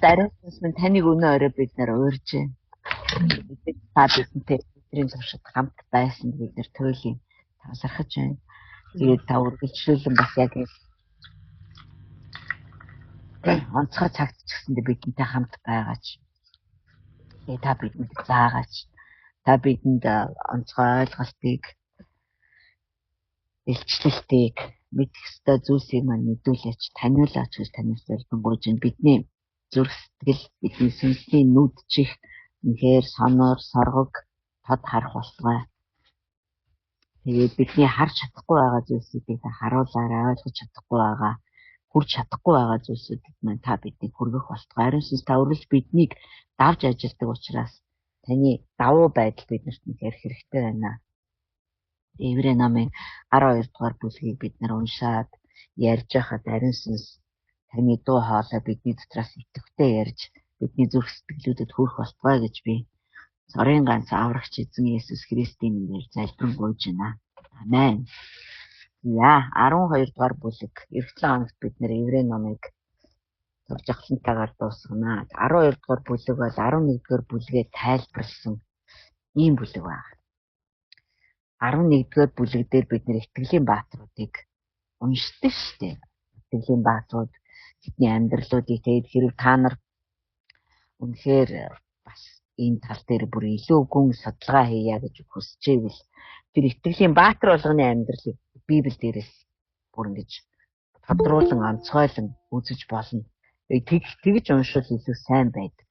Тариас минь таныг өнөө орой бид нэр уурж байна. Бид та бидэнтэй өдрийн туршид хамт байсан бид нэр туйлын талархаж байна. Тэгээд та үргэлжлүүлэн бас яг онцгой цагт ч гэсэндээ бидэнтэй хамт байгаач. Тэгээд та бидэнд заагаач. Та бидэнд онцгой ойлголтыг, илчлэлтийг, мэдэх ёстой зүйлсийг маань мэдүүлээч, таниулаач гэж танаас залбирanгуйж байна. Бидний зүрх сэтгэл, бидний сүнсний нүд чих үнэхээр сонор, соргог, тод харах болтугай. Тэгээд бидний харж чадахгүй байгаа зүйлсүүдийг харуулаарай, ойлгож чадахгүй байгаа, хүрч чадахгүй байгаа зүйлсүүдэд маань та биднийг хүргэх болтугай. Ариун сүнс та үргэлж биднийг давж ажилдаг учраас таны давуу байдал биднэрт үнэхээр хэрэгтэй байна. Еврей намын 12 дугаар бүлгийг бид нар уншаад ярьж байхад ариун сүнс таны дуу хоолой бидний дотроос идэвхтэй ярьж бидний зүрх сэтгэлүүдэд хүрэх болтугай гэж би цорын ганц аврагч эзэн Есүс Христийн нэрээр залбирanгуйж байна. Амен. За 12 дугаар бүлэг эх 7 хоногт бид нэр Еврей намыг турж ахлантайгаар дуусгана. 12 дугаар бүлэг бол 11 дугаар бүлгээ тайлбарлсан ийм бүлэг байна. 11 дугаар бүлэг дээр бид нэр итгэлийн баатруудыг уншдаг шүү дээ. Итгэлийн баатрууд бидний амьдралуудыг тэгээд хэрэг та нар үнэхээр бас энэ тал дээр бүр илүү гүн судалгаа хийя гэж хүсчихвэл тэр итгэлийн баатар болгоны амьдралыг Библи дээрээс бүр ингэж тодруулан онцгойлон үзэж болно. Тэгж уншвал илүү сайн байдаг.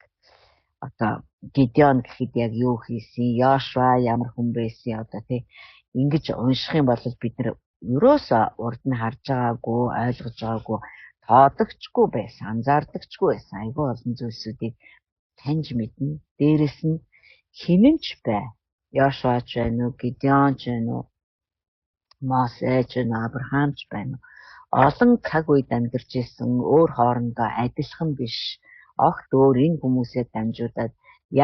Одоо Гидеон гэхэд яг юу хийсэн, Йошуа ямар хүн байсан одоо тий ингэж унших юм бол бид нэр ерөөсөө урд нь харж байгаагүй, ойлгож байгаагүй, тоодогчгүй байсан, анзаардагчгүй байсан. Айгүй олон зүйлсүүдийг таньж мэднэ. Дээрэс нь хинэнч бай. Йошуач байна уу, Гидеон ч байна уу, Мосе ч байна, Авраам ч байна. Олон цаг үед амьдарч исэн өөр хоорондоо адилхан биш. Огт өөр энэ хүмүүсээ дамжуулаад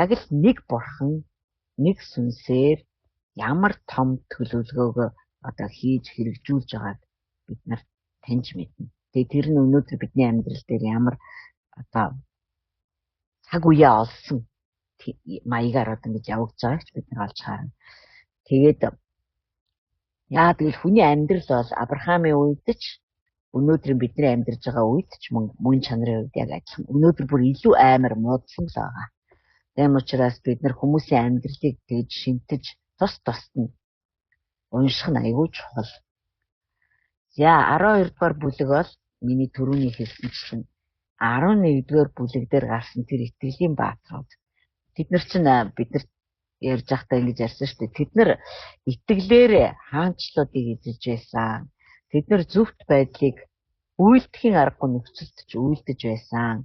яг л нэг бурхан, нэг сүнсээр ямар том төлөвлөгөөгөө одоо хийж хэрэгжүүлж байгааг бид нар таньж мэднэ. Тэгээ тэр нь өнөөдөр бидний амьдрал дээр ямар одоо цаг үеэ олсон маягаар одоо ингэж явагдаж байгааг бид нар олж харна. Тэгээд яа тэгэл хүний амьдрал бол Авраамийн үед ч өнөөдөр бидний амьдарч байгаа үед ч мөн чанарын үед яг адилхан. Өнөөдөр бүр илүү амар муудсан л байгаа. Тийм учраас бид нар хүмүүсийн амьдралыг тэгж шинтэж тус нь унших нь аягүй чухал. За 12 дугаар бүлэг бол миний түрүүний хэлсэнчлэн 11 дугаар бүлэг дээр гарсан тэр итгэлийн баатрууд. Тэд нар чинь бид нар ярьж байхдаа ингэж ярьсан шүү дээ. Тэд нар итгэлээр хаанчлуудыг эзэлж байсан. Тэд нар зөвхт байдлыг үйлдэхийн аргагүй нөхцөлд ч үйлдэж байсан.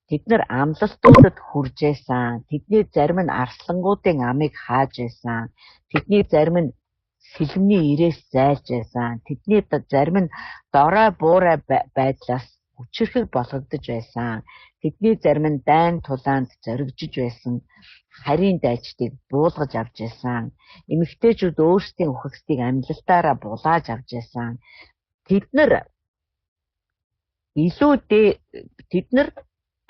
Тэд нар амлалтуудад хүрж байсан. Тэдний зарим нь арслангуудын амыг хааж байсан. Тэдний зарим нь сэлмний ирээс зайлж байсан. Тэдний зарим нь дорой буурай байдлаас хүчирхэг болгогдож байсан. Тэдний зарим нь дайн тулаанд зоригжиж байсан. Харийн дайчдыг буулгаж авч байсан. Эмэгтэйчүүд өөрсдийн ухагсдыг амлалтаараа булааж авч байсан. Тэд нар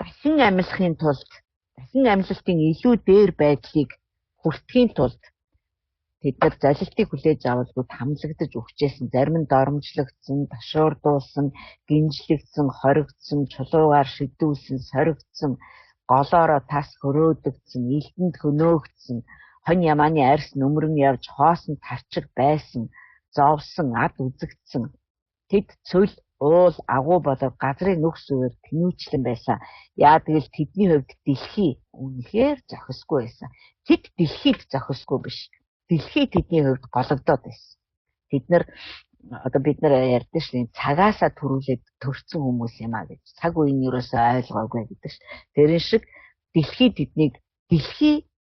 дахин амьлахын тулд дахин амьлалтын илүү дээр байдлыг хүртэхийн тулд тэд нар залилтыг хүлээж авалгүй хамлагдаж өгчээсэн. Зарим нь доромжлогдсон, ташуурдуулсан, гинжлэгдсэн, хоригдсон, чулуугаар шидүүлсэн, соригдсон, голоороо тас хөрөөдөгдсөн, элдэнд хөнөөгдсөн, хонь ямааны арьс нүмрэн явж хоосон тарчиг байсан, зовсон, ад үзэгдсэн. Тэд цөл, уул, агуу болоод газрын нүх сүгээр тэнүүчлэн байсан. Яа тэгэл тэдний хувьд дэлхий үнэхээр зохисгүй байсан. Тэд дэлхийд зохисгүй биш. Дэлхий тэдний хувьд гологдоод байсан. Тэд нар одоо бид нар ярьдээ шүү цагаасаа төрүүлээд төрсэн хүмүүс юм а гэж. Цаг үеийн юусоо ойлгоогүй гэдэг ш. Тэрэн шиг дэлхий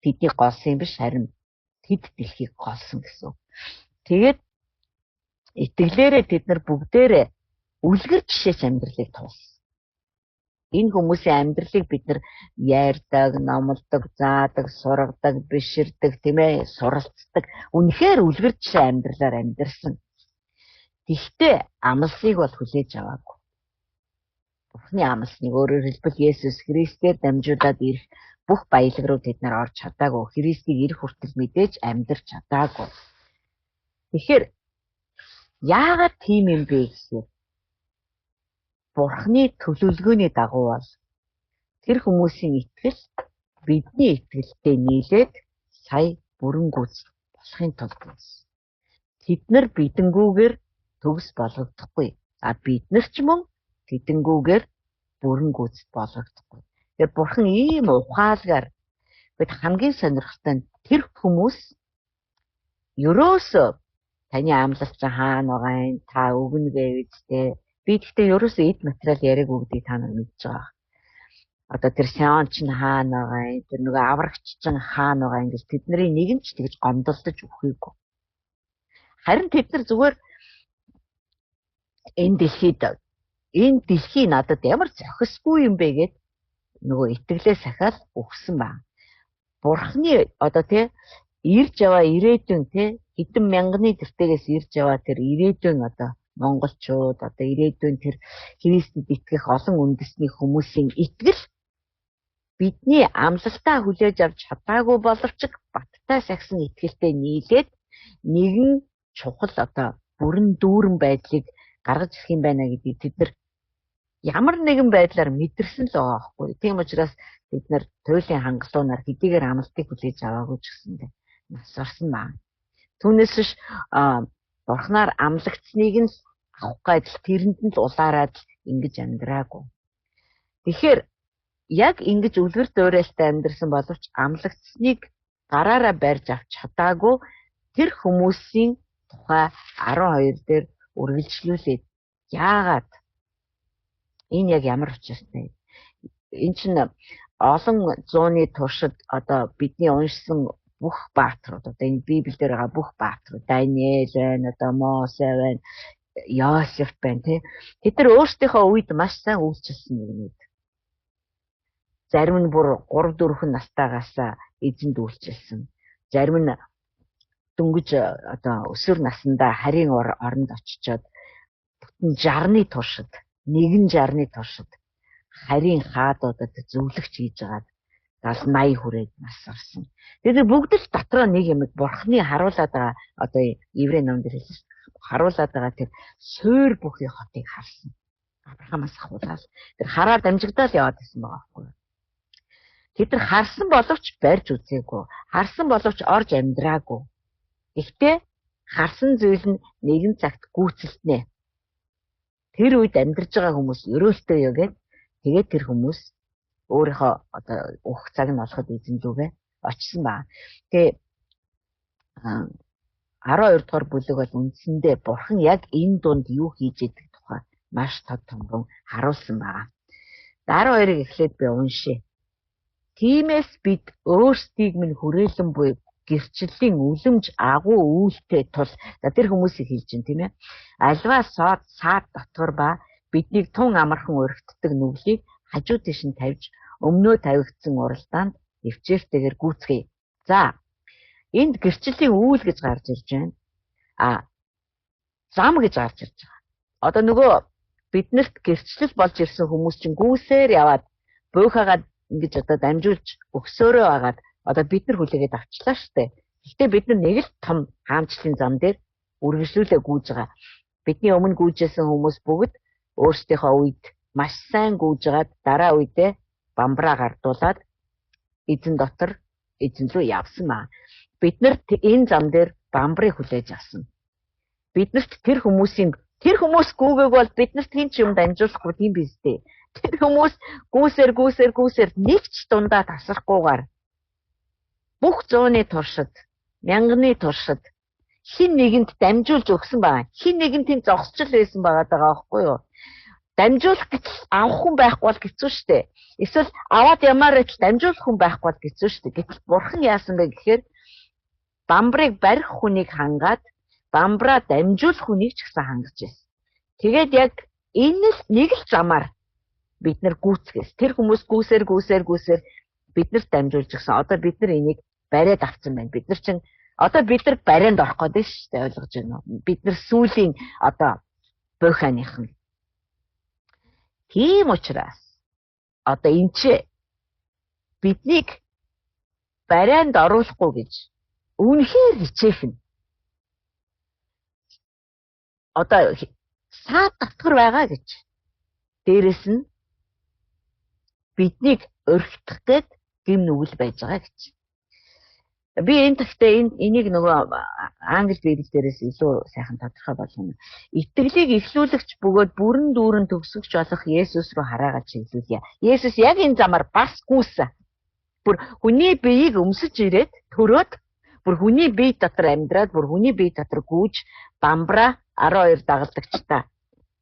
тэдний голсон юм биш, харин тэд дэлхийг голсон гэсэн. Тэгээд итгэлээрээ тэд нар бүгдээрээ үлгэр жишээч амьдралыг туулсан. Энэ хүмүүсийн амьдралыг бид нар ярьдаг, номлодог, заадаг, сургадаг, биширдэг, тийм ээ, суралцдаг. Үнэхээр үлгэр жишээ амьдралаар амьдэрсэн. Гэхдээ амлсыг бол хүлээж аваагүй. бурхны амлсныг өөрөөр хэлбэл Есүс Христээр дамжуулаад ирэх бүх баялаг руу тэд нар орж чадаагүй. Христийг ирэх хүртэл мэдээж амьдарч чадаагүй. Тэгэхээр яагаад тийм юм бэ гэхээр бурхны төлөвлөгөөний дагуу бол тэр хүмүүсийн итгэл бидний итгэлтэй нийлээд сая бүрэн гүйцэл болохын тулд байсан. Тэд нар бидэнгүүгээр төгс болгогдохгүй. Бид нар ч мөн тэдэнгүүгээр бүрэн гүйцэл болгогдохгүй. Тэгэхээр бурхан ийм ухаалгаар бид хамгийн сонирхолтой нь тэр хүмүүс ерөөсөө таны амлалт хаана байгаа юм та өгнө гэвэж тэ би гэхдээ ерөөсөө эд материал яриаг өгдгийг та нар мэдж байгаа. Одоо тэр сеанч нь хаана байгаа юм тэр нөгөө аврагч чинь хаана байгаа юм гэж тэдний нэг нь ч тэгж гомдолдож өгөхгүй. Харин тэд нар зүгээр энэ дэлхий надад ямар зохисгүй юм бэ гэд нөгөө итгэлээ сахиад өгсөн ба. Бурхны одоо тэ ирж яваа ирээдүйн тэ хэдэн мянганы тэртээс ирж яваа тэр ирээдүйн одоо монголчууд одоо ирээдүйн тэр Христэд итгэх олон үндэсний хүмүүсийн итгэл бидний амлалтаа хүлээж авч чадаагүй боловч баттай сагсан итгэлтэй нийлээд нэгэн чухал одоо бүрэн дүүрэн байдлыг гаргаж ирэх юм байна гэдгийг тэд нар ямар нэгэн байдлаар мэдэрсэн л байгаа байхгүй. Тийм учраас бид нар туйлын хангалуунаар хэдийгээр амлалтыг хүлээж аваагүй ч гэсэндээ нас орсон маа. Түүнээс биш бурхнаар амлагдсныг нь авах гайдал тэрэнд нь л улаараад ингэж амьдраагүй. Тэгэхээр яг ингэж үлгэр дуурайлтай амьдрсан боловч амлагдсныг гараараа барьж авч чадаагүй тэр хүмүүсийн тухай 12 дээр үргэлжлүүлээд яагаад энэ яг ямар учиртай. Энэ чинь олон зууны туршид одоо бидний уншсан бүх баатрууд одоо энэ Библиэлд байгаа бүх баатрууд Даниэл байна, одоо Мосе байна, Йосеф байна тий. Тэд нар өөрсдийнхөө үед маш сайн үйлчилсэн нэгнүүд. Зарим нь бүр 3-4 настайгаас эзэнд үйлчилсэн. Зарим нь дөнгөж одоо өсвөр насндаа харийн оронд очичоод бүтэн 60-ны туршид, нэгэн 60-ны туршид харийн хаадуудад зөвлөгч хийж агаад 70-80 хүрээд нас орсон. Тэгээд бүгд л дотроо нэг юм бурхны харуулад байгаа одоо еврей номд хэлсэн харуулад байгаа тэр суур бүхий хотыг харсан. Авраамаас ахуулаад тэр хараад амжигдаад яваад байсан байгаа байхгүй. Тэд нар харсан боловч барьж үзээгүй. Харсан боловч орж амьдраагүй. Гэхдээ харсан зүйл нь нэгэн цагт гүйцэлтнэ. Тэр үед амьдарч байгаа хүмүүс өрөөлтөө юу гэд тэгээд тэр хүмүүс өөрийнхөө одоо өөх цаг нь болоход эзэндүүгээ очсон баа. Тэгээ 12 дугаар бүлэг бол үндсэндээ бурхан яг энэ дунд юу хийж идэг тухай маш тод томгон харуулсан байгаа. 12-ыг эхлээд би уншия. Тиймээс бид өөрсдийг минь хүрээлэн буй гэрчлэлийн үлэмж агуу үйлтэй тул тэр хүмүүсийг хэлж байна тийм ээ. Альва саад дотор ба биднийг тун амархан өргөддөг нүглийг хажуу тийш нь тавьж өмнөө тавигдсан уралдаанд эвчээртэйгээр гүйцгээе. За энд гэрчлэлийн үйл гэж гарч ирж байна. Зам гэж гарч ирж байгаа. Одоо нөгөө биднэрт гэрчлэл болж ирсэн хүмүүс чинь гүйсээр яваад буйхагаад ингэж одоо дамжуулж өгсөөрөө агаад одоо бид нар хүлээгээд авчлаа штэ. Гэхдээ бид нар нэг л том хаамчлалын зам дээр үргэлжлүүлээ гүйж байгаа. Бидний өмнө гүйжсэн хүмүүс бүгд өөрсдийнхөө үед маш сайн гүйжгаад дараа үедээ бамбраа гардуулаад эзэн дотор эзэн рүү явсан маа. Бид нар энэ зам дээр бамбрыг хүлээж авсан. Биднэрт тэр хүмүүс гүйгээг бол биднэрт хэн ч юм дамжуулахгүй тийм биз дээ. Тэр хүмүүс гүйсээр нэг ч дундаа тасрахгүйгээр бүх зууны туршид, мянганы туршид хин нэгэнд дамжуулж өгсөн байгаа. Хин нэгэн тийм зогсчл байсан байгаа байхгүй юу? Дамжуулах гэж авах хүн байхгүй бол хэцүү шттэ. Эсвэл аваад ямаар ч дамжуулах хүн байхгүй бол хэцүү шттэ. Гэтэл бурхан яасан бэ гэхээр бамбрыг барих хүнийг хангаад бамбраа дамжуулах хүнийг ч гэсэн хангаж байсан. Тэгээд яг энэ л нэг л замаар бид нар гүйцгээс. Тэр хүмүүс гүйсээр биднэрт дамжуулж гисэн. Одоо бид нар энийг бариад авсан байна. Бид нар чинь одоо бид нар барианд орох гэдэг шүү дээ, ойлгож байна уу? Бид нар сүүлийн одоо буйхааныхан. Тийм учраас одоо энэ ч биднийг барайнд оруулахгүй гэж үнэхээр хичээх нь одоо саад татвар байгаа гэж. Дээрэс нь биднийг өргөдөх гээд гим нүгэл байж байгаа гэж. Би энэ тэгтээ энийг нөгөө англи библиэл дээрээс илүү сайхан тодорхой болгоно. Итгэлийг эхлүүлэгч бөгөөд бүрэн дүүрэн төгсгөж болох Есүс рүү хараагаад чиглүүлье. Есүс яг энэ замаар бас гүйсэн. Бүр хүний биеийг өмсөж ирээд төрөөд бүр хүний бие дотор амьдраад бүр хүний бие дотор гүйж бамбра 12 дагалдагчтай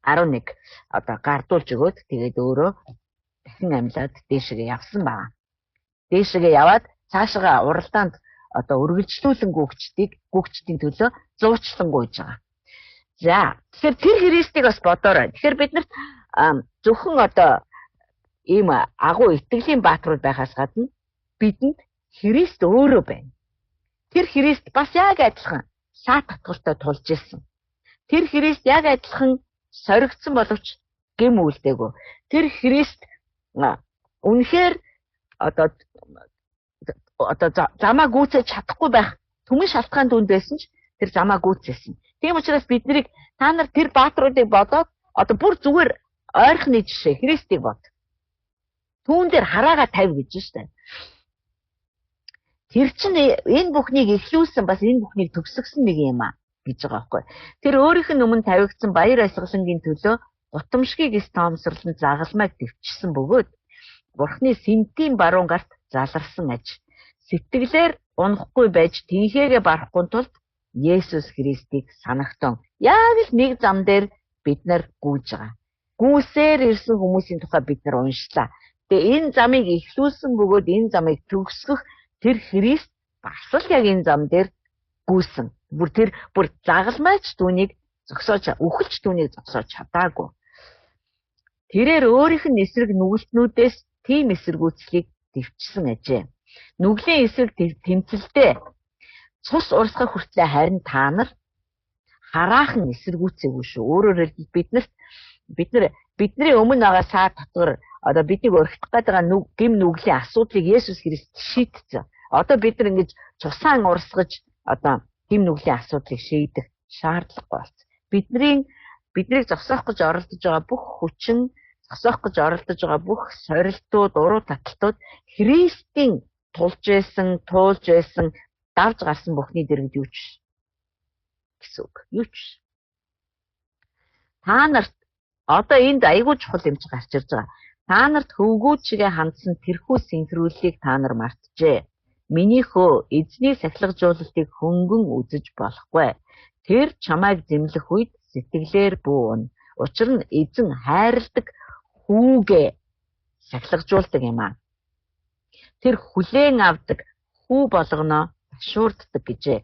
11 одоо гардуулж өгөөд тэгээд өөрөө дахин амьлаад дээшгээ явсан байна. Дээшгээ яваад цаашгаа уралдаанд одоо үргэлжлүүлэн гүгчдийн төлөө зуучлан гуйж байгаа. За тэгэхээр тэр Христийг бас бодоорой. Тэгэхээр бид нарт зөвхөн одоо ийм агуу итгэлийн бааtruуд байхаас гадна бидэнд Христ өөрөө байна. Тэр Христ бас яг адилхан саад татвартай тулж ирсэн. Тэр Христ яг адилхан соригдсон боловч гэм үлдээгүй. Тэр Христ үнэхээр одоо замаа гүйцэж чадахгүй байх түмэн шалтгаан дүнд байсан ч тэр замаа гүйцээсэн. Тийм учраас бид нарыг та нар тэр бааtruудыг бодоод одоо бүр зүгээр ойрхны жишээ Христийг бод. Түүн дээр хараагаа тавь гэж штэ. Тэр чинь энэ бүхнийг эхлүүлсэн бас энэ бүхнийг төгсгсөн нэг юм а гэж байгаа байхгүй. Тэр өөрийнх нь өмнө тавигдсан баяр баясгалангийн төлөө гутамшгийг стомсорлон загалмайг дэвчсэн бөгөөд Бурхны сэнтийн баруун гарт заларсан аж сэтгэлээр унахгүй байж тэнхээгээ барахгүй тулд Есүс Христийг санагтун яг л нэг зам дээр бид нар гүйж байгаа. Гүйсээр ирсэн хүмүүсийн тухай бид нар уншлаа. Тэгээ энэ замыг эхлүүлсэн бөгөөд энэ замыг төгсгөх тэр Христ бас л яг энэ зам дээр гүйсэн. Бүр загалмайч түүнийг зогсоож үхэлж түүнийг зогсоож чадаагүй. Тэрээр өөрийнх нь эсрэг нүгэлтнүүдээс тийм эсэргүүцлийг дэвчсэн ажээ. Нүглийн эсрэг тэмцэлдээ цус урсгах хүртлээр харин та нар хараахан эсэргүүцээгүй шүү. Өөрөөр хэлбэл бидний өмнө байгаа саад татвар одоо биднийг өргөх гэдэг гим нүглийн асуудлыг Есүс Христ шийдсэн. Одоо бид нар ингэж цусаан урсгаж одоо гим нүглийн асуудлыг шийдэх шаардлагагүй болсон. Биднийг зогсоох гэж оролдож байгаа бүх хүчин, зогсоох гэж оролдож байгаа бүх сорилтууд, уруу таталтууд Христийн тулж байсан, давж гарсан бүхний дэргэд юу ч гэсэн үг. Юу ч. Та нарт одоо энд айгүй чухал юм чи гарч ирж байгаа. Та нарт хөвгүүд чигээ хандсан тэрхүү синхрууллыг та нар мартжээ. Миний хөө эзний сахилгажуулалтыг хөнгөн үзэж болохгүй. Тэр чамайг зэмлэх үед сэтгэлээр бүүн. Учир нь эзэн хайрладаг хүүгээ сахилгажуулдаг юм аа. Тэр хүлээн авдаг хүү болгоно ташуурддаг гэжээ.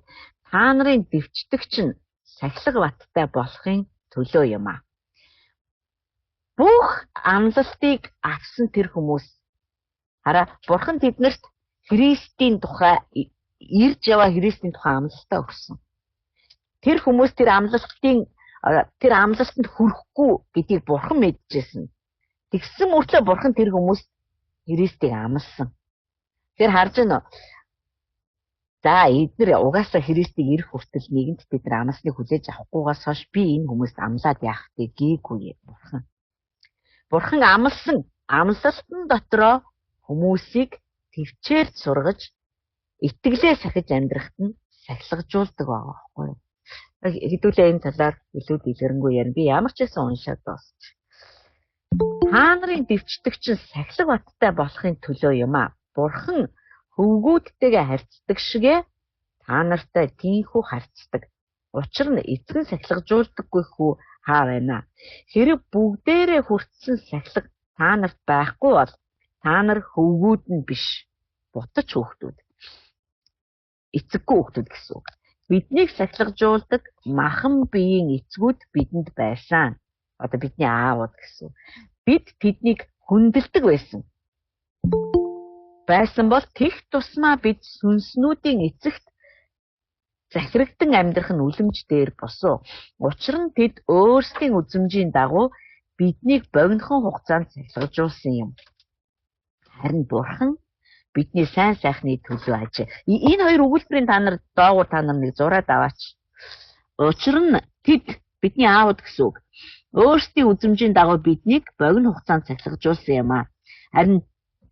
Та нарын дэвчдэгч нь сахилга баттай болохын төлөө юм аа. Бүх амлалтыг авсан тэр хүмүүс хараа Бурхан тэднэрт Христийн тухай ирж яваа Христийн тухай амлалтаа өгсөн. Тэр хүмүүс тэр амлалтанд хүрэхгүй гэдгийг Бурхан мэдчихсэн. Тэгсэн мөртлөө Бурхан тэр хүмүүст Христийг амласан. Тэр харж байна уу? За эдгээр угаасаа Христийг ирэх хүртэл нэгэнт бид нар амлалтыг хүлээж авахгүйгээс хойш би энэ хүмүүст амлаад яах вэ гээгүй Бурхан. Бурхан амласан амлалтын дотроо хүмүүсийг төвчээр сургаж итгэлээ сахиж амьдрахад нь сахилгажуулдаг байгаа байхгүй юу? Хэдүүлээ энэ талаар илүү дэлгэрэнгүй ярина. Би ямар ч байсан уншаад дуусч. Та нарын дэвчдэгч нь сахилга баттай болохын төлөө юм аа. Бурхан хөвгүүдтэйгээ харьцдаг шигэ та нартай тийхүү харьцдаг. Учир нь эзэн сахилгажуулдаггүй хүү хаа байна. Хэрэг бүгдээрээ хүртсэн сахилга та нарт байхгүй бол та нар хөвгүүд нь биш. Бутаж хүүхдүүд. Эцэггүй хүүхдүүд гэсэн үг. Биднийг сахилгажуулдаг махан биеийн эцгүүд бидэнд байсан. Одоо бидний аавууд гэсэн. Бид тэднийг хүндэлдэг байсан. Байсан бол тех тусмаа бид сүнснүүдийн эцэгт захирагдан амьдрах нь үлэмж дээр босоо. Учир нь тэд өөрсдийн үзмжийн дагуу биднийг богинохон хугацаанд цахилгаажуулсан юм. Харин Бурхан бидний сайн сайхны төлөө ажээ. Энэ хоёр өгүүлбэрийн та нар доогуур та нар нэг зураад аваач. Учир нь тэд бидний аавд гэсэн үг. Өөрсдийн үзмжийн дагуу биднийг богино хугацаанд цахилгаажуулсан юм аа. Харин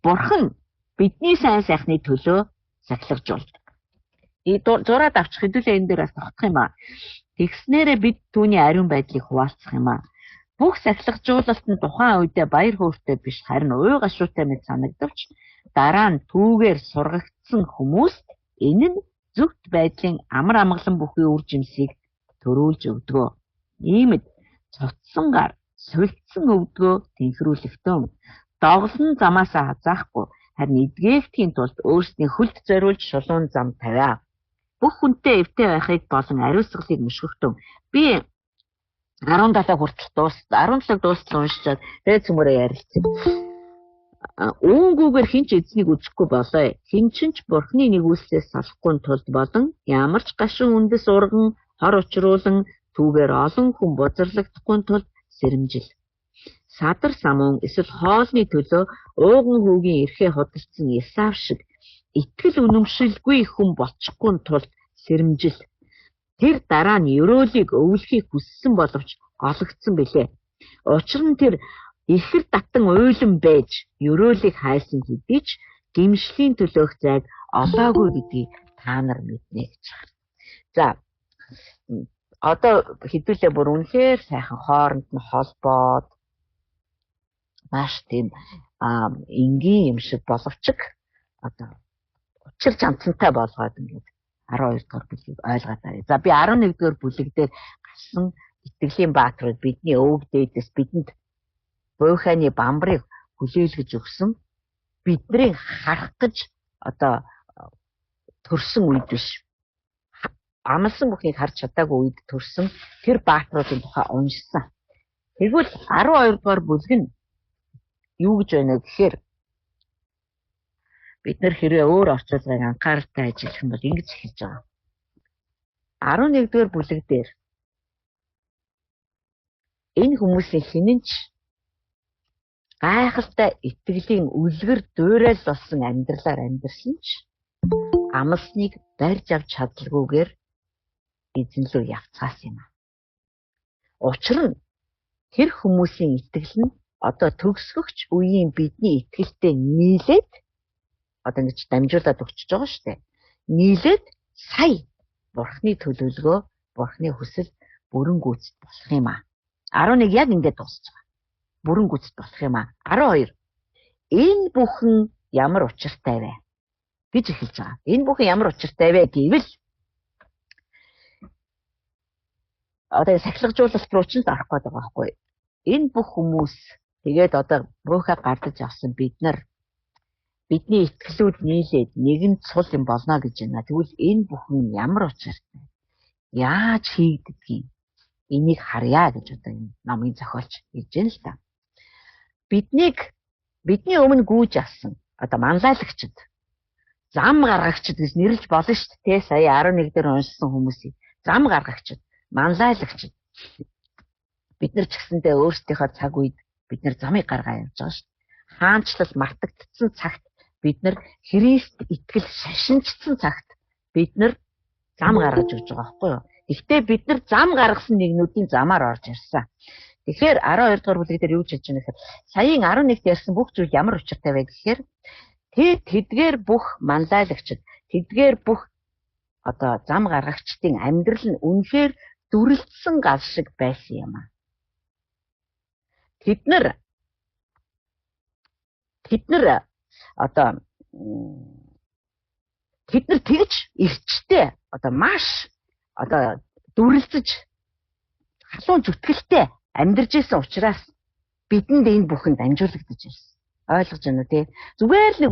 Бурхан бидний сайн сайхны төлөө цахилгаажуулдаг. Зураад авчих хэдүүлээ энэ дээр бас тогтох юм аа. Тэгснээрээ бид түүний ариун байдлыг хуваалцах юм аа. Бүх цахилгаажуулалт нь тухайн үедээ баяр хөөртэй биш харин уй гашуутай мэт санагдавч дараа нь түүгээр сургагдсан хүмүүст энэ нь зөвхт байдлын амар амгалан бүхий үр жимсийг төрүүлж өгдгөө. Иймд цоцсон гар сувигдсан өвдгөө тэнхрүүлэхтэн доглон замаасаа хазаахгүй харин эдгээгдэхийн тулд өөрсдийн хөлд зориулж шулуун зам тавиа. Бүх хүнтэй эвтэй байхыг болон ариусгалыг мөшгөхтөн би 17 хүртэл дууссан. 17 дууссан уншичаад тэгээд цөмөрөө ярилцсан. Үүнгүүгээр хинч эзнийг үзэхгүй болоо. Хинчинч Бурхны нэгүүлсээс салахгүй тулд болон ямар ч гашуун үндэс урган хор учруулан түүгээр олон хүн бузарлагдахгүй тулд сэрэмжил. Садар самун эсвэл хоолны төлөө ууган хүүгийн эрхээ худалдсан Исав шиг итгэл үнэмшилгүй хүн болчихгүй тулд сэрэмжил. Тэр дараа нь ёроолыг өвлөхийг хүссэн боловч олгдсон билээ. Учир нь тэр ихэр татан уйлан байж ёроолыг хайсан хэдий ч гимшлийн төлөөх зайг олоогүй гэдгийг та нар мэднэ гэж байна. За одоо хэдүүлээ бүр үнэхээр сайхан хооронд нь холбоод маш тийм энгийн юм шиг боловч одоо учир жамцантай болгоод ингээд 12 дугаар бүлгийг ойлгоод байна. За би 11 дугаар бүлэг дээр гарсан итгэлийн бааtruуд бидний өвөг дээдэс бидэнд буйхааны бамбарыг хүлээлгэж өгсөн бидний харах гэж одоо төрсөн үед биш. Амлсан бүхнийг харж чадаагүй үед төрсөн тэр бааtruудын тухай уншсан. Тэгвэл 12 дугаар бүлэг нь юу гэж байна гэхээр бид нэр хэрвээ өөр орчуулгыг анхааралтай ажиллах юм бол ингэж хэлж байгаа. 11 дугаар бүлэг дээр энэ хүмүүсийн хинэнч гайхалтай итгэлийн үлгэр дуурайл болсон амьдралаар амьдэрсэн ч амлсныг барьж авч чадлагүйгээр эзэн рүү явцгаасан юм. Учир нь тэр хүмүүсийн итгэл нь одоо төгсгөгч үеийн бидний итгэлтэй нийлээд одоо ингэж дамжуулаад өгчөж байгаа шүү дээ. Нийлээд сая Бурхны төлөвлөгөө, Бурхны хүсэл бүрэн гүйцэд болох юм аа. 11 яг ингэж дуусах. Бүрэн гүйцэд болох юм аа. 12. Энэ бүхэн ямар учиртай вэ гэж эхэлж байгаа. Энэ бүхэн ямар учиртай вэ гэвэл одоо сахилгажуулалт руу ч орох гээд байгаа байхгүй. Энэ бүх хүмүүс тэгээд одоо буйхаа гардаж авсан бид нар бидний итгэлүүд нийлээд нэгэн цул юм болно гэж байна. Тэгвэл энэ бүхэн ямар учиртай? Яаж хийгддгийг энийг харъя гэж одоо энэ номын зохиолч хэлж байна л та. Бидний өмнө гүйж авсан одоо манлайлагчд, зам гаргагчд гэж нэрлэж болно шүү дээ. Сая 11 дээр уншсан хүмүүсийг зам гаргагчд, манлайлагчд. Бид нар ч гэсэндээ өөрсдийнхөө цаг үед бид нар замыг гаргаа явж байгаа шүү дээ. Хаанчлал мартагдсан цагт бид нар Христ итгэл шашинчсан цагт бид нар зам гаргаж өгч байгаа байхгүй юу? Гэхдээ бид нар зам гаргасан нэгнүүдийн замаар орж ирсэн. Тэгэхээр 12 дугаар бүлэг дээр юу гэж хэлж байна гэхээр саяын 11-т ярьсан бүх зүйл ямар учиртай вэ гэхээр тэдгээр бүх манлайлагчд, тэдгээр бүх одоо зам гаргагчдын амьдрал нь үнэхээр дүрлцсэн гал шиг байсан юм аа. Тэд нар тэгж эрчтэй одоо маш одоо дүрлцэж халуун зүтгэлтэй амьдарч исэн учраас бидэнд энэ бүхэн дамжуулагдаж ирсэн. Ойлгож байна уу тий? Зүгээр л нэг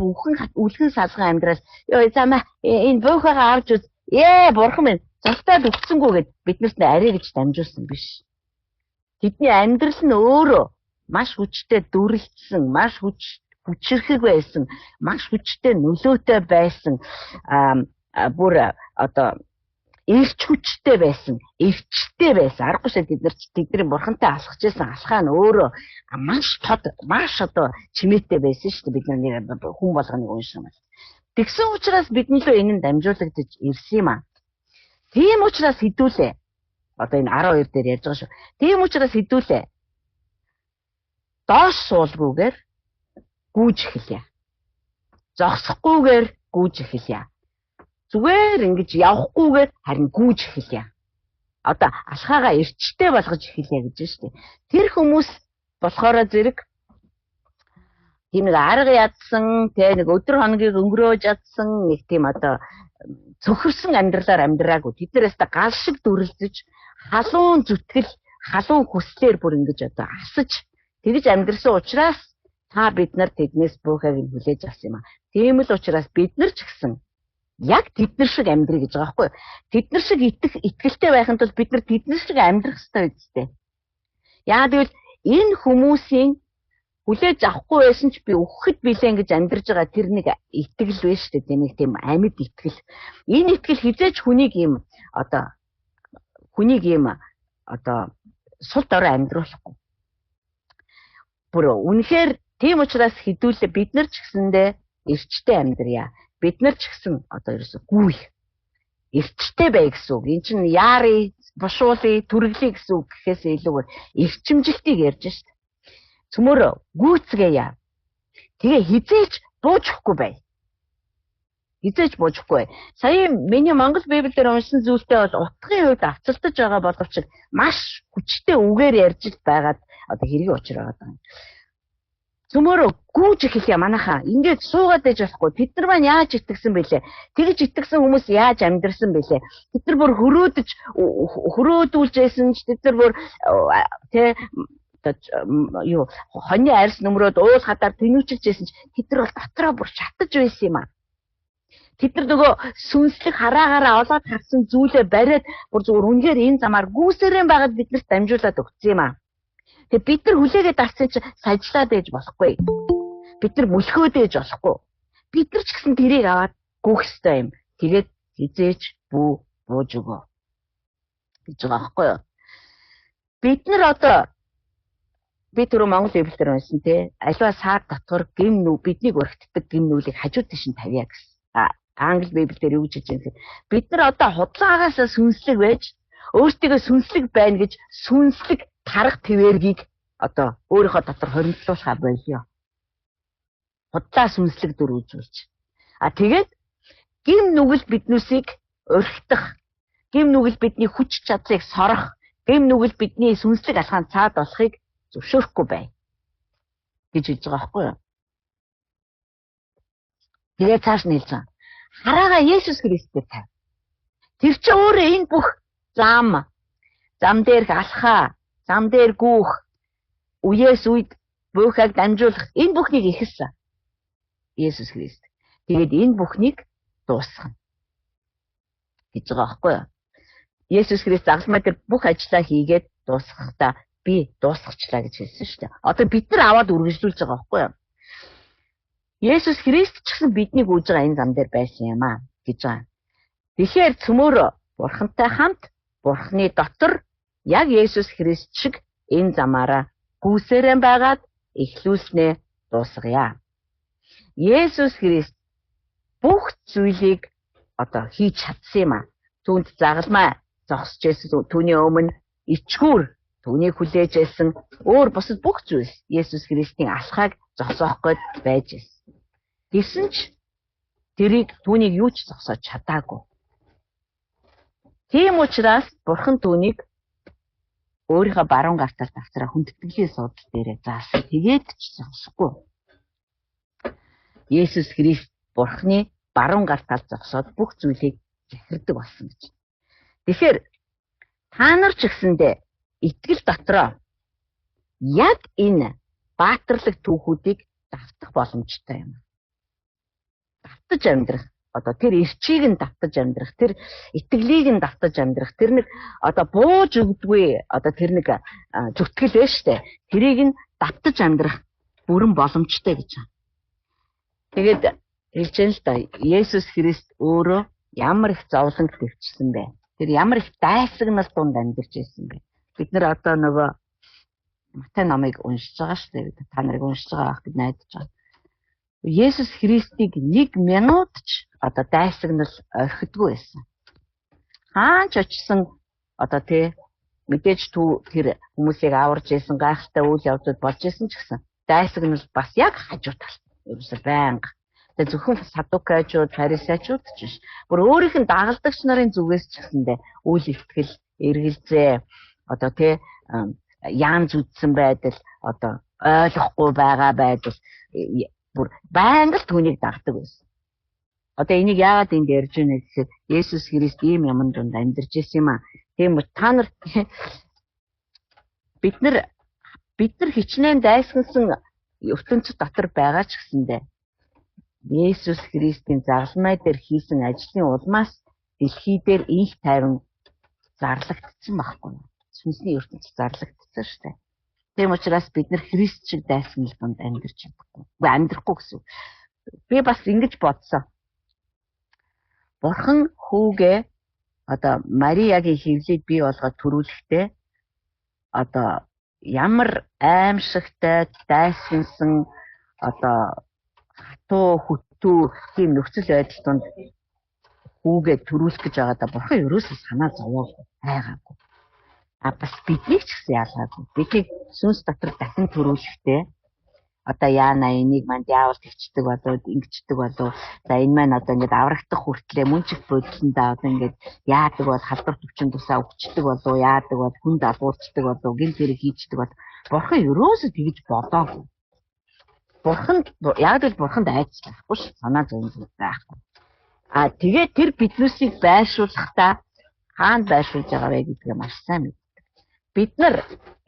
үлгэн салган амьдрал ёо замаа энэ буйхаагаа авч үз. Бурхан минь залтаад өгсөнгөө гэд биднэрт арай гэж дамжуулсан биш. Тэдний амьдрал нь өөрөө маш хүчтэй дүрлцсэн, маш хүчрхэг байсан, маш хүчтэй нөлөөтэй байсан бүр одоо эрч хүчтэй байсан, эвчтэй байсан. Аргагүй шээ тэдний бурхантай алхаж байсан алхаа нь өөрөө маш одоо чимээтэй байсан шүү дээ. Бид нар хүн болгоныг уншсан байна. Тэгсэн учраас бидний лөө энэ нь дамжуулагдаж ирсэн юм аа. Тийм учраас хэдүүлээ. Одоо энэ 12 дээр ярьж байгаа шүү. Тийм учраас хэдүүлээ. Доош суулгүйгээр гүйж эхэлье. Зогсохгүйгээр гүйж эхэлье. Зүгээр ингэж явахгүйгээр харин гүйж эхэлье. Одоо алхаагаа эрчтэй болгож эхэлье гэж байна шүү дээ. Тэр хүмүүс болохоор зэрэг тийм нэг арга ядсан, нэг өдөр хоногийг өнгөрөөж ядсан нэг тийм одоо цөхөрсөн амьдралаар амьдраагүй. Тэднээс та гал шиг дүрлзэж, халуун зүтгэл, халуун хүслээр бүр ингэж одоо асаж тэгж амьдрсан учраас та бид нар тэднээс буухайг нь хүлээж авсан юм аа. Тийм л учраас бид нар ч гэсэн яг тэднэр шиг амьдрий гэж байгаа байхгүй юу? Тэднэр шиг итгэлтэй байхын тулд бид нар тэднэр шиг амьдрах ёстой үстэй. Яагаад гэвэл энэ хүмүүсийн хүлээж авахгүй байсан ч би өгөхөд билээ гэж амьдарж байгаа тэр нэг итгэл байна шүү дээ. Нэг тийм амьд итгэл. Энэ итгэл хизээч хүнийг ийм сул дорой амьдруулахгүй. Бүр үнэхээр тийм учраас хэдүүлээ бид нар ч гэсэндээ эрчтэй амьдрья. Бид нар ч гэсэн одоо ерөөсөө гүй. Эрчтэй бай гэсэн үг. Энд чинь яарыг, бушуулыг, түргэлийг гэсэн үг гэхээс илүүгээр эрчимжилтийг ярьж шít. Цөмөр гүйцгээе. Тэгээ хизээч буужхгүй бай. Хизээч буужхгүй. Сая миний Монгол Библиэр уншсан зүйлтэй бол утгын хувьд авцалтаж байгаа боловч маш хүчтэй үгээр ярьж байгаад одоо хэрэг учраад байгаа. Цөмөр гүйж эхэлье манайхаа. Ингээд суугаад байж болохгүй. Тэд нар маань яаж итгэсэн бэлээ? Тэгж итгэсэн хүмүүс яаж амьдрсан бэлээ? Тэд нар бүр хөрөөдүүлжсэн ч тэд нар бүр хоньны арьс нөмрөөд уул хадаар тэнүүчилжсэн ч тэд нар бол дотроо бүр шатаж байсан юм аа. Тэд нар нөгөө сүнслэг хараагаараа олоод харсан зүйлээ бариад бүр зүгээр үнээр энэ замаар гүйсэрэн байгаад биднэрт дамжуулаад өгсөн юм аа. Тэгээ бид нар хүлээгээд авсан чи сажлаад ээж болохгүй. Бид нар мөлхөөд ээж болохгүй. Бид нар ч гэсэн тэрийг аваад гүйх ёстой юм. Тэгээд хизээч бууж өгөө. гэж байгаа байхгүй юу? Бид нар одоо би түрүү Монгол Библиэр уншсан тий. Аливаа сар дотор биднийг өргөтдөг гим нүглийг хажууд тийш нь тавья гэсэн. Англи Библиэр юу гэж хэлж байгаа юм? Бид нар одоо худлаагаас сүнслэг байж өөртөө сүнслэг байна гэж сүнслэг тарах твэргийг одоо өөрийнхөө дотор хоригдлуулахаа болио. Худлаа сүнслэг дүр үзүүлж. Тэгээд гим нүгэл биднүүсийг өргөтөх, гим нүгэл бидний хүч чадлыг сорох, гим нүгэл бидний сүнслэг алхаанд цаад болохыг зөвшөөрөхгүй бай гэж хэлж байгаа байхгүй юу? Тэгээд цааш нь хэлж байгаа. Хараагаа Есүс Христээр тав. Тэр чинь өөрөө энэ бүх зам дээр алхаа, зам дээр гүүх, үеэс үед буухайг дамжуулах энэ бүхнийг ихэлсэн. Есүс Христ. Тэгээд энэ бүхнийг дуусгана гэж байгаа байхгүй юу? Есүс Христ загалмай дээр бүх ажлаа хийгээд дуусгахдаа би дуусгачлаа гэж хэлсэн шүү дээ. Одоо бид нар аваад үргэлжлүүлж байгаа байхгүй юу? Есүс Христ ч гэсэн биднийг үүж байгаа энэ зам дээр байсан юм аа гэж байгаа. Тэгэхээр цөмөөрөө Бурхантай хамт Бурханы дотор яг Есүс Христ шиг энэ замаараа гүйсээрэн байгаад эхлүүлснээ дуусгая. Есүс Христ бүх зүйлийг одоо хийж чадсан юм аа. Түүнд загалмай зогсож байсан, түүний өмнө ичгүүр түүнийг хүлээж байсан, өөр бусад бүх зүйл Есүс Христийн алхааг зогсоох гээд байж байсан. Гэсэн ч тэрийг түүнийг юу ч зогсоож чадаагүй. Тийм учраас Бурхан түүнийг өөрийнхөө баруун гартал давсараа хүндэтгэлийн суудал дээрээ заасан. Тэгээд ч зогсохгүй. Есүс Христ Бурханы баруун гартал зогсоод бүх зүйлийг захирдаг болсон гэж. Тэгэхээр та нар ч гэсэндээ итгэл дотроо яг энэ баатарлаг түүхүүдийг давтах боломжтой юм. Давтаж амьдрах, одоо тэр эрчийг нь давтаж амьдрах, тэр итгэлийг нь давтаж амьдрах, тэр нэг одоо бууж өгдөггүй, одоо тэр нэг зүтгэл байна штэ. Тэрийг нь давтаж амьдрах бүрэн боломжтой гэж байна. Тэгээд хэлж юм л да, Есүс Христ өөрөө ямар их зовлон төвчсөн бэ? Тэр ямар их дайсагнал дунд амьдарч байсан бэ? Бид нар одоо нөгөө Матай номыг уншиж байгаа шүү дээ. Та нарыг уншиж байгаа байх гэж найдаж байна. Есүс Христийг 1 минут ч одоо дайсагнал орхидгүй байсан. Хаач очсон одоо мэдээж тэр хүмүүсийг аварж исэн гайхалтай үйл явдлууд болж исэн ч гэсэн дайсагнал бас яг хажуу талд ерөөсөө байнга. Тэгээ зөвхөн садукайчууд, фарисеучуд ч биш. Бүр өөрийнх нь дагалдагч нарын зүгээс ч гэсэндээ үйл итгэл, эргэлзээ одоо янз үзсэн байдал, одоо ойлгохгүй байгаа байдал бүр байнга л түүнийг дагдаг байсан. Одоо энийг яагаад энд ярьж байна гэхээр Есүс Христ ийм юмн донд амьдарч ирсэн юм аа. Тийм үү та нар бид нар хичнээн дайсагнсан ертөнцид дотор байгаа ч гэсэндээ Есүс Христийн загалмай дээр хийсэн ажлын улмаас дэлхий дээр их тайван зарлагдсан байхгүй. Сүнсний ертөнцид зарлагдсан шүү дээ. Тийм учраас бид нар Христ шиг дайсагнал донд амьдарч чадахгүй. Амьдрахгүй гэсэн. Би бас ингэж бодсон. Бурхан хүүгээ одоо Мариягийн хөвлийг бий болгоод төрүүлэхдээ одоо ямар аимшигтай дайсагнсан одоо хатуу хөтүү тийм нөхцөл байдал донд хүүгээ төрүүлэх гэж байгаадаа бурхан ерөөсөө санаа зовоогүй байгаагүй. Бас биднийг ч гэсэн ялгаагүй. Биднийг сүнс дотор дахин төрүүлэхдээ одоо яана энийг манд яавал төвчдөг болоо ингэждэг болоо за энэ маань одоо ингээд аврагдах хүртлээр мөнчг бодлондоо одоо ингээд яадаг бол халдвар төвчин тусаа өгчдөг болоо яадаг бол хүн дагуулцдаг болоо гэл зэрэг хийждэг бол бурхан ерөөсөө тэгж бодоогүй. Яг л бурханд айц байхгүй ш санаа зовж байхгүй. Тэгээд тэр биднүүсийг байршуулахдаа хаана байршуулж байгаа вэ гэдгээ маш сайн мэддэг. Бид нар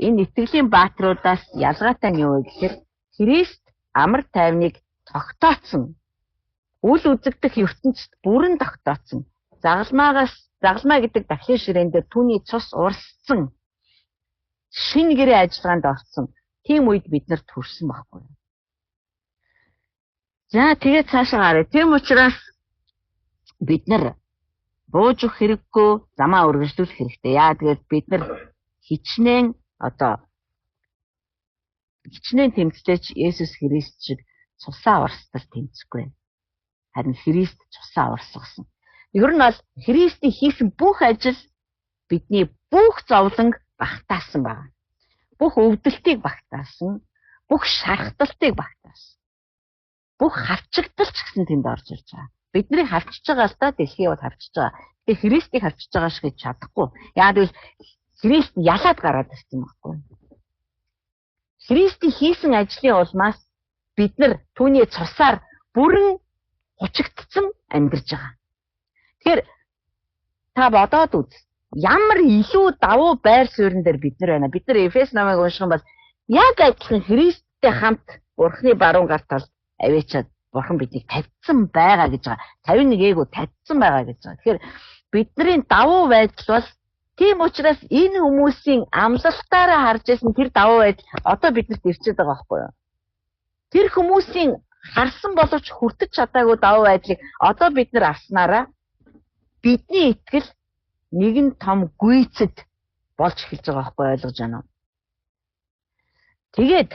энэ итгэлийн баатруудаас ялгаатай нь юу вэ гэхээр Христ амар тайвныг тогтооцсон. Үл үзэгдэх ертөнцид бүрэн тогтооцсон. Загалмай гэдэг дахлын ширээн дээр түүний цус урссан. Шинэ гэрээ ажиллагаанд орсон. Тийм үед бид нар төрсөн байхгүй. За тэгээд цаашаа гараа. Тийм учраас бид нар бууж өгөх хэрэггүй, замаа үргэлжлүүлэх хэрэгтэй. Яа тэгээд бид нар хичнээн тэмцлээч Есүс Христ шиг цусаа урсдал тэмцэхгүй. Харин Христ цусаа урсгасан. Ер нь бол Христийн хийсэн бүх ажил бидний бүх зовлонг багтаасан байна. Бүх өвдөлтийг багтаасан, бүх шархталтыг багтаасан. Бүх хавчигдал ч гэсэн тэнд орж ирж байгаа. Бидний хавчиж байгаа л да дэлхий бод хавчиж байгаа. Тэгээ Христийг хавчиж байгаа шиг чадахгүй. Яа гэвэл Христ ялаад гараад ирсэн байхгүй. Христийн хийсэн ажлын улмаас бид нар түүний цусаар бүрэн хучигдсан амьдарч байгаа. Тэгэхээр та бодоод үз. Ямар илүү давуу байр суурин дээр бид нар байна. Бид нар Эфес номыг унших юм бол яг адилхан Христтэй хамт Бурхны баруун гар талд аваачаад Бурхан биднийг тавьсан байгаа гэж байгаа. 51 ээгөө тавьсан байгаа гэж байгаа. Тэгэхээр бидний давуу байдал бол тийм учраас энэ хүмүүсийн амлалтаараа харж байсан тэр давуу байдал одоо биднэрт ирчээд байгаа байхгүй юу? Тэр хүмүүсийн харсан боловч хүртэж чадаагүй давуу байдлыг одоо бид нар авснараа бидний итгэл нэгэн том гүйцэд болж эхэлж байгаа байхгүй ойлгож байна уу? Тэгээд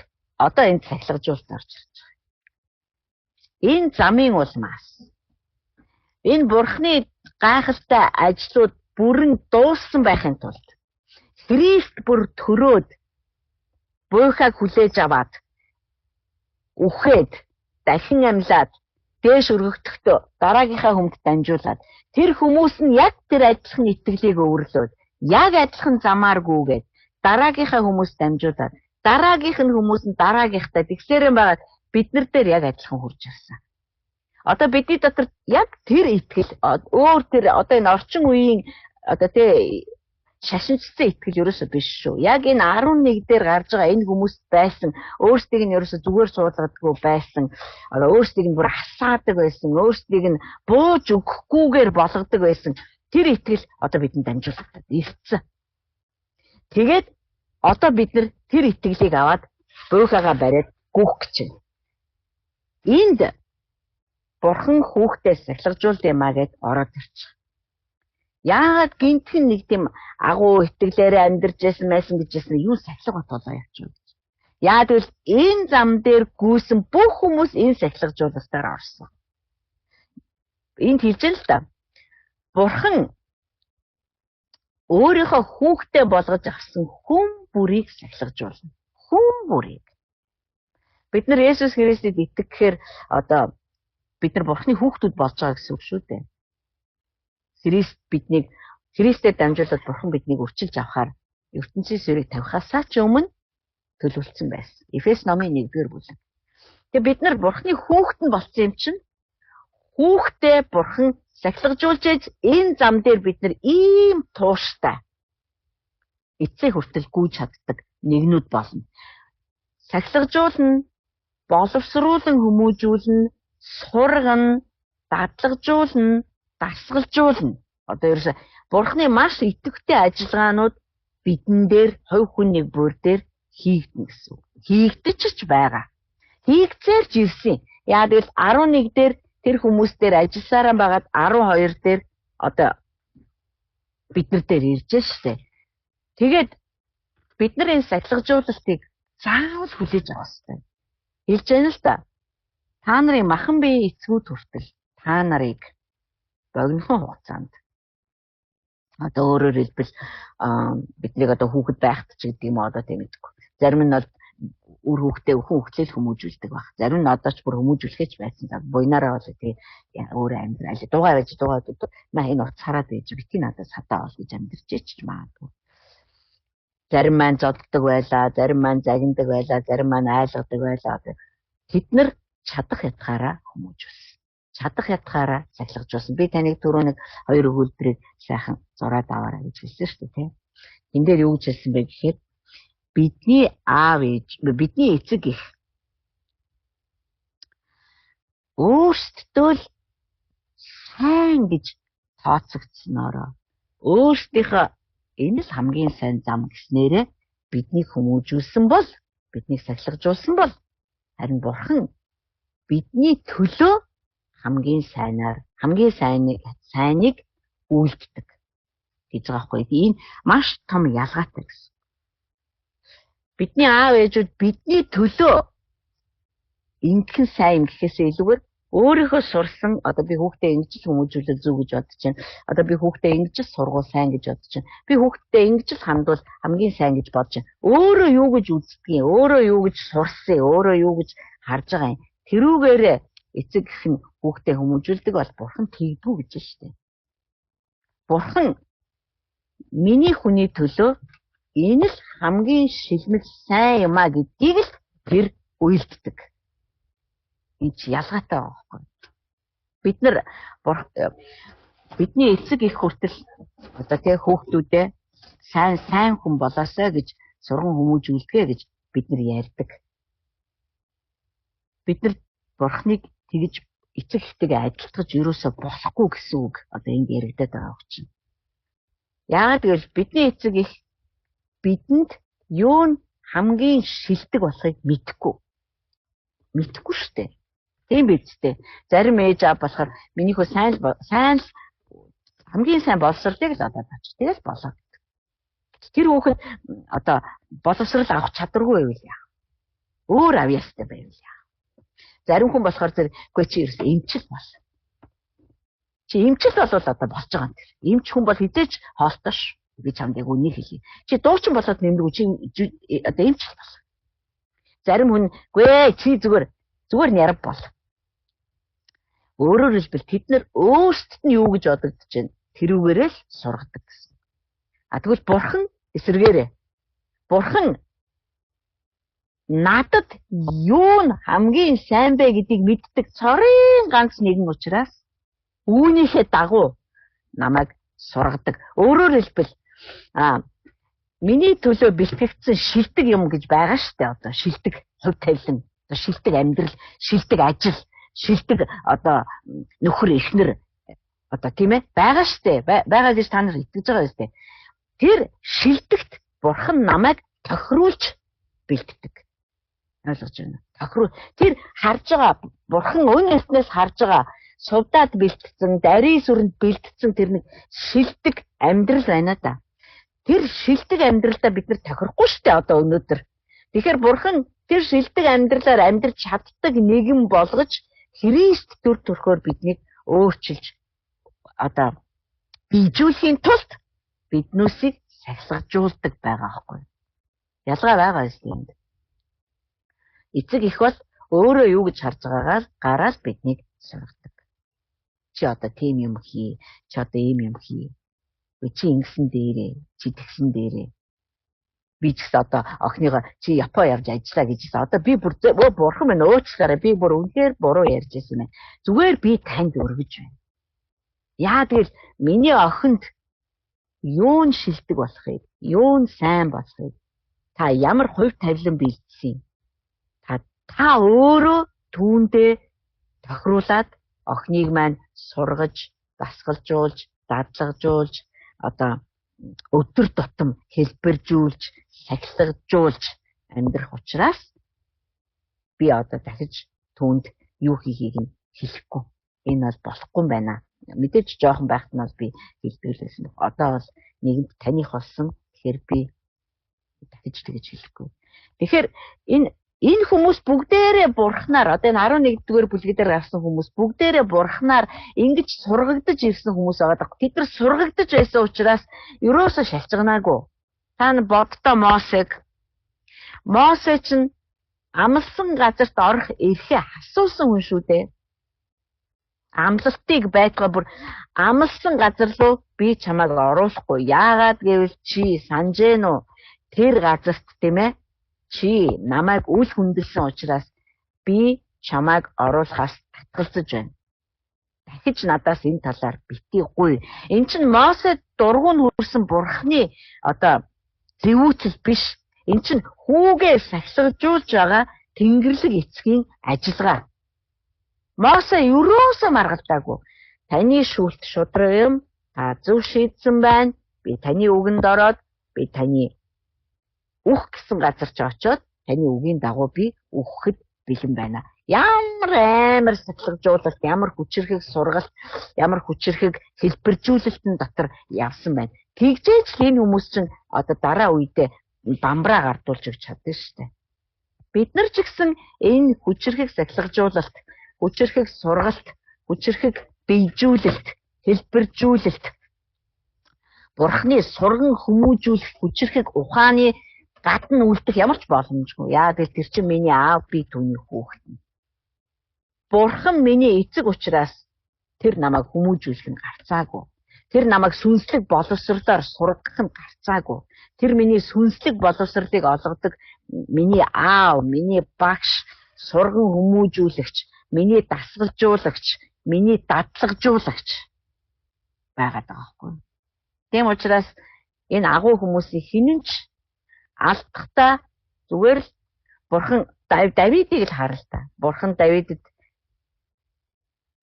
одоо энэ цахилгажуулалт орж ирж байгаа. Энэ замын улмаас энэ Бурхны гайхалтай ажлууд бүрэн дууссан байхын тулд Христ бүр төрөөд буйхаг хүлээж аваад үхээд дахин амьлаад дээш өргөгдөхдөө дараагийнхаа хүнд дамжуулаад тэр хүмүүс нь яг тэр адилхан итгэлийг өвөрлөөд яг адилхан замаар гүйгээд дараагийнхаа хүмүүст дамжуулаад дараагийнх нь хүмүүс нь дараагийнхтай тэгсээрэн байгаад бид нар дээр яг адилхан хурж ирсэн. Одоо бидний дотор яг тэр итгэл өөр тэр одоо энэ орчин үеийн одоо тий шашинчсан итгэл ерөөсөө биш шүү. Яг энэ 11 дээр гарч байгаа энэ хүмүүс байсан өөрсдийг нь ерөөсөө зүгээр суулгадаггүй байсан. Одоо өөрсдийг нь бүр асаадаг байсан. Өөрсдийг нь бууж өгөхгүйгээр болгодог байсан. Тэр итгэл одоо бидэнд дамжуулагдаад ирсэн. Тэгээд одоо бид нар тэр итгэлийг аваад буйхагаа бариад гүөх гэж байна. Энд Бурхан хүүхдээс сахилгажуулд юмаа гэд ороод ирчих. Яагаад гинтхэн нэг тийм агуу итгэлээрээ амьдарч байсан байсан гэж ясна юу сахилга болоо явчих вэ? Яа тэгвэл энэ зам дээр гүйсэн бүх хүмүүс энэ сахилгажуулалтаар орсон. Энд хэлж байна л да. Бурхан өөрийнхөө хүүхдээ болгож авсан хүн бүрийг сахилгажуулна. Хүн бүрийг. Бид нар Есүс Христэд итгэхээр одоо бид нар Бурханы хүүхдүүд болж байгаа гэсэн үг шүү дээ. Христ биднийг Христэд дамжуулаад Бурхан биднийг өвчилж авахаар ертөнцийн сүрийг тавихаасаа ч өмнө төлөвлөсөн байсан. Эфес номын 1-р бүлэг. Тэгээ бид нар Бурханы хүүхэд нь болсон юм чинь хүүхдээ Бурхан сахилгажуулж ээж энэ зам дээр бид нар ийм тууштай эцэг хүртэл гүйж чаддаг нэгнүүд болно. Сахилгажуулна, боловсруулан хүмүүжүүлнэ, сургана, дадлагжуулна, дасгалжуулна. Одоо ерөөсө Бурханы маш идэвхтэй ажиллагаанууд бидэн дээр хувь хүн нэг бүр дээр хийгдэнэ гэсэн үг. Хийгдэж ч байгаа. Хийгцээр ч ирсэн. Яа гэвэл 11 дээр тэр хүмүүс дээр ажилласараа байгаад 12 дээр одоо бид нар дээр ирж штэ. Тэгээд бид нар энэ сахилгажуулалтыг заавал хүлээж авах хэрэгтэй. Хэлж байна л да. Та нарын махан бие эцгүүд хүртэл та нарыг богинохон хугацаанд одоо өөрөөр хэлбэл бидний одоо хүүхэд байхад ч гэдэг юм одоо тийм ээ. Зарим нь бол үр хүүхдээ хүүхлэл хүмүүжүүлдэг баг. Зарим нь одоо ч бүр хүмүүжүүлэхэж байсан. Буйнараа бол тий өөрөө амьдрал дуугаа байж маа энэ утас хараад байж бити надад садаа бол гэж амьдрч ч магадгүй. Зарим маань зодддаг байлаа, зарим маань загиндаг байлаа, зарим маань айлгадаг байлаа. Тэд нар чадах ятгаараа хүмүүжүүлсэн. Чадах ятгаараа сахилгажуулсан. Би таныг түрүү нэг 2 өгүүлбэрийг сайхан зураад аваарай гэж хэлсэн шүү дээ, тийм. Энд дээр юу гэж хэлсэн бэ гэхээр бидний аав ээж, бидний эцэг их өөрсдөө л сайн гэж тооцогдсноороо өөрсдийнхөө энэ л хамгийн сайн зам гэснээрээ биднийг хүмүүжүүлсэн бол, биднийг сахилгажуулсан бол харин Бурхан бидний төлөө хамгийн сайныг үйлддэг гэж байгаа байхгүй. Энэ маш том ялгаатай гэсэн. Бидний аав ээжүүд бидний төлөө ингэхэн сайн гэхээсээ илүүгээр өөрийнхөө сурсан одоо би хүүхдээ ингэж л хүмүүжүүлэл зүг гэж бодож байна. Одоо би хүүхдээ ингэж л сургуул сайн гэж бодож байна. Би хүүхдээ ингэж л хандвал хамгийн сайн гэж бодож байна. Өөрөө юу гэж үздэгин, өөрөө юу гэж сурсан, өөрөө юу гэж харж байгаа юм. Тэрүүгээрээ эцэг гэх нь хүүхдээ хүмүүжүүлдэг бол Бурхан тэгдэггүй гэж байна шүү дээ. Бурхан миний хүний төлөө энэ л хамгийн шилмэл сайн юм а гэдгийг л тэр үйлддэг. Энэ ч ялгаатай байгаа байхгүй. Бидний эцэг их хүртэл одоо тий хүүхдүүдээ сайн хүн болоосаа гэж сурган хүмүүжүүлдэгэ гэж бид нар ярьдаг. Бид нар Бурханыг тэгж эцэг ихтэйгээ адилтгаж ерөөсөө болохгүй гэсэн үг одоо энд яригадаад байгаа учраас. Яагаад гэвэл бидний эцэг их бидэнд юу нь хамгийн шилдэг болохыг мэдэхгүй. Мэдэхгүй шүү дээ. Тийм биз дээ. Зарим ээж аав болохоор минийхөө сайн хамгийн сайн боловсролыг л одоо тач. Тэгэл болоо. Тэр хүүхэд одоо боловсрол авах чадваргүй байвал яах? Өөр авьяастай байвал яах? Зарим хүн болохоор үгүй чи ерөөс эмчил бол. Чи эмчил болвол одоо болж байгаа юм. Эмч хүн бол хизээч хоолтоош. Би чамд яг үнийг хэлье. Чи дуучин болоод нэмдэг чи одоо эмчил бол. Зарим хүн үгүй чи зүгээр нярав бол. Өөрөөр хэлбэл тэд нар өөрсдөд нь юу гэж бодогдож байна. Тэрүүгээрээ л сургадаг гэсэн. Тэгвэл Бурхан эсэргээрээ. Бурхан надад юу нь хамгийн сайн бэ гэдгийг мэддэг цорын ганц нэгэн учраас үүнийхээ дагуу намайг сургадаг. Өөрөөр хэлбэл миний төлөө бэлтгэгдсэн шилдэг юм гэж байгаа шүү дээ. Одоо шилдэг хувь тавилан, шилдэг амьдрал, шилдэг ажил, шилдэг одоо нөхөр эхнэр одоо тийм ээ байгаа шүү дээ. Байгаа гэж та нар итгэж байгаа шүү дээ. Тэр шилдэгт Бурхан намайг тохируулж бэлддэг. Ойлгож байна. Тэр харж байгаа Бурхан өн эснээс харж байгаа сувдаад бэлтгэсэн, дарийн сүрэнд бэлтгэсэн тэр нэг шилдэг амьдрал байна да. Тэр шилдэг амьдралдаа бид нар тохирохгүй шүү дээ одоо өнөөдөр. Тэгэхээр бурхан тэр шилдэг амьдралаар амьдрч чаддаг нэгэн болгож Христ төр төрхөөр биднийг өөрчилж одоо bijүүлэхийн тулд биднүүсийг сахилгажуулдаг байгаа байхгүй. Ялгаа байгаа юм. Эцэг их бол өөрөө юу гэж харж байгаагаар гараад биднийг сургадаг. Чи одоо тийм юм хий, чи одоо ийм юм хий. Чи ингэсэн дээрээ, чи тэгсэн дээрээ. Би ч гэсэн одоо охиныгоо чи Япон явж ажиллаа гэж хэлсэн. Одоо би бүр бурхан минь өөчлөөрэй. Би бүр үнээр буруу ярьж ирсэн байна. Зүгээр би танд өргөж байна. Яа тэгэл миний охинд юун шилдэг болохыг, юун сайн болохыг та ямар хувь тавилан бэлдсэн. Та өөрөө түүндээ тохируулаад охиныг маань сургаж, дасгалжуулж, дадлагжуулж, одоо өдөр тутам хэлбэржүүлж, сахилгажуулж амьдрах учраас би одоо дахиж түүнд юу хийхийг нь хэлэхгүй. Энэ бол болохгүй юм байна. Мэдээж жоохон байхад нь би хэлбэрлэсэн. Одоо бол нэгэнд таних болсон. Тэгэхээр би дахиж тэгж хэлэхгүй. Тэгэхээр энэ хүмүүс бүгдээрээ бурхнаар одоо энэ 11-р бүлгээр гарсан хүмүүс бүгдээрээ бурхнаар ингэж сургагдаж ирсэн хүмүүс байгаа. Тэд нар сургагдаж байсан учраас ерөөсөө шалчганаагүй. Та нар боддоо Мосе чинь амлсан газарт орох эрхээ асуусан хүн шүү дээ. Амлалтыг байтугай бүр амлсан газар руу би чамайг оруулахгүй. Яагаад гэвэл чи санаж гэнэ үү? Тэр газарт тийм ээ. Чи намайг үл хүндэлсэн учраас би чамайг оруулахаас татгалзаж байна. Дахиж надаас энэ талаар битгий гуй. Эн чинь Мосе дургуун хүрсэн бурхны одоо зэвүүцэл биш. Эн чинь хүүгээ сахилгажуулж байгаа Тэнгэрлэг эцгийн ажиллагаа. Мосе юусоо маргалдаагүй. Таны шүлт шудраг юм. Та зөв шийдсэн байна. Би таны үгэнд ороод би таны үх гэсэн газар ч очоод таны үгийн дагуу би үхэхэд бэлэн байна. Ямар амар сахилгажуулалт, ямар хүчирхэг сургалт, ямар хүчирхэг хэлбэржүүлэлтэн дотор явсан байна. Тэгжээж л энэ хүмүүс чинь одоо дараа үедээ бамбраа гардуулж өгч чаддаг шүү дээ. Бид нар ч гэсэн энэ хүчирхэг сахилгажуулалт, хүчирхэг сургалт, хүчирхэг биежүүлэлт, хэлбэржүүлэлт, бурхны сурган хүмүүжүүлэх хүчирхэг ухааны гадна үлдэх ямар ч боломжгүй. Яа гэвэл тэр чинь миний аав, би түүний хүүхэд. Бурхан миний эцэг учраас тэр намайг хүмүүжүүлэх нь гарцаагүй. Тэр намайг сүнслэг боловсролоор сургах нь гарцаагүй. Тэр миний сүнслэг боловсролыг олгодог миний аав, миний багш, сурган хүмүүжүүлэгч, миний дасгалжуулагч, миний дадлагжуулагч байгаад байгаа байхгүй. Тийм учраас энэ агуу хүмүүсийн хинэнч алдахдаа зүгээр л бурхан Давидыг л харал та. Бурхан Давидэд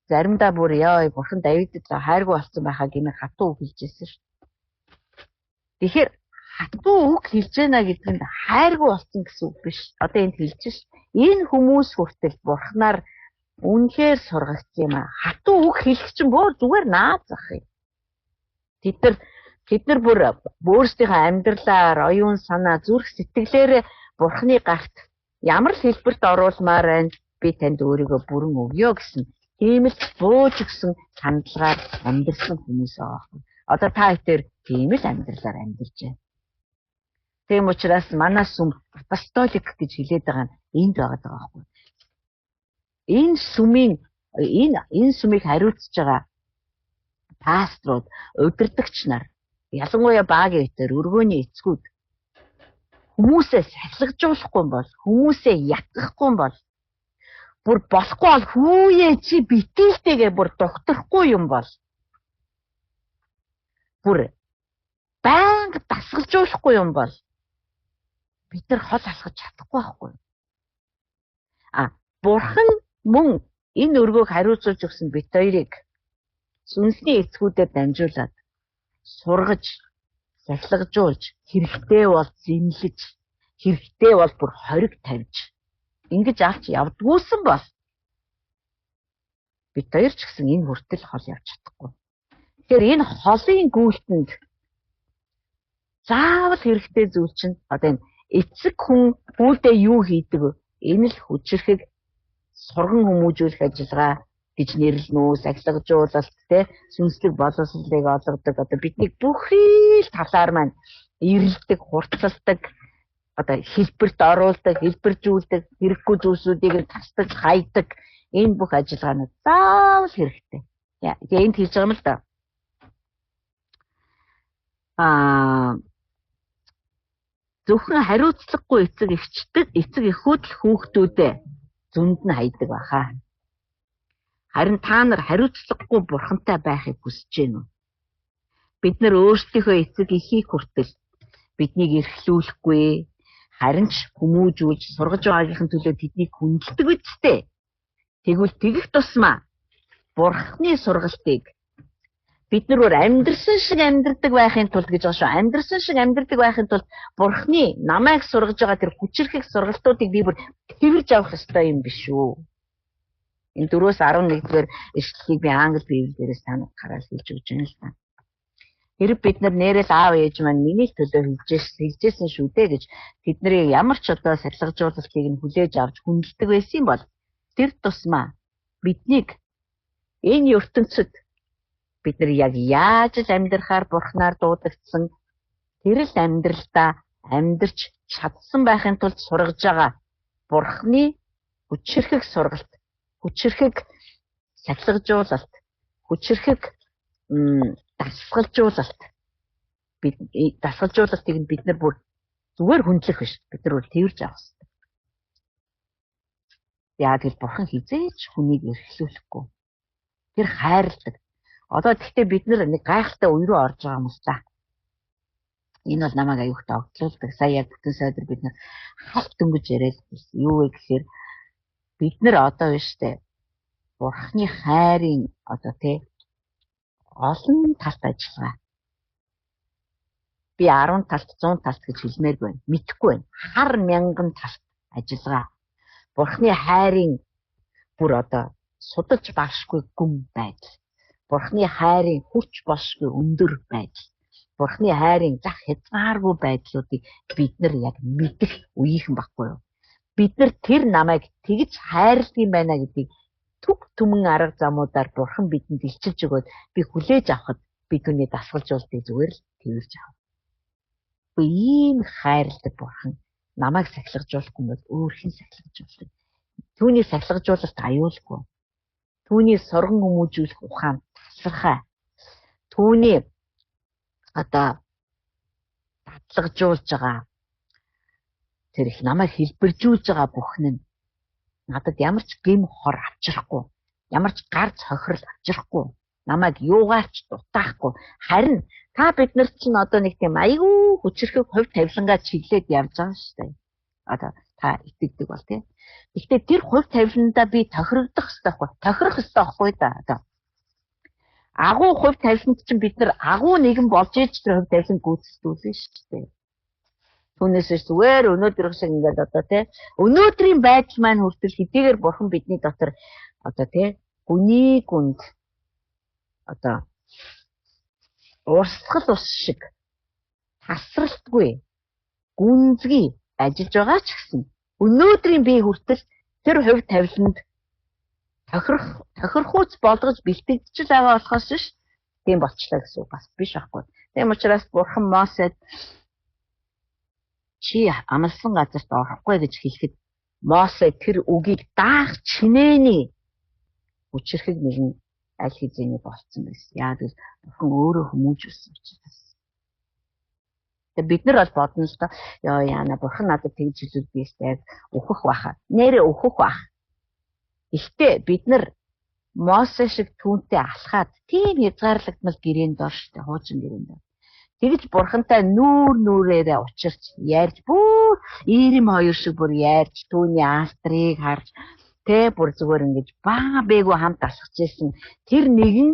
заримдаа бүр бурхан Давидэд хайргүй болсон байхаа гэмээр хатуу үг хэлжсэн шүү. Тэгэхээр хатуу үг хэлж байна гэдэг нь хайргүй болсон гэсэн үг биш. Одоо энд хэлж ш. Энэ хүмүүс хүртэл бурхнаар үнэхээр сургагдсан юм аа. Хатуу үг хэлэх чинь зүгээр наад зах юм. Тэд нар бүр өөрсдийнхөө амьдралаар, оюун санаа, зүрх сэтгэлээр бурхны гарт ямар л хэлбэрт оруулмаар байна, би танд өөрийгөө бүрэн өгье гэсэн тийм л бууж өгсөн хандлагаар амьдрсан хүмүүс байгаа. Одоо та хэвээр тийм л амьдралаар амьдарч байна. Тийм учраас манай сүм апостолик гэж хэлээд байгаа нь энд байгаа байхгүй. Энэ сүмийг хариуцж байгаа пасторууд, удирдагч нар, ялангуяа баагийн этэр өргөөний эцгүүд хүмүүсээ сахилгажуулахгүй бол, хүмүүсээ ятгахгүй бол, бүр болохгүй бол хүүе чи битээлтэйгээ бүр докторхгүй юм бол, бүр байнга дасгалжуулахгүй юм бол бид нар хол алхаж чадахгүй байхгүй. Бурхан мөн энэ өргөөг хариуцуулж өгсөн бит хоёрыг сүнсний эцгүүдээр дамжуулаад сургаж, сахилгажуулж, хэрэгтэй бол зэмлэж, хэрэгтэй бол бүр хориг тавьж ингэж авч явдгүйсэн бол бид хоёр ч гэсэн энэ хүртэл хол явж чадахгүй. Тэгэхээр энэ холын гүйлтэнд заавал хэрэгтэй зүйл чинь одоо энэ эцэг хүн үүдээ юу хийдэг вэ? Энэ л хүчрэхэг сурган хүмүүжүүлэх ажиллагаа гэж нэрлэнэ үү, сахилгажуулалт те сүнслэг боловсролыг олгодог одоо бидний бүхий л талаар маань ирэлдэг, хурцлалдаг, одоо хэлбэрт оруулдаг, хэлбэржүүлдэг, хэрэггүй зүйлсүүдийг тасдаг, хайдаг энэ бүх ажиллагаанууд заавал хэрэгтэй. Тэгээ энд хэлж байгаа юм л да. Зөвхөн хариуцлагагүй эцэг эхүүд л хүүхдүүдээ зөнд нь хайдаг баха. Харин та нар хариуцлагагүй бурхантай байхыг хүсэж байна уу? Бид нар өөрсдийнхөө эцэг эхийг хүртэл биднийг эрхлүүлэхгүй, харин ч хүмүүжүүлж сургаж байгаагийнхын төлөө тэднийг хүндэлдэг үсттэй. Тэгвэл тэгэх тусмаа бурхны сургалтыг бид нар амьдрсан шиг амьдрдаг байхын тулд гэж байгаа шүү. Амьдрсан шиг амьдрдаг байхын тулд бурхны намайг сургаж байгаа тэр хүчрэхэг сургалтуудыг би бүр тэрж авах ёстой юм биш үү? Энэ 4-11-р ишлэлийг би англи библиэрээс танад хараад хэлж өгч байна л да. Хэрэг бид нар нэрэл аав ээж маань миний төлөө хэлжсэн шүү дээ гэж тэднийг ямар ч одоо сахилгажуулалтыг нь хүлээж авч хүндэлдэг байсан бол тэр тусмаа биднийг энэ ертөнцид бид нар яг яаж л амьдрахаар бурхнаар дуудагдсан тэр л амьдралдаа амьдрч чадсан байхын тулд сургаж байгаа бурхны хүчрэхэг сургалт, хүчрэхэг сахилгажуулалт, хүчрэхэг дасгалжуулалт дасгалжуулалтыг нь бид нар бүр зүгээр хүндлэх биш, бид нар бол тэрж авах хэрэгтэй. Яг л бурхан хизээч хүнийг эрхлүүлэхгүй. Тэр хайрладаг. Одоо тэгтээ бид нэг гайхалтай үе рүү орж байгаа юм л та. Энэ бол намайг аюух тогтлуулдаг. Сая яг бүтэн сайдар бид нар халт дөнгөж яриад байсан. Юу вэ гэхээр бид нар одоо биш үү? Бурхны хайрын одоо тий олон талт ажиллагаа. Би 10 талт, 100 талт гэж хэлмээргүй байна. Мэдхгүй байна. Хар мянган талт ажиллагаа. Бурхны хайрын бүр одоо судалж багшгүй гүн байдал. Бурхны хайрын хүч босгүй өндөр байдал. Бурхны хайрын зах хязгааргүй байдлуудыг бид нар яг мэдэх үеийнхэн баггүй юу? Бид нар тэр намайг тэгж хайрладаг юм байна гэдгийг түг түмэн арга замуудаар бурхан бидэнд илчилж өгөөд би хүлээж авахд би түүний дасгалжуултыг зүгээр л тэрж авав. Ийм хайрладаг бурхан намайг сахилгажуулахгүй бол өөр хэн сахилгажуулдаг? Түүний сахилгажуулалт аюулгүй. Түүний сурган хүмүүжүүлэх ухаан тасархай. Түүний одоо татлагжуулж байгаа тэр их намайг хэлбэржүүлж байгаа бүхэн нь надад ямар ч гэм хор авчрахгүй, ямар ч гар цохирол авчрахгүй, намайг юугаарч дутаахгүй. Харин та бид нар чинь одоо нэг тийм айгүй хүчрэхэг хувь тавилангаа чиглээд явж байгаа шүү дээ. Одоо та итгэдэг бол тийм. Гэхдээ тэр хувь тавиландаа би тохирогдох хэрэгтэй байхгүй, тохирох хэрэгтэй байхгүй да. Одоо агуу хувь тавиланд чинь бид нар агуу нэгэн болж иж тэр хувь тавиланд гүйцэтгүүлнэ шүү дээ. Түүнээс зүгээр өнөөдөр шиг ингээд одоо тий өнөөдрийн байдал маань хүртэл хэдийгээр бурхан бидний дотор одоо тий гүний гүнд одоо урсгал ус шиг тасралтгүй гүнзгий ажиллаж байгаа ч гэсэн өнөөдрийн бие хүртэл тэр хувь тавиланд тохирохуйц болгож бэлтгэж байгаа болохоос ш тийм болчлаа гэсэн үг бас биш байхгүй. Тийм учраас бурхан Мосед чи амлсан газарт орохгүй гэж хэлэхэд Мосе тэр үгийг даах чинээний хүчрэхэг нэгэн аль хэзээний болцсон байсан. Яг л бурхан өөрөө хүмүүжүүлсэн учраас. Тэгээ бид нар бол бодно л доо яана бурхан надад тэгж хэлвэл би яг өөхөх баха. Нэрээ өөхөх бах. Гэхдээ бид нар Мосе шиг түүнтэй алхаад тийм хязгаарлагдмал гэрээнд дор штэ хуучин гэрээнд дор. Тэгж бурхантай нүрээрээ учирч ярьж бүр ирэм хоёр шиг бүр ярьж түүний алтрыг харж тэ бүр зүгээр ингэж баа бээгүү хамт алхаж ирсэн тэр нэгэн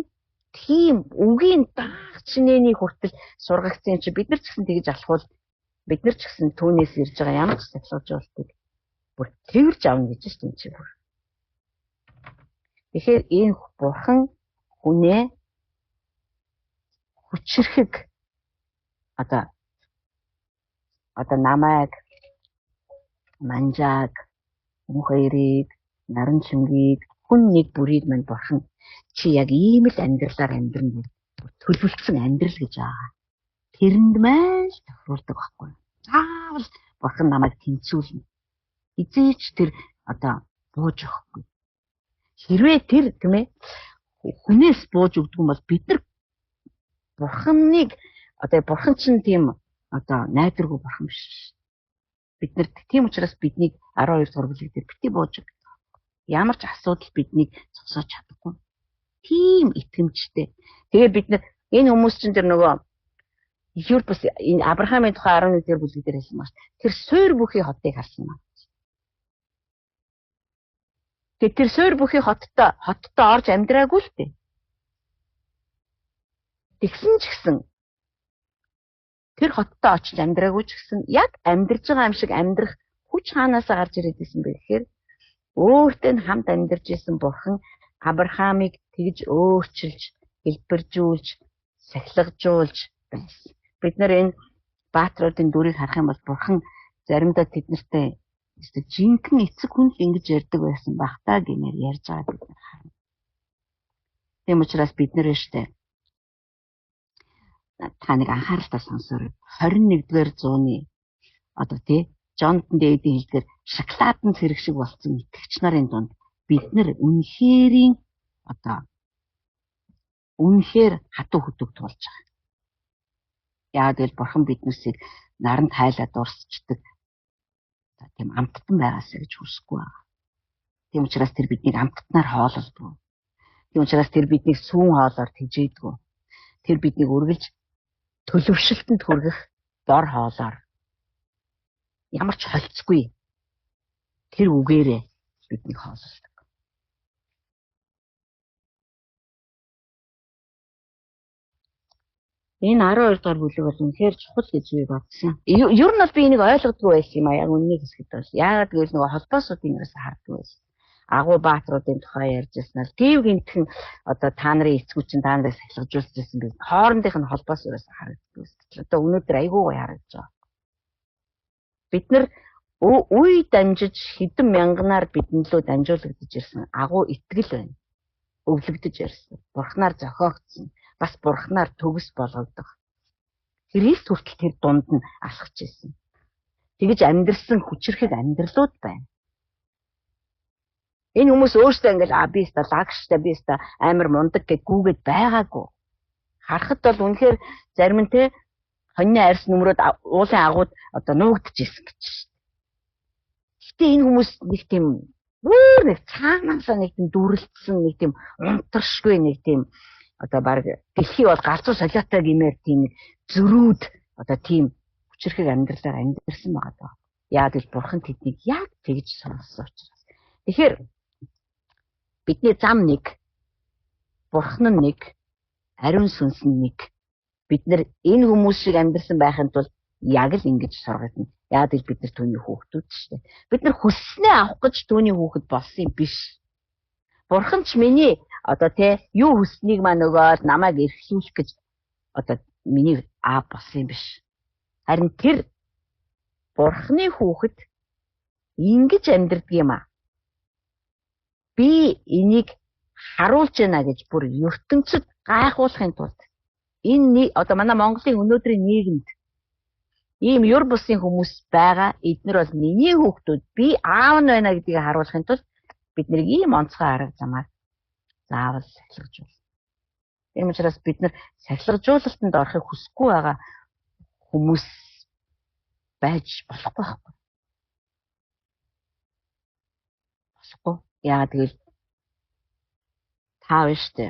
тийм үгийн даах чинээний хүртэл сургагдсан чи бид нар ч гэсэн тэгж алхвал бид нар ч гэсэн түүнээс ирж байгаа ямар ч сахилгажуултыг бүр тэрж авна гэж чинь чи бүр Тэгэхээр энэ бурхан хүнээ хүчрэхэг одоо намайг, манжааг, хүн хоёрыг, наран чимгийг, хүн нэг бүрийг мань бурхан чи яг ийм л амьдралаар амьдрна гэж төлөвлөсөн амьдрал гэж байгаа. Тэрэнд маань тохиолдог байхгүй. Заавал бурхан намайг тэнцүүлнэ. Эзээч тэр бууж өгөхгүй. Хэрвээ тэр тийм ээ хүнээс бууж өгдөг юм бол бид нар бурханыг бурхан чинь тийм найдваргүй бурхан биш. Бид нар тийм учраас биднийг 12 дугаар бүлэг дээр бити бууж өгдөг. Ямар ч асуудал биднийг зогсоож чадахгүй. Тийм итгэмжтэй. Тэгээ бид нар энэ хүмүүс чинь тэр нөгөө Юрбс энэ Авраамийн тухай 11 дугаар бүлэг дээр хэлсэн маш. Тэр суур бүхий хотыг харсан маа. Тэгээ тэр суур бүхий хоттой орж амьдраагүй л дээ. Тэгсэн ч гэсэн тэр хоттой очиж амьдраагүй ч гэсэн яг амьдарж байгаа юм шиг амьдрах хүч хаанаас гарч ирээд исэн бэ гэхээр өөртөө хамт амьдарч исэн бурхан Авраамыг тэгж өөрчилж, хэлбэржүүлж, сахилгажуулж байсан. Бид нар энэ баатруудын дүрийг харах юм бол бурхан заримдаа тэднэртэй жинхэнэ эцэг хүн л ингэж ярьдаг байсан баг та гэмээр ярьж байгаа бид нар харна. Тийм учраас бид нар штэ та нэг анхааралтай сонсоорой. 21-р зууны Джонатан Дэвидийн хэлдгээр шоколадын цэрэг шиг болсон итгэгч нарын дунд бид нар үнэхээр хатуу хөдөг тулж байгаа. Яг л бурхан биднээсийг наранд хайлаад урсчдаг тийм амттан байгаасаа гэж хүсэхгүй байгаа. Тийм учраас тэр биднийг амттнаар хоололдог. Тийм учраас тэр биднийг сүүн хоолоор тэжээдэг. Тэр биднийг үргэлж төлөвшөлтөнд хүргэх дор хоолоор ямар ч холцгүй тэр үгээрээ биднийг хоололдог. Энэ 12 дугаар бүлэг бол үнэхээр чухал гэж би бодсон. Ер нь бол би энийг ойлгодгүй байсан юм а яг үннийг хэсгэд бол. Яагаад гэвэл нөгөө холбоосуудын юугаас харддаг байсан. Агуу баатруудын тухай ярьжсэн л тийм гинтхэн та нарын эцгүүчин та нарыг сахилгажуулж ирсэн гэж хоорондынх нь холбоос юугаас харагддаг байсан. Одоо өнөөдөр айгүй гоё харагдаж байгаа. Бид нар үе дамжиж хэдэн мянганаар биднлөө дамжуулагдаж ирсэн агуу итгэл байна. Өвлөгдөж ирсэн. Бурхнаар зохиогдсон. Бас бурхнаар төгс болгогдох. Христ хүртэл тэр дунд нь алхаж ирсэн. Тэгэж амьдрсан хүчрэхэг амьдралууд байна. Энэ хүмүүс өөрсдөө ингээл би өстө лагштай би өстө амар мундаг гэж гүгээд байгаагүй. Харахад бол үнэхээр зарим нь те хоньны арьс нүмрүүд уулын агууд нуугдж ирсэн гэж шүү дээ. Гэтэ энэ хүмүүс нэг тийм нэг цаанаасаа нэг тийм дүрлэлтсэн нэг тийм унтаршгүй нэг тийм баг дэлхий бол галзуу солиотой гэмээр тийм зөрүүд тийм хүчрэхэг амьдралаар амьдэрсэн байгаа даа. Яг л бурхан тэднийг яг тэгж сонссон учраас. Тэгэхээр бидний зам нэг, бурхан нь нэг, ариун сүнс нь нэг. Бид нар энэ хүмүүс шиг амьдэрсэн байхын тулд яг л ингэж сургагдана. Яг л бид нар түүний хүүхдүүд шүү дээ. Бид нар хүсснээ авах гэж түүний хүүхэд болсон юм биш. Бурхан ч миний юу хүснэг маа нөгөөд намайг эрхлүүлэх гэж миний аав болсон юм биш. Харин тэр бурханы хүүхэд ингэж амьдардаг юм аа. Би энийг харуулж байна гэж бүр ертөнцид гайхуулахын тулд энэ манай Монголын өнөөдрийн нийгэмд ийм юр бусын хүмүүс байгаа. Эднэр бол миний хүүхдүүд би аав нь байна гэдгийг харуулахын тулд бид нэг ийм онцгой арга замаар заавал сахилгажуулна. Тийм учраас бид нар сахилгажуулалтанд орохыг хүсэхгүй байгаа хүмүүс байж болохгүй байхгүй. Болохгүй. Яагаад гэвэл таа штэ.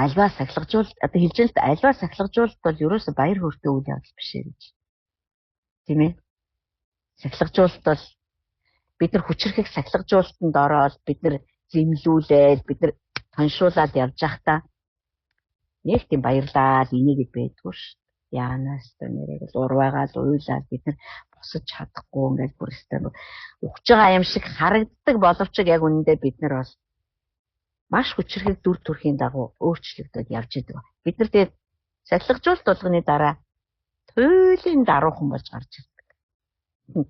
Альва сахилгажуулалт хэлж л альва сахилгажуулалт бол ерөөсө баяр хөөртэй үйл явдал биш ээ гэж. Тийм ээ. Сахилгажуулалт бол бид нар хүчрэхэг сахилгажуулалтанд ороод бид нар зэмлүүлээд бид нар тоншуулаад явж байхдаа нэг тийм баярлаад энийг байдгүй ш. Яанаас нэрээ урваагаад уйлаад бид нар босож чадахгүй ингээд бүр өстэй ухаж байгаа юм шиг харагддаг боловч яг үнэндээ бид нар бол маш хүчрхэг дүр төрхийн дагуу өөрчлөгдөд явж идэг. Бид нар тэгээд сахилгажуулалт болгоны дараа туйлын даруухан болж гарч ирдэг.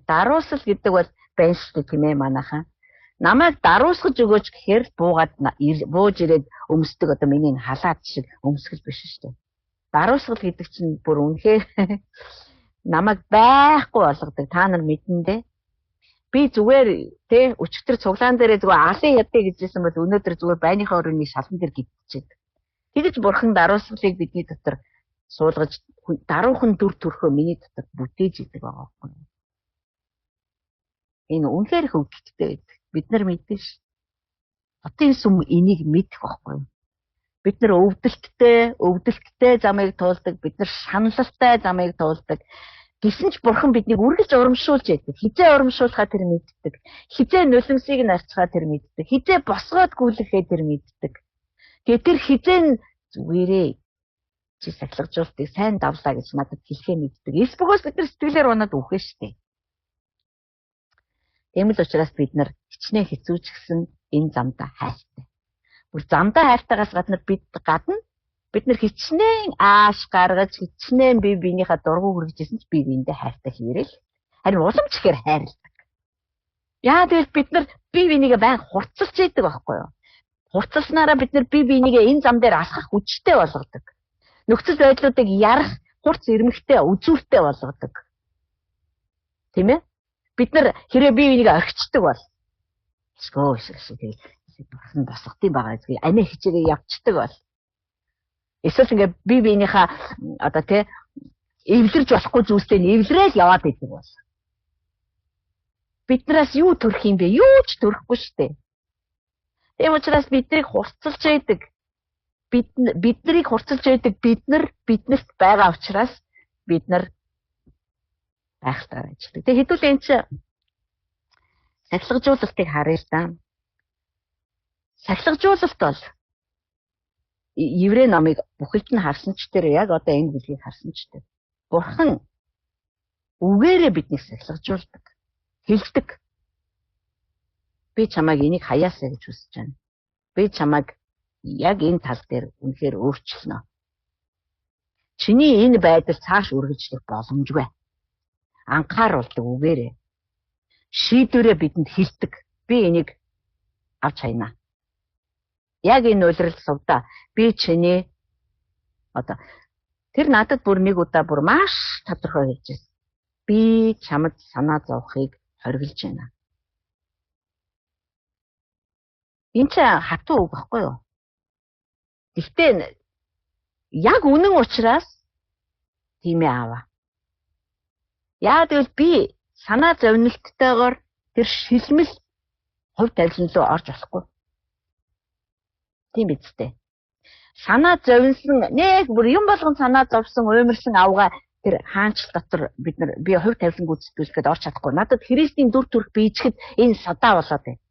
Даруусал гэдэг бол байна шүү дээ тийм ээ манайхаа. Намайг даруусгаж өгөөч гэхээр буугаад бууж ирээд өмсдөг одоо миний халаад шиг өмсгөл биш шүү дээ. Даруусгал гэдэг чинь бүр үнэхээр намайг байхгүй болгодог. Та нар мэднэ дээ. Би зүгээр тий өчигдөр цуглаан дээрээ зүгээр алын яддаг гэжсэн бол өнөөдөр зүгээр байныхаа өрөөний шалан дээр гидчихэд. Тэгэж бурхан даруусгалыг бидний дотор суулгаж даруухан дүр төрхөө миний дотор бүтээж идэг байгаа байхгүй. Энэ үнэхээр хөвгөлттэй байдаг. Бид нар мэдэн ш. Хотын сүм энийг мэдэх байхгүй. Бид нар өвдөлттэй замыг туулдаг, бид нар шаналлалтай замыг туулдаг. Гэсэн ч бурхан биднийг үргэлж урамшуулж яадаг. Хизээ урамшуулахаа тэр мэддэг. Хизээ нулимсыг нь арчхаа тэр мэддэг. Хизээ босгоод гүйлэхээ тэр мэддэг. Тэгээ тэр хизээ зүгээрээ чи сахилгажуултыг сайн давлаа гэж надад хэлэхээ мэддэг. Эсбөгөөс бид нар сэтгэлээр унаад үхэх штеп. Тийм л учраас бид нар хичнээн хэцүүч гсэн энэ замдаа хайртай. Бүр замдаа хайртайгаас гадна бид нар хичнээн ааш гаргаж хичнээн бие биенийхээ дургу хүргэжсэн ч бие биендээ хайртай хийрэл. Харин уламж ихээр хайрладаг. Яа тэгэл бид нар бие бинийгээ байн хурцлж идэг байхгүй юу? Хурцлснараа бид нар бие бинийгээ энэ зам дээр алхах хүчтэй болгодог. Нөхцөл байдлуудыг ярах хурц ирмэгтэй үзүүртэй болгодог. Тийм ээ? Бид нар хэрэг бие бинийгээ орхичдаг бол тэгээд бурхан босгодсон байгаа зэрэг амиа хичээгээ явцдаг бол эсвэл ингээ бие биенийхээ одоо тий эвлэрж болохгүй зүйлстэй эвлрээл яваад идэг бол биднээс юу төрөх юм бэ? Юу ч төрөхгүй шүү дээ. Тийм учраас биднийг хурцлж яадаг. Биднийг хурцлж яадаг биднэрт байгаа учраас бид нар байхтаа ажилладаг. Тэгээ хэдүүл энэ чинь сахилгажуулалтыг харъя л да. Сахилгажуулалт бол еврей номыг бүхэлд нь харсан ч тэр яг одоо энэ бүлгийг харсан ч тэр бурхан үгээрээ биднийг сахилгажуулдаг. Хэлдэг. Би чамайг энийг хаяасаа гэж хүсэж байна. Би чамайг яг энэ тал дээр үнэхээр өөрчилнө. Чиний энэ байдал цааш үргэлжлэх боломжгүй. Анхааруулдаг үгээрээ. Шийдвэрээ бидэнд хэлдэг. Би энийг авч хайнаа. Яг энэ уйлрал сувда би чиний одоо тэр надад бүр нэг удаа бүр маш тодорхой хэлж байна. Би чамд санаа зовхыг хориглож байна. Энэ ч хатуу үг байхгүй юу? Гэхдээ яг үнэн учраас тийм ээ аваа. Яа тэгвэл би санаа зовнилттайгоор тэр шилмэл хувь тавилан руу орж болохгүй. Тийм биз дээ. Санаа зовнилсан нэг бүр юм болгон санаа зовсон уймарсан авгаа тэр хаанч дотор бид нар би хувь тавилан гүйцэтгүүлэхэд орч чадахгүй. Надад Христийн дүр төрх биежихэд энэ садаа болоод байна.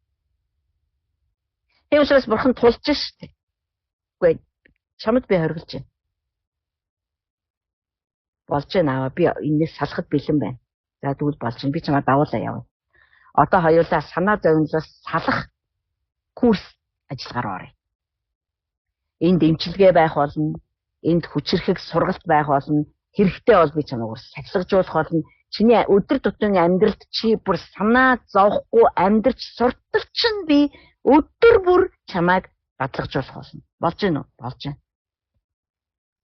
Тийм учраас бурхан тулж штэ. Үгүй чамд би хориглож байна. Болж байна аваа би энэс салахад бэлэн байна. За тэгвэл болж байна. Би чамаа давуулаа яваа. Одоо хоёулаа санаа зовнилоос салах курс ажиллагаар оръё. Энд эмчилгээ байх болно. Энд хүчирхэг сургалт байх болно. Хэрэгтэй бол би чамайг сахилгажуулах болно. Чиний өдөр тутмын амьдралд чи бүр санаа зовхгүй амьдрч суртал чинь би өдөр бүр чамайг бадлагжуулах болно. Болж гин үү? Болж байна.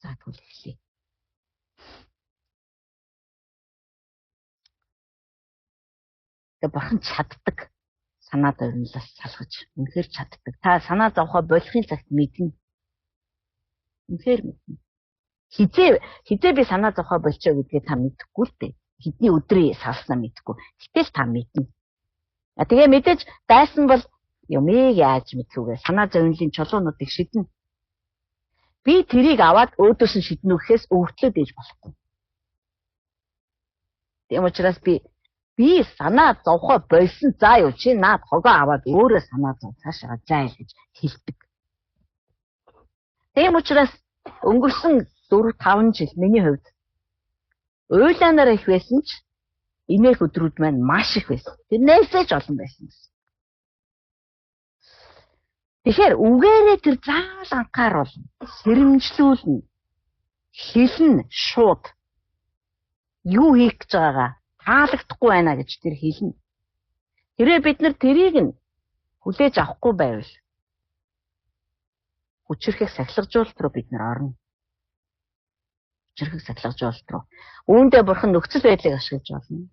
За тэгвэл эхлэе. Тэгээ бурхан чаддаг. Санаа зовнилоос салгаж. Үнэхээр чаддаг. Та санаа зовхоо болохын цагт мэднэ. Үнэхээр мэднэ. Хизээ би санаа зовхоо болчоо гэдгээ та мэдэхгүй л дээ. Хэдний өдрийн салснаа мэдэхгүй. Гэтэл та мэднэ. Тэгээ мэдээж дайсан бол юмыг яаж мэдхүүгээ санаа зовнилын чулуунуудыг шиднэ. Би тэрийг аваад өөдөөс нь шиднэ гэхээс өвөртлөөд ээж болохгүй. Тийм учраас би санаа зовхоо болсон. За юу чи наад хогоо аваад өөрөө санаа зов цаашаа зай гэж хэлдэг. Тийм учраас өнгөрсөн 4-5 жил миний хувьд уйлаанаар их байсан ч Энээх өдрүүд маань маш их байсан. Тэрнээсээ ч олон байсан гэсэн. Тэгэхээр үгээрээ тэр заавал анхааруулна, сэрэмжлүүлнэ, хэлнэ шууд. Юу хийх гэж байгаагаа таалагдахгүй байна гэж тэр хэлнэ. Тэрээ бид нар тэрийг нь хүлээж авахгүй байвал хүчрхэг сахилгажуулалт руу бид нар орно. Хүчрхэг сахилгажуулалт руу. Үүндээ бурхан нөхцөл байдлыг ашиглаж болно.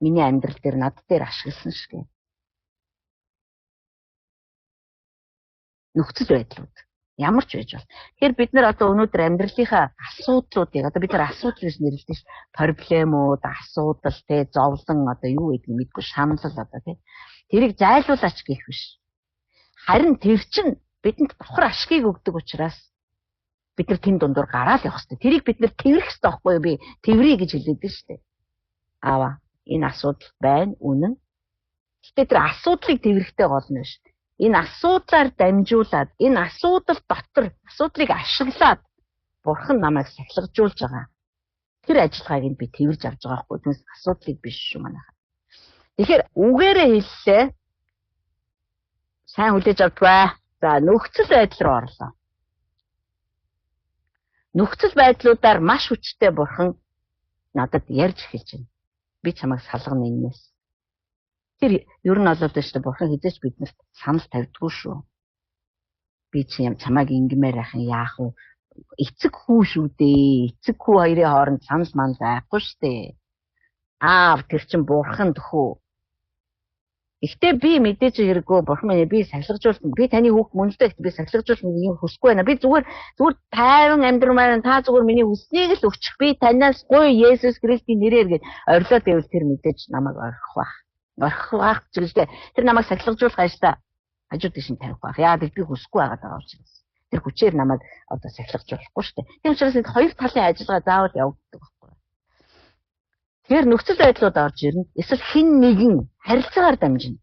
Миний амьдрал дээр над дээр ашигласан шиг. Нөхцөл байдлууд ямар ч байж бол. Тэгэхээр бид нар одоо өнөөдөр амьдралынхаа асуудлуудыг одоо бид нар асуудал гэж нэрлэдэг ш. Проблемууд, асуудал, зовлон одоо юу гэдгийг мэдгүй шаналл одоо тэрийг зайлуулаач гэх биш. Харин тэр чинь бидэнд давхар ашгийг өгдөг учраас бид нар тэн дундуур гараад явах хэрэгтэй. Тэрийг бид нар тэрэх хэрэгтэй байхгүй би тэрий гэж хэлдэг шүү дээ. Аава энэ асуудал байна үнэн. Гэтэ тэр асуудлыг тэрхтэй гол нь биш. Энэ асуудлаар дамжуулаад энэ асуудал дотор асуудлыг ашиглаад бурхан намайг сахилгажуулж байгаа. Тэр ажиллагааг нь би тэрж авч байгаа байхгүй түнс асуудлыг биш шүү манайхаа. Тэгэхээр үгээрээ хэллээ. Сайн хүлээж авдгаа. За нөхцөл байдал руу орлоо. Нөхцөл байдлуудаар маш хүчтэй бурхан надад ярьж эхэлж байна. Би чамайг салгана энэс. Тэр ер нь болоод шүү дээ бурхан хизээч биднэрт санал тавьдгүй шүү. Би чамайг ингэмээр ахын яах вэ? Эцэг хүү шүү дээ. Эцэг хүү хоёрын хооронд санал ман байхгүй шүү дээ. Аав тэр чин бурхан төхөө. Гэхдээ би мэдээж хэрэггүй бурхан минь би сахилгажуулсан. Би таны хүүхд мөнлдөө би сахилгажуулсан юм хүсэхгүй байна. Би зүгээр тайван амьдрмаар та зүгээр миний хүснийг л өгчих. Би танаас гоё Есүс Христийн нэрээр гэж орилоо гэвэл тэр мэдээж намайг орхих байх. Орхих зүйлдээ тэр намайг сахилгажуулах ажлаа хажууд дэшин тавих байх. Яа би хүсэхгүй байгаа даа учраас. Тэр хүчээр намайг одоо сахилгажуулахгүй шүү дээ. Тийм учраас энэ хоёр талын ажиллагаа заавал явагддаг байхгүй. Тэгэхээр нөхцөл байдлууд орж ирнэ. Эсвэл хэн нэгэн харилцаагаар дамжина.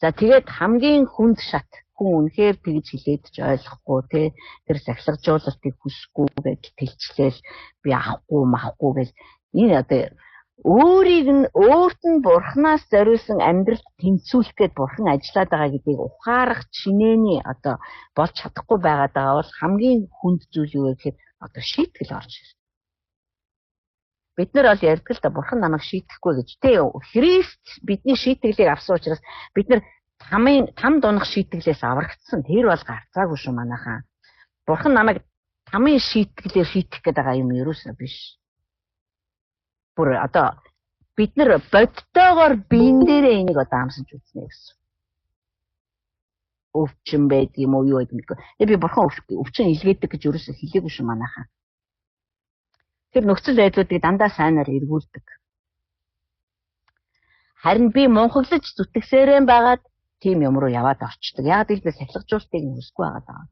За тэгээд хамгийн хүнд шат хүн үнэхээр тэгж хэлээд ч ойлгохгүй тий тэр сахилгажуулалтыг хүсэхгүй гэж тэлчлээл би авахгүй гэж энэ одоо өөрт нь бурхнаас зориулсан амьдралд тэнцвүүлэх гээд бурхан ажиллаад байгаа гэдгийг ухаарах чинээний одоо болж чадахгүй байгаад байгаа бол хамгийн хүнд зүйл юу вэ гэхээр одоо шийтгэл орж ирнэ. Бид нар бол ярьдаг л да бурхан намайг шийтгэхгүй гэж. Тэ Христ бидний шийтгэлийг авсан учраас бид нар там дунах шийтгэлээс аврагдсан. Тэр бол гарцаагүй шүү манайхаа. Бурхан намайг тамийн шийтгэлээр шийтгэх гээд байгаа юм ерөөсөө биш. Бүр одоо бид нар бодтойгоор биен дээрээ энийг одоо амсаж үзнэ гэсэн. Өвчин байдаг юм уу юу гэдэг нь. Би бурхан өвчин илгээдэг гэж ерөөсөө хэлээгүй шүү манайхаа. Тэр нөхцөл байдлуудыг дандаа сайнаар эргүүлдэг. Харин би мунхаглаж зүтгэсээрэн байгаад тийм юм руу яваад орчдөг. Яг л би сахилгажуулалтыг хүсэхгүй байгаа даа.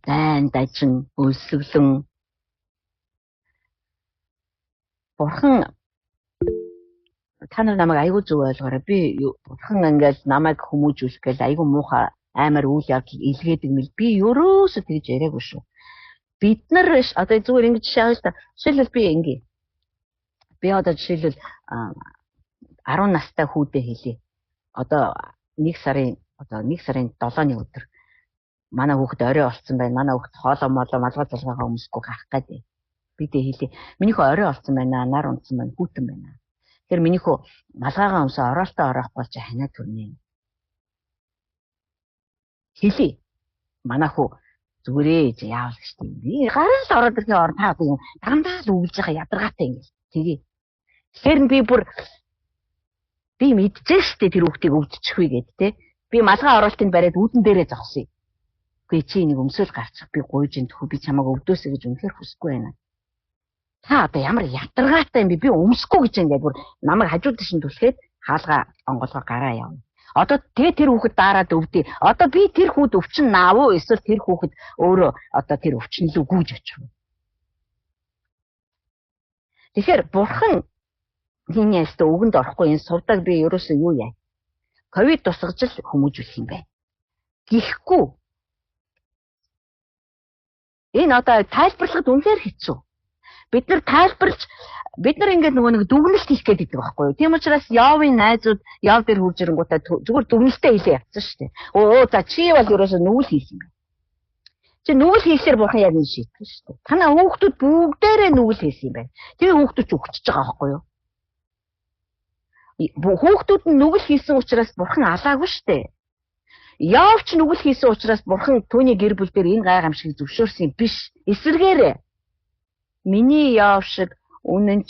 Дайн дажин өлсгөлөн бурхан та нар намайг айгүй зөв ойлгоорой. Би бурхан ингээд намайг хүмүүжүүлэх гэж айгүй муухай амар үйл явдал илгээдэг мэл би ерөөсөө тэгж яриаггүй шүү. Бид нар одоо зүгээр ингэж жишээ авъя та. Жишээлбэл би ингээ. Би одоо жишээлбэл 10 настай хүүдээ хэлье. Одоо 1 сарын 7-ны өдөр манай хүүхэд орой олцсон байна. Манай хүүхэд хоолоо малгай залгаагаа өмсөхгүй гарах гэдэг. Бидээ хэлье. Минийхөө орой олцсон байна. Нар унтсан байна. Хүүтэн байна. Тэр минийхөө малгайгаа өмсөө ороолтоо орохгүй чи ханаа төрнэ. Хэлье. Манай хүү зүгээрээ яавал гэж тийм. Би гараа л ороод ирэхээ орн та одоо дандаа л үгэлж байгаа ядаргаатай ингэ. Тэгээ. Тэгэхээр би мэдчихэж штэ тэр хүүхдийг өвдчих вэ гэд те. Би малгай ороолтыг бариад үүдэн дээрээ зогсъё. Үгүй чи нэг өмсөөл гарчих би гуйж ин тхүү би чамайг өвдөөсэй гэж үнэхээр хүсэхгүй байна. Та одоо ямар ядаргаатай юм бэ? Би өмсөхгүй гэж ингээд бүр намайг хажууд тишин түлхээд хаалга онголгоо гараа явна. Одоо тэр хүүхэд дараад өвдөө. Одоо би тэр хүүхэд өвчин наав уу? Эсвэл тэр хүүхэд өөрөө одоо тэр өвчин лөө гүйж очих вэ? Тэгэхээр бурхан хин ястаа өгөнд орохгүй энэ сувдаг би ерөөсөө юу яа. Ковид тусгаж л хүмүүжүүлэх юм байна. Гихгүй Энэ одоо тайлбарлахад үнэхээр хэцүү. Бид нар ингээд нөгөө нэг дүгнэлт хийх гээд идэг байхгүй юу? Тийм учраас Явын найзууд Яв дээр хурж ирэнгүүтээ зүгээр дүгнэлтээ хийлээ явцсан шүү дээ. За чи бол ерөөсөө нүгэл хийсэн юм. Чи нүгэл хийхээр бурхан яг энэ шийтгэв шүү дээ. Танаа хүүхдүүд бүгдээрээ нүгэл хийсэн юм байна. Тэгээ хүүхдүүд ч өгчөж байгаа байхгүй юу? Хүүхдүүд нь нүгэл хийсэн учраас бурхан алаагүй шүү дээ. Явч нүгэл хийсэн учраас бурхан түүний гэр бүл дээр энэ гайхамшиг зөвшөөрсөн биш. Эсвэргээрээ миний Яв шиг үнэнч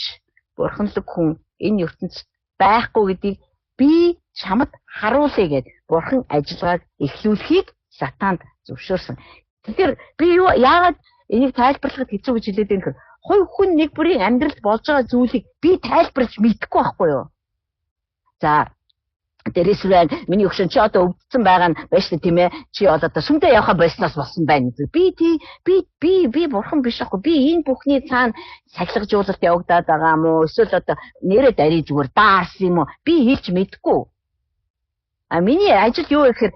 бурханлаг хүн энэ ертөнцид байхгүй гэдгийг би чамд харуулъя гэд бурхан ажиллагааг эхлүүлэхийг сатаанд зөвшөөрсөн. Тэгэхээр би яагаад энийг тайлбарлахад хэцүү гэж хэлээд байна гэхээр хувь хүн нэг бүрийн амьдралд болж байгаа зүйлийг би тайлбарлаж мэдэхгүй байхгүй юу? За дээрээс нь миний өгшөн чи одоо өвдсөн байгаа нь байж тийм ээ. Чи одоо сүмдээ явахаа болсноос болсон байна. Би бурхан биш аахгүй. Би энэ бүхний цаана сахилгажуулалт явагдаад байгаа юм уу? Эсвэл одоо нэрээ дарий зүгээр даарсан юм уу? Би хэлж мэдэхгүй. Миний ажил юу гэхээр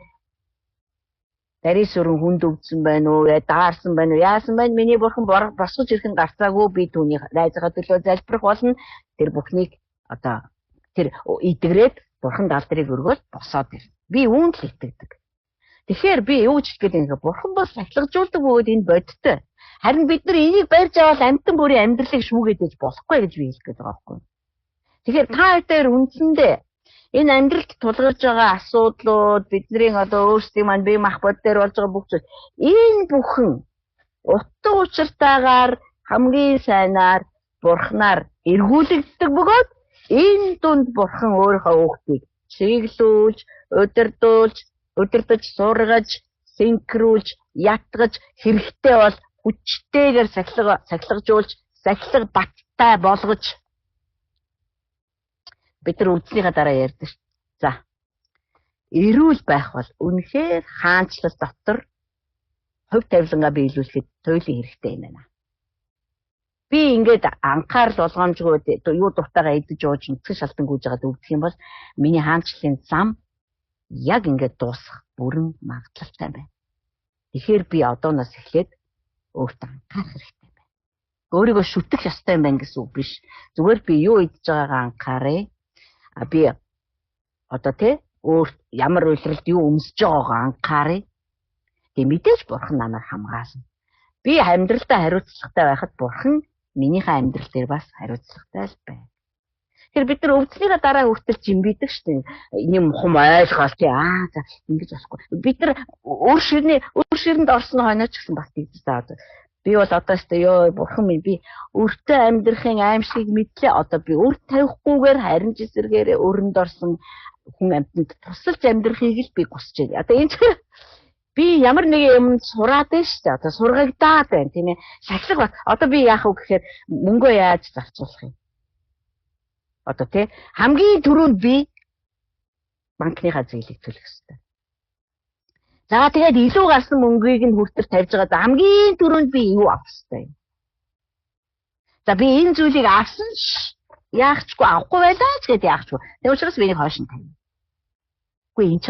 дарий сүрэн хүнд өвдсөн байна уу? Даарсан байна уу? Яасан байна? Миний бурхан босгож ирэхэн гарцаагүй би түүний найзгаа төлөө залбирах болно. Тэр бүхнийг одоо тэр идэгрээд бурхан даалдрыг өргөөл босоод ир. Би үүнд л итгэдэг. Тэгэхээр би юу ч хэлгээд байгаа бурхан бол сахилгажуулдаг бөгөөд энэ бодтой. Харин бид нар энийг барьж аваад амьтан бүрийн амьдралыг шүүгээд иж болохгүй гэж би хэлэх гээд байгаа байхгүй. Тэгэхээр та хоёр үндсэндээ энэ амьдралд тулгарч байгаа асуудлууд бидний одоо өөрсдийн маань бие махбод дээр болж байгаа бүх зүйл энэ бүхэн утга учиртайгаар хамгийн сайнаар бурхнаар эргүүлэгддэг бөгөөд энэ дунд бурхан өөрийнхөө хүүхдийг чиглүүлж, удирдах, сургаж, синхруулж, ятгаж хэрэгтэй бол хүчтэйгээр сахилгажуулж, сахилга баттай болгож бид нар үдснийхаа дараа ярьдаг шүү. За. Эрүүл байх бол үнэхээр хаанчлал дотор хувь тавилангаа биелүүлэхэд туйлын хэрэгтэй юм байна. Би ингээд анхаарал болгоомжгүй юу дуртайгаа идэж ууж нүцгэн шалтан гүйж байгаад өвдөх юм бол миний хаанчлалын зам яг ингээд дуусах бүрэн магадлалтай байна. Тэгэхээр би одооноос эхлээд өөртөө анхаарах хэрэгтэй байна. Өөрийгөө шүтэх ёстой юм байна гэсэн үг биш. Зүгээр би юу идэж байгаагаа анхаарая. Би одоо өөрт ямар үйлрэлд юу өмсөж байгаагаа анхаарая. Тэгээ мэдээж бурхан намайг хамгаална. Би амьдралдаа хариуцлагатай байхад бурхан минийхээ амьдрал дээр бас хариуцлагатай л байна. Тэгэхээр бид нар өвдснийхаа дараа хүртэл жимбидэг шүү дээ. Ийм хум ойлгоол тий. За ингэж болохгүй. Бид нар өөр ширэнд орсон хойноч гэсэн бас тийгдээ. Би бол одоо ёо бурхан минь би өөртөө амьдрахын аимшиг мэдлээ. Одоо би өөр тавихгүйгээр харин ч эсэргээрээ өрөнд орсон хүн амьтанд тусалж амьдрахыг л би хүсэж байна. Одоо энэ би ямар нэг юм сураад байна шүү дээ. Одоо сургагдаад байна тийм ээ. Сахилга бат. Одоо би яах вэ гэхээр мөнгөө яаж зарцуулах юм? Одоо хамгийн түрүүнд би банкныхаа зээлийг төлөх ёстой. За тэгээд илүү гарсан мөнгийг нь хүртэр тавьж байгаа хамгийн түрүүнд би юу авах ёстой юм? За би энэ зүйлийг авсан яахчгүй авахгүй байлаа ч гэдээ яахчгүй. Тэг учраас би энийг хойш нь тавина. Үгүй энэ ч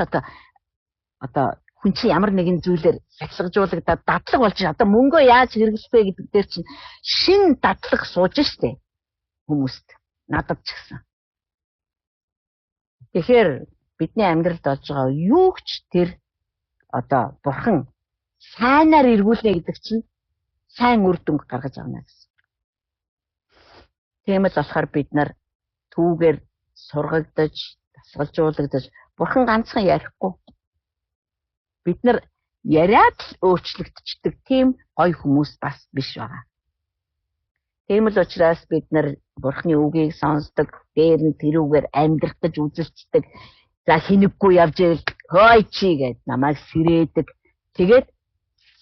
одоо хүн чи ямар нэгэн зүйлээр сахилгажуулагдаад дадлаг болж одоо мөнгөө яаж хэрэглэх вэ гэдэг дээр чинь шин дадлаг сууж штэ хүмүүст надад ч гэсэн. Тэгэхээр бидний амьдралд болж байгаа юу ч тэр одоо бурхан сайнаар эргүүлнэ гэдэг чинь сайн үр дүнг гаргаж авна гэсэн. Тийм л болохоор бид нар түүгээр сургагдаж, дасгалжуулагдаж бурхан ганцхан ярихгүй. Бид нар яриад л өөрчлөгдчихдөг тийм гоё хүмүүс бас биш байгаа. Тийм л учраас бид нар бурхны үгийг сонсдог, дээр нь тэрүүгээр амьдрах гэж үзэлцдэг. За хинэггүй явж ивэл хой чи гэд намайг сэрээдэг. Тэгээд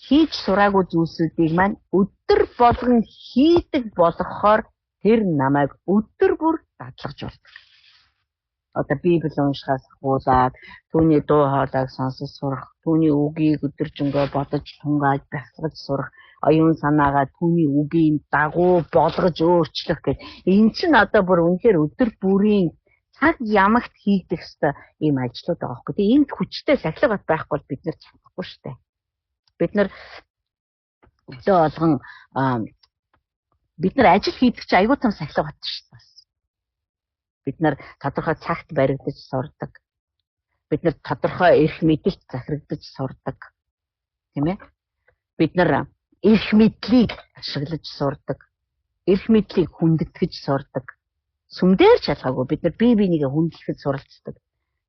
хийж сураагүй зүйлсүүдийг маань өдөр болгон хийдэг болгохоор тэр намайг өдөр бүр дадлагжуулдаг. Одоо Библи уншихаас хуулаад түүний дуу хоолойг сонсож сурах, түүний үгийг өдөржингөө бодож тунгааж бясалгаж сурах, оюун санаагаа түүний үгийн дагуу болгож өөрчлөх гэх. Энэ чинь одоо бүр үнэхээр өдөр бүрийн цаг ямагт хийгдэх ёстой ийм ажлууд байгаа байхгүй. Тэгээ энд хүчтэй сахилга бат байхгүй бол бид нар чадахгүй шүү дээ. Бид нар өглөө болгон бид нар ажил хийдэг чи аягүй том сахилга бат шүү дээ. Бид нар тодорхой цагт баригдаж сурдаг. Бид нар тодорхой эрх мэдэлд захирагдаж сурдаг. Тийм ээ? Бид нар эрх мэдлийг ашиглаж сурдаг. Эрх мэдлийг хүндэтгэж сурдаг. Сүмдээр ч ялгаагүй бид нар бие бинийгээ хүндлэхэд суралцдаг.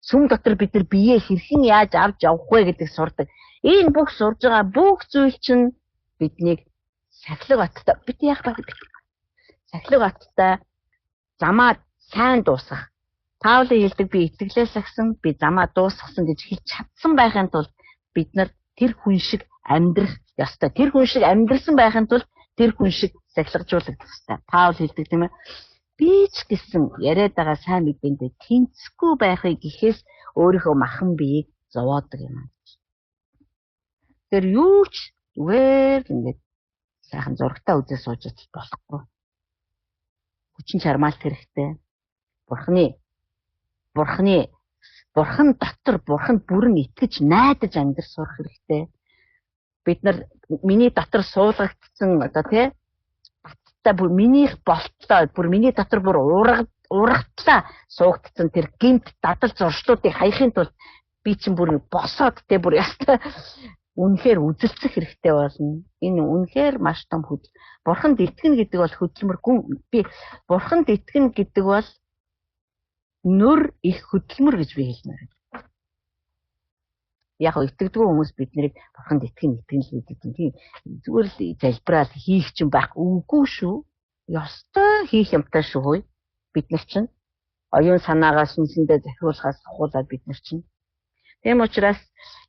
Сүм дотор бид нар биеэ хэрхэн яаж авч явах вэ гэдэг сурдаг. Энэ бүх сурж байгаа бүх зүйл чинь биднийг сахилга баттай бид яах вэ? Сахилга баттай замаа сайн дуусгах. Паулийн хэлдэг би итгэлээс агсан, би замаа дуусгасан гэж хэлж чадсан байхын тулд бид нар тэр хүн шиг амьдрах ёстой. Тэр хүн шиг амьдрсан байхын тулд тэр хүн шиг сахилгажуулах ёстой. Паул хэлдэг тийм ээ. Би ч гэсэн яриад байгаа сайн мэдээндээ тэнцэхгүй байхыг гэхээс өөрийнхөө махан биеийг зовоодог юм аа. Тэр юу ч зүгээр ингээд сайхан зурагтаа үзээ сууж идэл болохгүй. Хүчин чармаалт хэрэгтэй. Бурхан дотор бурханд бүрэн итгэж найдаж амьдрах сурах хэрэгтэй. Бид нар миний дотор суулгагдсан одоо тий баттай бүр минийх болтлоо бүр миний дотор бүр урагтлаа суугдсан тэр гинт дадал зуршлуудыг хаяхын тулд би чинь бүр босоод тий бүр ястай үнэхээр үзэлцэх хэрэгтэй болно. Энэ үнэхээр маш том хөдөл. Бурханд итгэнэ гэдэг бол хөдөлмөргүй. Би бурханд итгэнэ гэдэг бол нүр их хөдөлмөр гэж би хэлмээр байна. Яг итгэдэггүй хүмүүс бид нарыг бурханд итгэнэ л гэдэг юм. Зүгээр л залбираад хийх чинь байх үгүй шүү. Ёстой хийх юмтай шүү. Бид нар чинь оюун санаагаа сүнсэндээ захируулахаас сухуулаад бид нар чинь. Тийм учраас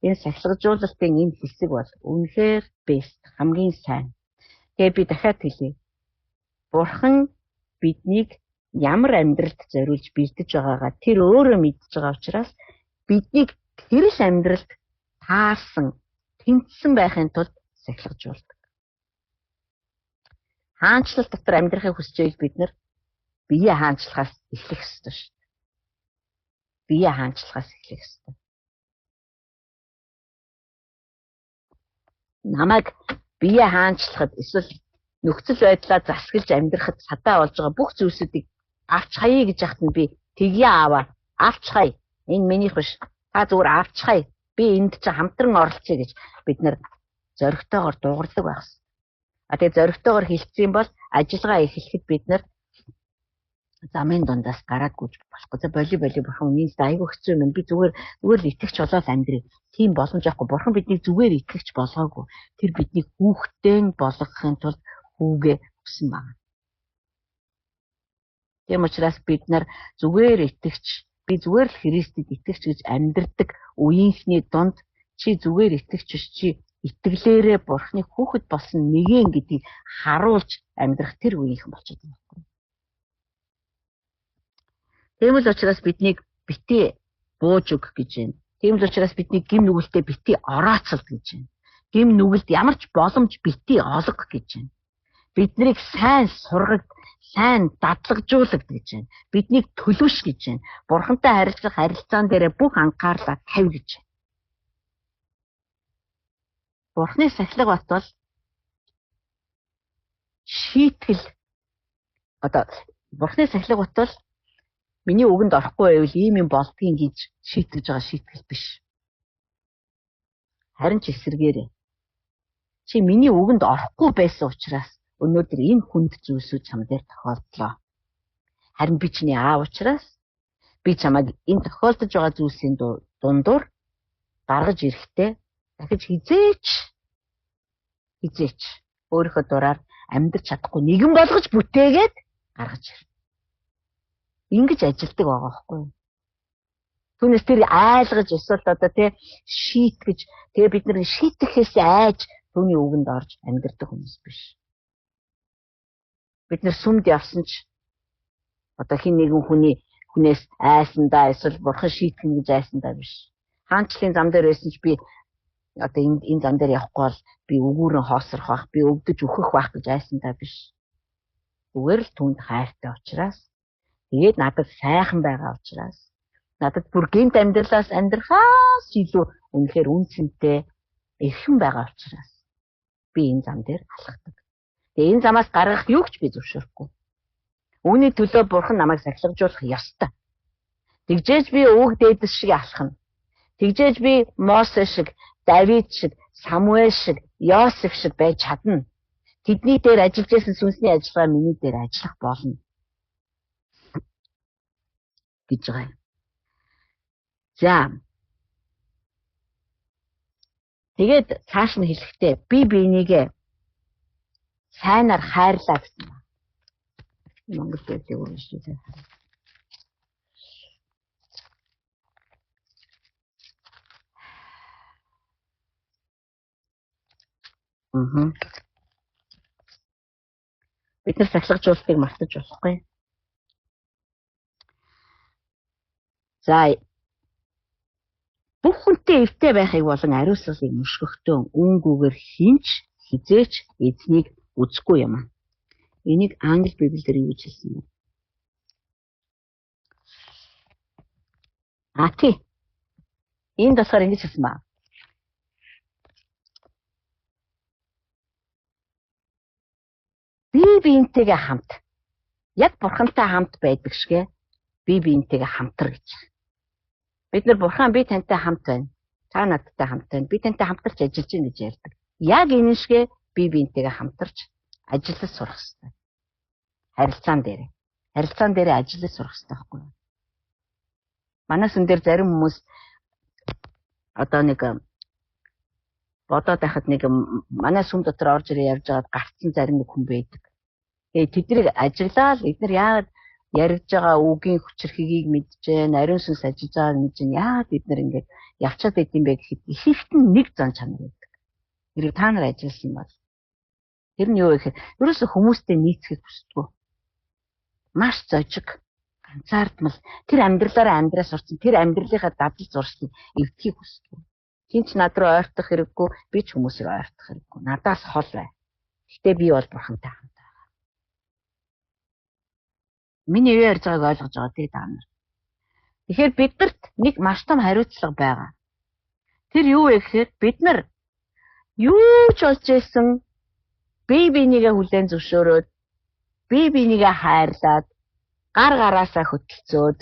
энэ сахилгажуулалтын энэ хэсэг бол үнэхээр бэст хамгийн сайн. Тэгээ би дахиад хэлье. Бурхан биднийг ямар амьдралд зориулж бэлдэж байгаагаа тэр өөрөө мэдж байгаа учраас биднийг тэр л амьдралд таарсан, тэнцсэн байхын тулд сахилгажуулдаг. Хаанчлал дотор амьдрахыг хүсэж байвал бид нар бие хаанчлахаас эхлэх ёстой шүү дээ. Бие хаанчлахаас эхлэх ёстой. Намайг бие хаанчлахад эсвэл нөхцөл байдлаа засаглаж амьдрахад садаа болж байгаа бүх зүйлсүүдийг авч хаяа гэж яхад нь би тэгье аваа. Авч хаяа. Энэ минийх биш. Та зүгээр авч хаяа. Би энд чи хамтран оролцъё гэж бид нар зоригтойгоор дуугардаг байх хэрэгтэй. Тэгээ зоригтойгоор хэлсэн бол ажиллагаа эхлэхэд бид нар замын дундаас гараад гүйж болохгүй. За боли бурхан үнээс айгүй хэцүү юм. Би зүгээр л итгэж болоод амьдрий. Тийм боломж байхгүй. Бурхан биднийг зүгээр итгэж болгоогүй. Тэр биднийг хүүхдэн болгохын тулд хүүгээ өгсөн байна. Тийм учраас бид нар зүгээр итгэж, би зүгээр л Христэд итгэж гэж амьдрдаг үеийнхний дунд чи зүгээр итгэж чи итгэлээрээ Бурханы хүүхэд болсон нэгэн гэдгийг харуулж амьдрах тэр үеийнхэн болчиход байна. Тийм л учраас биднийг битээ бууж өг гэж байна. Тийм л учраас бидний гим нүгэлтэд битээ орооцол гэж байна. Гим нүгэлд ямар ч боломж битээ олго гэж байна. Биднийг сайн сургагд, сайн дадлагжуулагд гэж байна. Биднийг төлөвш гэж байна. Бурхантай харилцах харилцаан дээр бүх анхаарлаа тавь гэж байна. Бурханы сахилга бат бол шийтгэл одоо Бурханы сахилга бат бол миний үгэнд орохгүй байвал ийм юм болдгийг гэж шийтгэж байгаа шийтгэл биш. Харин ч эсэргээрээ. Чи миний үгэнд орохгүй байсан учраас өнөөдөр энэ хүнд зүйлсүүд чам дээр тохиолдлоо. Харин би чиний аав учраас би чамайг энэ тохиолдож байгаа зүйлсийн дундуур гаргаж ирэхдээ дахиж хизээч өөрийнхөө дураар амьдрч чадахгүй нэгэн болгож бүтээгээд гаргаж ир. Ингэж ажилдаг байгаа байхгүй юу? Түүнээс тэр айлгаж эсвэл одоо тий шийтгэж тэгээ бид нар шийтгэхээс айж түүний үгэнд орж амьдрдаг хүмүүс биш. Бид нар сүмд явсан ч одоо хин нэгэн хүнээс айсандаа эсвэл бурхан шийтгэн гэж айсандаа биш. Хаанчлалын зам дээр байсан ч би одоо энэ зам дээр явахгүй бол би өгүүрэн хоосрох байх, би өвдөж өөхөх байх гэж айсандаа биш. Зүгээр л түнд хайртай учраас тэгээд надад сайхан байгаа учраас надад бүр гинт амьдралаас амьдрахаас илүү үнэхээр үнцэнтэй эрхэм байгаа учраас би энэ зам дээр алхдаг. Тэгээ энэ замаас гаргах юу ч би зөвшөөрөхгүй. Үүний төлөө бурхан намайг сахилгажуулах ёстой. Тэгжээж би өвөг дээдэс шиг алхана. Тэгжээж би Мосе шиг, Давид шиг, Самуэль шиг, Йосеф шиг байж чадна. Тэдний дээр ажиллаж байсан сүнсний ажиллагаа миний дээр ажиллах болно гэж байгаа юм. За. Тэгээд цааш нь хэлэхдээ би бинийгээ сайнаар хайрлаа гэсэн байна. Монгол хэлийг уншиж байна. Бид нар сахилгажуулалтыг мартаж болохгүй. За бүх хүнтэй эвтэй байхыг болон ариусгыг мушгөхтөө үүнгүүгээр хинч хизээч эзнийг үзэхгүй юм. Энийг англи библиэр юу гэж хэлсэн бэ? Тий. Энд болохоор ингэж хэлсэн байна. Би биентэйгээ хамт. Яг бурхантай хамт байдаг шигэ би биентэйгээ хамтар гэж. Бид нар бурхан би тантай хамт байна. Та надтай хамт байна. Би тантай хамтарч ажиллаж байна гэж ярьдаг. Яг энэ шигэ би биентэйгээ хамтарч ажиллаж сурах хэрэгтэй. Харилцаан дээрээ ажиллаж сурах хэрэгтэй байхгүй юу? Манай сүн дээр зарим хүмүүс одоо нэг бодоод байхад нэг манай сүм дотор орж ирээ явж байгаад гарцсан зарим нэг хүн байдаг. Тэднийг ажиглаад эдгээр яагаад яригж байгаа үгийн хүчрхгийг мэдчихээн, ариун сүнс ажиллаж байгааг мэдэж яагаад бид нар ингэж явчаад байд юм бэ гэхэд ихэнх нь нэг зан чанар байдаг. Хэрэг та нар ажилласан юм бол тэр нь юу вэ гэхээр ерөөсө хүмүүстэй нийцхийг хүсдэг. Маш зожиг, ганцаардмал тэр амьдралаараа амьдраа сурсан, тэр амьдралынхаа дадал зурсан эвдхийг хүсдэг. Хинч над руу ойртох хэрэггүй, би ч хүмүүсийг ойртох хэрэггүй. Надаас хол бай. Гэтэ би бол бурхантай хамт байгаа. Миний юу ярьж байгааг ойлгож байгаа тий та нар. Тэгэхээр бидэрт нэг маш том хариуцлага байгаа. Тэр юу вэ гэхээр бид нар юу ч болж исэн би бинийгээ хүлээн зөвшөөрөөд би бинийгээ хайрлаад гар гараасаа хөтөлцөөд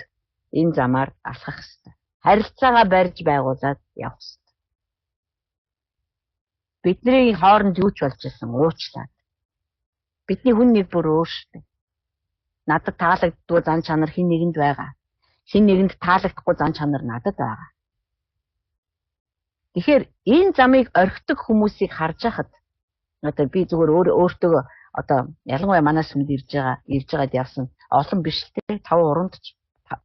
энэ замаар алхах хэрэгтэй. Харилцаагаа барьж байгуулад явах хэрэгтэй. Бидний хооронд юу ч болж исэн уучлаад. Бидний хүн нэг бүр өөрштэй. Надад таалагддгүй зан чанар хин нэгэнд байгаа. Хин нэгэнд таалагдахгүй зан чанар надад байгаа. Тэгэхээр энэ замыг орхидог хүмүүсийг харж байхад одоо би зүгээр өөртөө одоо ялангуяа манай сүмд ирж байгаад явсан олон биш те 5 уранд ч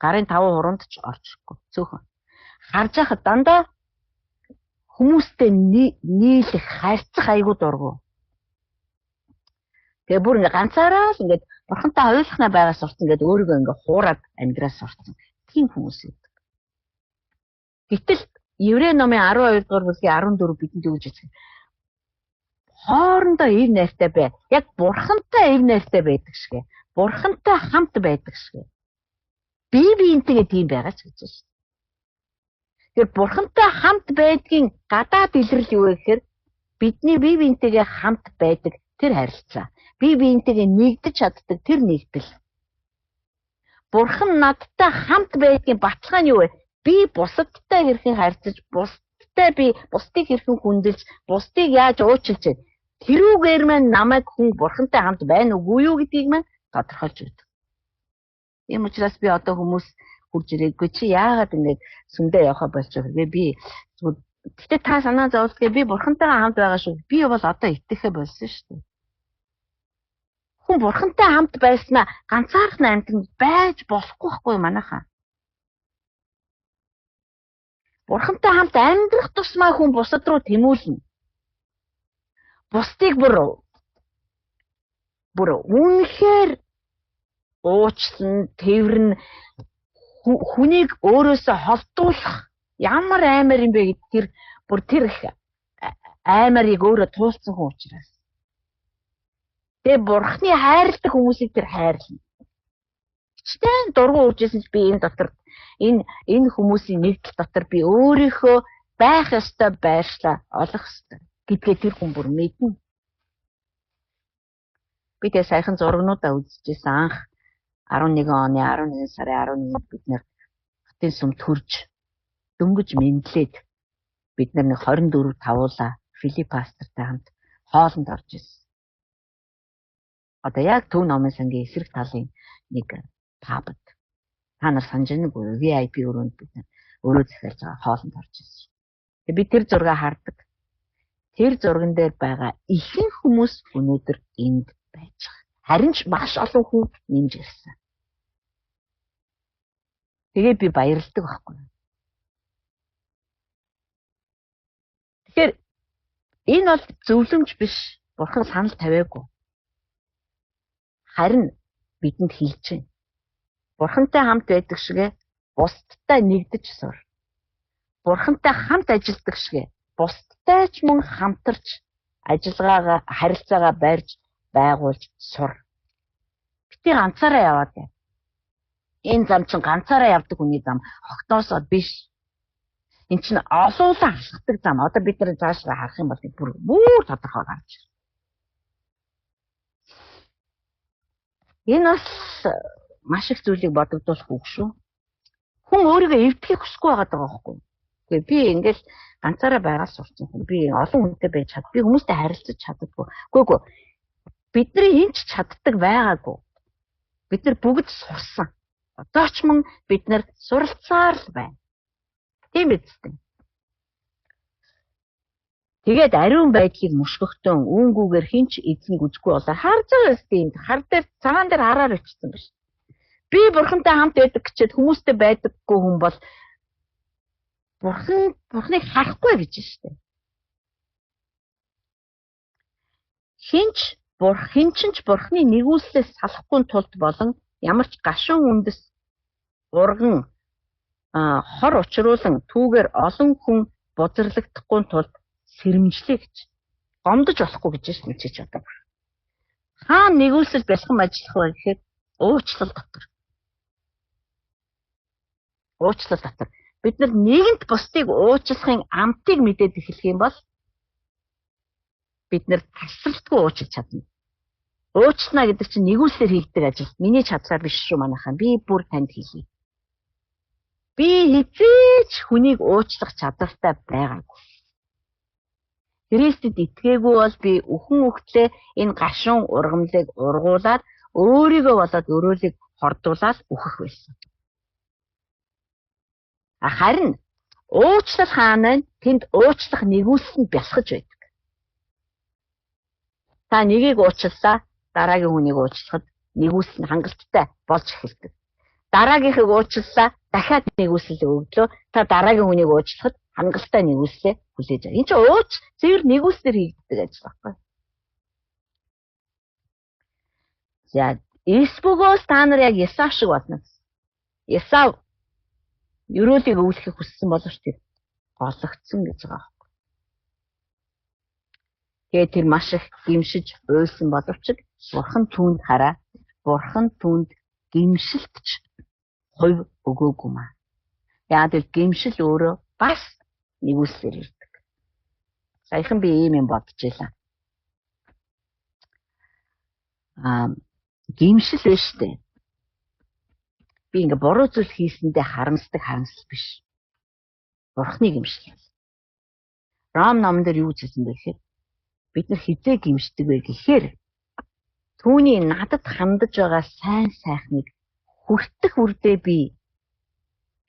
гарын 5 уранд ч орчихгүй цөөхөн. Харж байхад дандаа хүмүүстэй нийлэх, харьцах айгуу дургу. Тэгээ бүр ингээ ганцаараа л ингээ бурхантай ойлгохнаа байгаа сурсан гэдэг өөрийгөө ингээ хуураад амьдраас сурсан. Тийм хүмүүс байдаг. Гэтэл Еврей номын 12 дугаар бүлгийн 14 бидэнд юу гэж хэлсэн? Хоорондоо ив найртай бай. Яг бурхантай ив найртай байдаг шигэ. Бурхантай хамт байдаг шигэ. Би биентэйгээ тийм байгаа ч гэж байна. Тэгэхээр бурхантай хамт байдгийн гадаад илрэл юу вэ гэхээр бидний бие биентэйгээ хамт байдаг тэр харилцаа. Бие биентэйгээ нэгдэж чаддаг тэр нэгдэл. Бурхан надтай хамт байдгийн баталгаа нь юу вэ? Би бусадтай хэрхэн харьцаж, бусдыг хэрхэн хүндэлж, бусдыг яаж уучлж байна. Тэрүүгээр маань намайг хүн бурхантай хамт байна уугүй юу гэдгийг маань тодорхойлж өгдөг. Ийм учраас би одоо хүмүүс хурж ирээгүй чи яагаад ингэж сүмдээ явахаа болж байгаа вэ? Би гэтээ та санаа зовлтгээ би бурхантайгаа хамт байгаа шүү. Би бол одоо итгэхэ болсон шүү дээ. Хүн бурхантай хамт байснаа ганцаархан амьтанд байж болохгүй байхгүй манайхаа. Бурхантай хамт амьдрах тусмаа хүн бусад руу тэмүүлнэ. Бусдыг бүр үнэхээр уучлан, тэрвэрн хүнийг өөрөөсөө холдуулах ямар аймаар юм бэ гэдэг тэр аймарыг өөрөө туулсан хүн учраас. Тэгээ бурхны хайрладаг хүмүүсийг тэр хайрлна. Хичнээн дургу үржсэн ч би энэ дотор энэ хүмүүсийн нэгдэл дотор би өөрийнхөө байх ёстой байршлаа олох ёстой гэдгээ тэр хүн бүр мэднэ. Би тэгээ саяхан зургнуудаа үзчихсэн анх 11 оны 11 сарын 11-нд бид нэр хотын сум төрж дөнгөж мэдлээд бид нар нэг 24 тавуулаа Филипп пастортай хамт хоолнд орж ирсэн. Одоо яг Төв номын сангийн эсрэг талын нэг пабд та нар санаж байна уу? VIP өрөөнд бид нар өөрөө захиалж байгаа хоолнд орж ирсэн. Тэгээ би тэр зургийг хардаг. Тэр зурган дээр байгаа ихэнх хүмүүс өнөөдөр энд байж байгаа. Харин ч маш олон хүн нэмж ирсэн. Тэгээ би баярлдаг байхгүй. Тэгэхээр энэ бол зөвлөмж биш. Бурхан санал тавиагүй. Харин бидэнд хэлж байна. Бурхантай хамт байдаг шигэ бусдтай нэгдэж сур. Бурхантай хамт ажилладаг шигэ бусдтай ч мөн хамтарч ажиллагаагаа харилцаагаа барьж байгуулж сур. Бити ганцаараа яваад бай. Энэ зам чинь ганцаараа явдаг хүний зам огтоосоо биш. Энд чинь олуулан алхдаг зам. Одоо бид нар цаашаа харах юм бол бүр тодорхой гарч ирнэ. Энэ бас маш их зүйлийг бодогдуулах үг шүү. Хүн өөрийгөө эвдхийг хүсэхгүй байгаа байхгүй. Тэгээ би ингээл ганцаараа байгаа сурсан хүн. Би олон хүнтэй байж чад. Би хүмүүстэй харилцаж чаддаггүй. Үгүй. Бидний энэ ч чаддаг байгаагүй. Бид нар бүгд сурсан. Одоо ч мөн бид нар суралцаар л байна. Тийм биз дээ. Тэгээд ариун байдлыг мушгохтон үүнгүүгээр хинч эзэн гүзгүй болоо харж байгаа юм. Хар дээр цагаан дээр хараар өчсөн биш. Би бурхантай хамт байдаг гэчихэд хүмүүстэй байдаггүй хүн бол бурхныг харахгүй гэж штэ. Хинч бурхны нэгүүлсээс салахгүй тулд болон ямар ч гашуун үндэс урган хор учруулан түүгээр олон хүн бузарлагдахгүй тулд сэрэмжлээ гэж. Гомдож болохгүй гэж шин чиж одоо. Хаан нэгүүлсэл бэлхэн ажиллах вэ гэхээр уучлал дотор. Уучлал дотор. Бид нар нэгэнт бусдыг уучлахын амтыг мэдээд эхлэх юм бол бид нар тасралтгүй уучлах чадна. Уучлана гэдэг чинь нэгүүлсээр хийгдэг ажил. Миний чадлаар биш шүү манайхаа. Би бүр танд хэлье. Би хизээч хүнийг уучлах чадвартай байгаагүй. Христэд итгээгүй бол би үхэн үхтлээ энэ гашуун ургамлыг ургуулад өөрийгөө болоод өрөөлийг хордуулаад үхэх байсан. Харин уучлал хаана тэнд уучлах нэгүүлсэн бясгаж байдаг. Та нэгийг уучлалаа, дараагийн хүнийг уучлахад нэгүүлсэн хангалттай болж эхэлдэг. Дараагийнхыг уучлалаа, дахиад нэгүүлсэл өгдлөө, та дараагийн хүнийг уучлахад хангалттай нэгүүлсээ хүлээж аваа. Энд чинь цэвэр нэгүүлсээр хийгддэг ажил байхгүй. За, Эсбөгөөс та нар яг Есав шиг болно. Есав ерөөлийг өвлөхийг хүссэн боловч тэр гологдсон гэж байгаа байхгүй. Тэгээд тэр маш их гимшиж уйлсан боловч бурхан түүнд хараа. Бурхан түүнд гимшилтч хувь өгөөгүй маа. Яа тэр гимшил өөрөө бас нэгүүлсээр ирдэг. Саяхан би ийм юм бодож байлаа. Гимшил биш үү? Би ингээ буруу зүйл хийсэндээ харамсдаг биш. Бурхны гимшил. Ром номон дээр юу гэсэн бэ гэхээр бид нар хизээ гимшдэг вэ гэхээр түүний надад хандаж байгаа сайн сайхныг хүртэх үрдээ би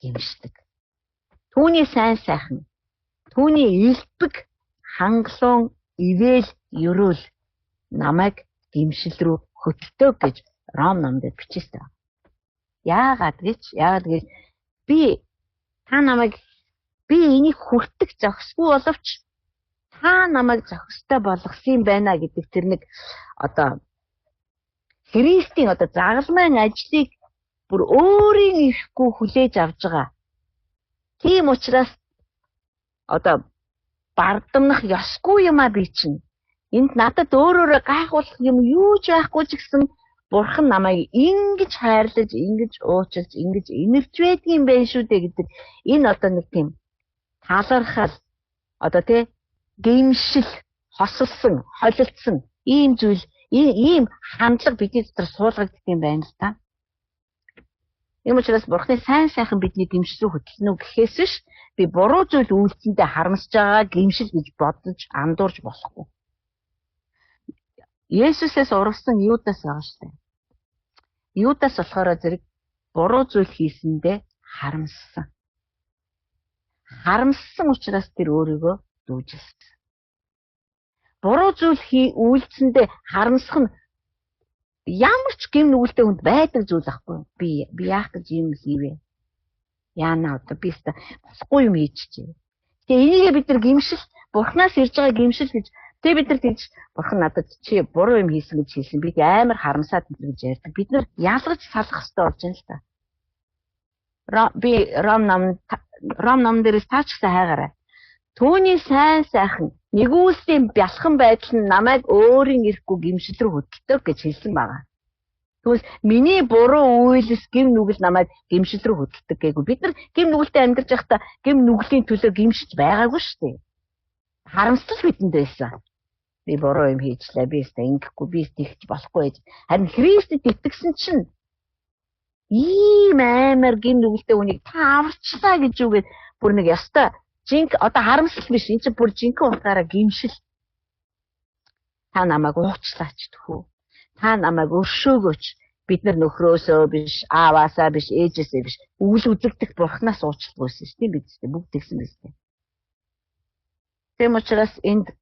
гимшдэг. Түүний сайн сайхан, түүний элбэг хангалуун ивэл ерөөл намайг гимшил рүү хөтөлтөө гэж Ром номдод бичсэн. Яагаад гэж би энийг хүртэх зохисгүй боловч та намайг зохистой болгосон байна гэдэг тэр нэг одоо Христийн одоо загалмайн ажлыг бүр өөрийн ирэхгүй хүлээж авж байгаа. Тийм учраас одоо бардамнах ёсгүй юм а би чинь. Энд надад өөрөөрөө гайхуулах юм юу ч байхгүй ч гэсэн бурхан намайг ингэж хайрлаж, ингэж уучлж, ингэж инэрч байдгийн байх шүү дээ гэдэг энэ одоо нэг тийм талархал одоо тий гимшил, хосолсон, холилдсон ийм зүйл ийм хандлага бидний дотор суулгагддаг юм байна л та. Ийм учраас Бурхны сайн сайхан бидний гимшил рүү хөтлөнө гэхээс биш би буруу зүйл үйлцэндээ харамсаж байгаа гимшил гэж бодож андуурж болохгүй. Есүсээс урагсан Юдас байгаа шүү дээ. Юдас болохоор зэрэг буруу зүйл хийсэндээ харамссан. Харамссан учраас тэр өөрийгөө дүүжилсэн. Буруу зүйл үйлцэндээ харамсах нь ямар ч гэм нүгэлтэй хүнд байдаг зүйл ахгүй. Би яах гэж юм хийвэ? Яана одоо би өөртөө болохгүй юм хийчихье. Тэгээ энийг бид нар гимшил, Бурханаас ирж байгаа гимшил гэж тэгээ бид нар тэгж Бурхан надад чи буруу юм хийсэн гэж хэлсэн. Би амар харамсаад гэж ярьдаг. Бид нар ялгаж салах хэрэгтэй болж байна л та. Би Ром ном дээрээс таачсан хайгаарай. Түүний сайн сайхан нэгүүлсийн бялхан байдал нь намайг өөрийн ирэхгүй гимшил рүү хөдөлдөг гэж хэлсэн байгаа. Тэгвэл миний буруу үйлс гэм нүгэл намайг гимшил рүү хөдөлдөг гээгүү. Бид нар гэм нүгэлтэй амьдарч байхдаа гэм нүглийн төлөө гимшиж байгаагүй шүү дээ. Харамсал бидэнд байсан. Би буруу юм хийжлээ. Би өөртөө ингэхгүй, би тэгж болохгүй гэж. Харин Христэд итгэсэн чинь ийм амар гэм нүгэлтэй үнийг та аварчлаа гэж үгээд бүр нэг ёстой одоо харамсал биш энэ чинь бүр жинхэнэ утгаараа гимшил. Та намайг уучлаач тхүү. Та намайг өршөөгөөч. Бид нар нөхрөөсөө биш, ааваасаа биш, ээжээсээ биш. Үл үзэгдэх Бурханаас уучлалт гуйсан шүү дээ биз дээ. Бүгд тэгсэн биз дээ. Тэм учраас энд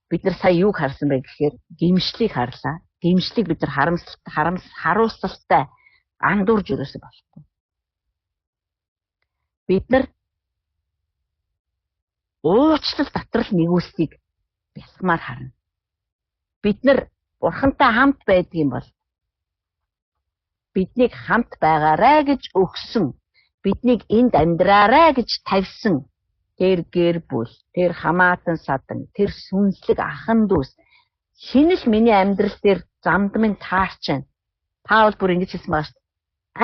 бид нар сая юуг харсан бэ гэхээр гимшлийг харлаа. Гимшлийг бид нар харуулсалтай андуурж өрөөсө болохгүй. Бид нар уучлал доторл нэгүүлсийг бясалмаар харна. Бид нар Бурхантай хамт байдаг юм бол биднийг хамт байгаарай гэж өгсөн, биднийг энд амьдраарай гэж тавьсан тэр гэр бүл, тэр хамаатан садан, тэр сүнслэг ахан дүүс шинэл миний амьдрал дээр замдмын таарч байна. Паул бүр ингэж хэлсэн байгаа шүү дээ.